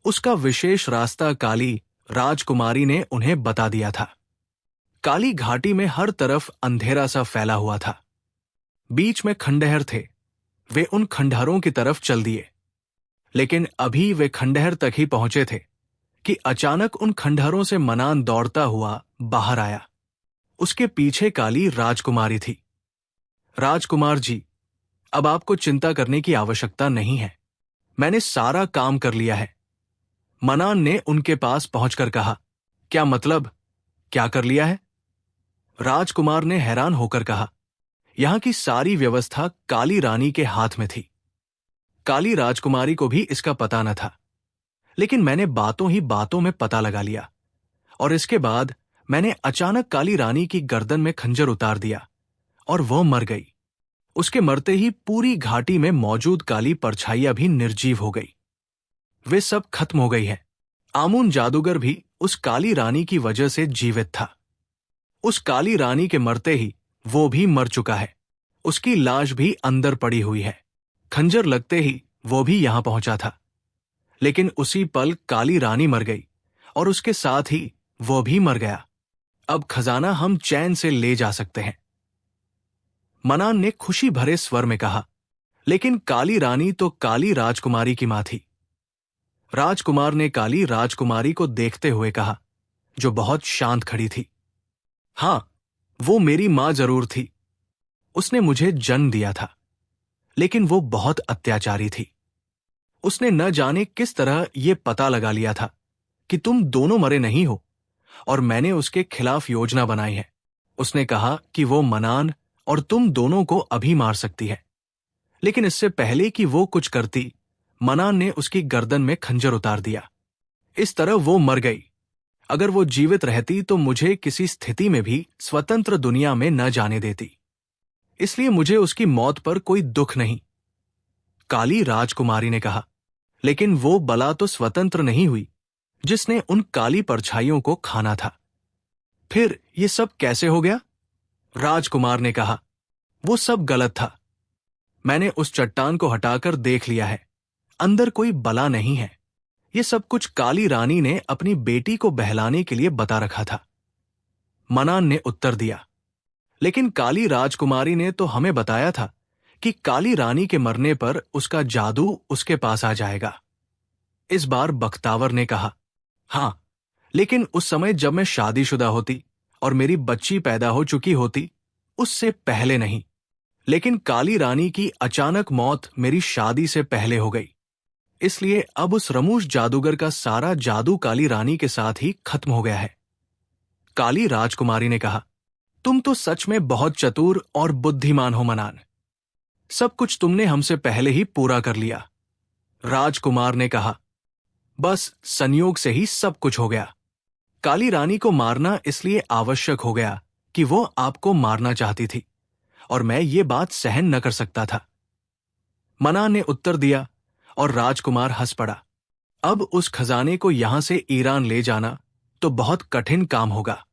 Speaker 1: उसका विशेष रास्ता काली राजकुमारी ने उन्हें बता दिया था। काली घाटी में हर तरफ अंधेरा सा फैला हुआ था। बीच में खंडहर थे। वे उन खंडहरों की तरफ चल दिए, लेकिन अभी वे खंडहर तक ही पहुंचे थे कि अचानक उन खंडहरों से मनान दौड़ता हुआ बाहर आया। उसके पीछे काली राजकुमारी थी। राजकुमार जी, अब आपको चिंता करने की आवश्यकता नहीं है, मैंने सारा काम कर लिया है। मनान ने उनके पास पहुंचकर कहा, क्या मतलब? क्या कर लिया है? राजकुमार ने हैरान होकर कहा। यहां की सारी व्यवस्था काली रानी के हाथ में थी। काली राजकुमारी को भी इसका पता न था, लेकिन मैंने बातों ही बातों में पता लगा लिया, और इसके बाद मैंने अचानक काली रानी की गर्दन में खंजर उतार दिया और वह मर गई। उसके मरते ही पूरी घाटी में मौजूद काली परछाइयां भी निर्जीव हो गई। वे सब खत्म हो गई है। आमून जादूगर भी उस काली रानी की वजह से जीवित था। उस काली रानी के मरते ही वो भी मर चुका है। उसकी लाश भी अंदर पड़ी हुई है। खंजर लगते ही वो भी यहां पहुंचा था, लेकिन उसी पल काली रानी मर गई और उसके साथ ही वो भी मर गया। अब खजाना हम चैन से ले जा सकते हैं। मनान ने खुशी भरे स्वर में कहा। लेकिन काली रानी तो काली राजकुमारी की मां थी। राजकुमार ने काली राजकुमारी को देखते हुए कहा, जो बहुत शांत खड़ी थी। हां, वो मेरी मां जरूर थी। उसने मुझे जन्म दिया था, लेकिन वो बहुत अत्याचारी थी। उसने न जाने किस तरह ये पता लगा लिया था कि तुम दोनों मरे नहीं हो, और मैंने उसके खिलाफ योजना बनाई है। उसने कहा कि वो मनान और तुम दोनों को अभी मार सकती है, लेकिन इससे पहले कि वो कुछ करती, मनान ने उसकी गर्दन में खंजर उतार दिया। इस तरह वो मर गई। अगर वो जीवित रहती तो मुझे किसी स्थिति में भी स्वतंत्र दुनिया में न जाने देती, इसलिए मुझे उसकी मौत पर कोई दुख नहीं। काली राजकुमारी ने कहा। लेकिन वो बला तो स्वतंत्र नहीं हुई जिसने उन काली परछाइयों को खाना था। फिर ये सब कैसे हो गया? राजकुमार ने कहा। वो सब गलत था। मैंने उस चट्टान को हटाकर देख लिया है। अंदर कोई बला नहीं है। ये सब कुछ काली रानी ने अपनी बेटी को बहलाने के लिए बता रखा था। मनान ने उत्तर दिया। लेकिन काली राजकुमारी ने तो हमें बताया था कि काली रानी के मरने पर उसका जादू उसके पास आ जाएगा। इस बार बख्तावर ने कहा। हां, लेकिन उस समय जब मैं शादीशुदा होती और मेरी बच्ची पैदा हो चुकी होती, उससे पहले नहीं। लेकिन काली रानी की अचानक मौत मेरी शादी से पहले हो गई, इसलिए अब उस रमूश जादूगर का सारा जादू काली रानी के साथ ही खत्म हो गया है। काली राजकुमारी ने कहा। तुम तो सच में बहुत चतुर और बुद्धिमान हो मनान। सब कुछ तुमने हमसे पहले ही पूरा कर लिया। राजकुमार ने कहा। बस संयोग से ही सब कुछ हो गया। काली रानी को मारना इसलिए आवश्यक हो गया कि वो आपको मारना चाहती थी, और मैं ये बात सहन न कर सकता था। मनान ने उत्तर दिया, और राजकुमार हंस पड़ा। अब उस खजाने को यहां से ईरान ले जाना तो बहुत कठिन काम होगा।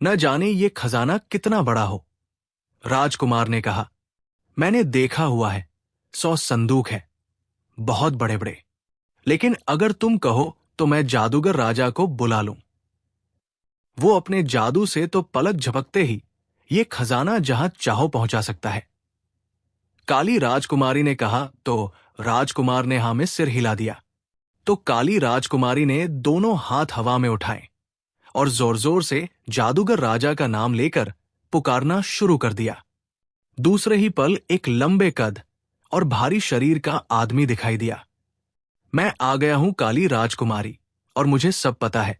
Speaker 1: न जाने ये खजाना कितना बड़ा हो। राजकुमार ने कहा। मैंने देखा हुआ है, 100 संदूक है, बहुत बड़े बड़े। लेकिन अगर तुम कहो तो मैं जादूगर राजा को बुला लूं। वो अपने जादू से तो पलक झपकते ही ये खजाना जहां चाहो पहुंचा सकता है। काली राजकुमारी ने कहा तो राजकुमार ने हाँ में सिर हिला दिया। तो काली राजकुमारी ने दोनों हाथ हवा में उठाए और जोर जोर से जादूगर राजा का नाम लेकर पुकारना शुरू कर दिया। दूसरे ही पल एक लंबे कद और भारी शरीर का आदमी दिखाई दिया। मैं आ गया हूं काली राजकुमारी, और मुझे सब पता है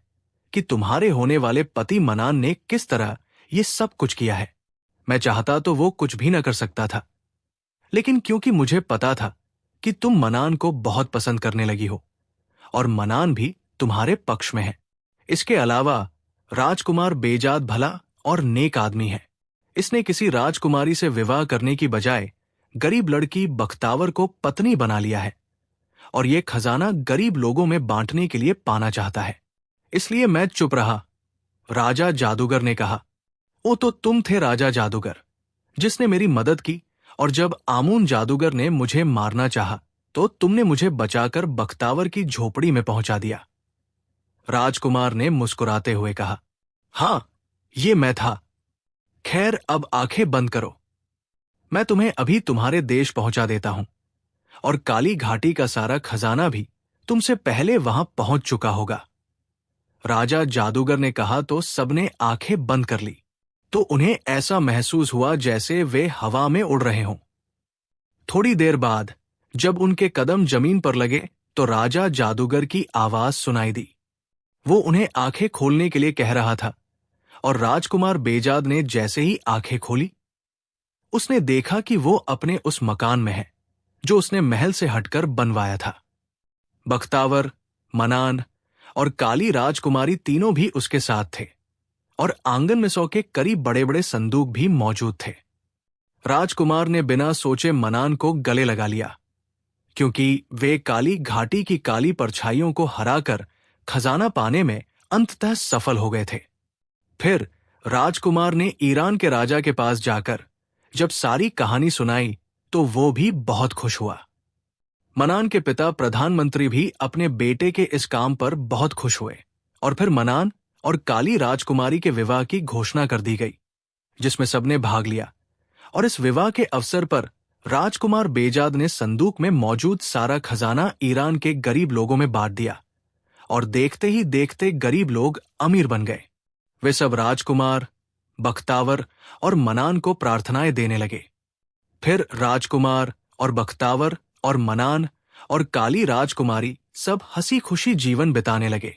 Speaker 1: कि तुम्हारे होने वाले पति मनान ने किस तरह ये सब कुछ किया है। मैं चाहता तो वो कुछ भी न कर सकता था, लेकिन क्योंकि मुझे पता था कि तुम मनान को बहुत पसंद करने लगी हो, और मनान भी तुम्हारे पक्ष में है। इसके अलावा राजकुमार बेजाद भला और नेक आदमी है। इसने किसी राजकुमारी से विवाह करने की बजाय गरीब लड़की बख्तावर को पत्नी बना लिया है, और ये खजाना गरीब लोगों में बांटने के लिए पाना चाहता है। इसलिए मैं चुप रहा। राजा जादूगर ने कहा। ओ तो तुम थे राजा जादूगर, जिसने मेरी मदद की, और जब आमून जादूगर ने मुझे मारना चाहा तो तुमने मुझे बचाकर बख्तावर की झोपड़ी में पहुंचा दिया। राजकुमार ने मुस्कुराते हुए कहा। हां, ये मैं था। खैर, अब आंखें बंद करो। मैं तुम्हें अभी तुम्हारे देश पहुंचा देता हूं, और काली घाटी का सारा खजाना भी तुमसे पहले वहां पहुंच चुका होगा। राजा जादूगर ने कहा तो सबने आंखें बंद कर ली, तो उन्हें ऐसा महसूस हुआ जैसे वे हवा में उड़ रहे हों। थोड़ी देर बाद जब उनके कदम जमीन पर लगे तो राजा जादूगर की आवाज सुनाई दी। वो उन्हें आंखें खोलने के लिए कह रहा था, और राजकुमार बेजाद ने जैसे ही आंखें खोली, उसने देखा कि वो अपने उस मकान में है जो उसने महल से हटकर बनवाया था। बख्तावर, मनान और काली राजकुमारी तीनों भी उसके साथ थे, और आंगन में 100 के करीब बड़े बड़े संदूक भी मौजूद थे। राजकुमार ने बिना सोचे मनान को गले लगा लिया, क्योंकि वे काली घाटी की काली परछाइयों को हराकर खजाना पाने में अंततः सफल हो गए थे। फिर राजकुमार ने ईरान के राजा के पास जाकर जब सारी कहानी सुनाई तो वो भी बहुत खुश हुआ। मनान के पिता प्रधानमंत्री भी अपने बेटे के इस काम पर बहुत खुश हुए, और फिर मनान और काली राजकुमारी के विवाह की घोषणा कर दी गई, जिसमें सबने भाग लिया। और इस विवाह के अवसर पर राजकुमार बेजाद ने संदूक में मौजूद सारा खजाना ईरान के गरीब लोगों में बांट दिया, और देखते ही देखते गरीब लोग अमीर बन गए। वे सब राजकुमार, बख्तावर और मनान को प्रार्थनाएं देने लगे। फिर राजकुमार और बख्तावर और मनान और काली राजकुमारी सब हंसी खुशी जीवन बिताने लगे।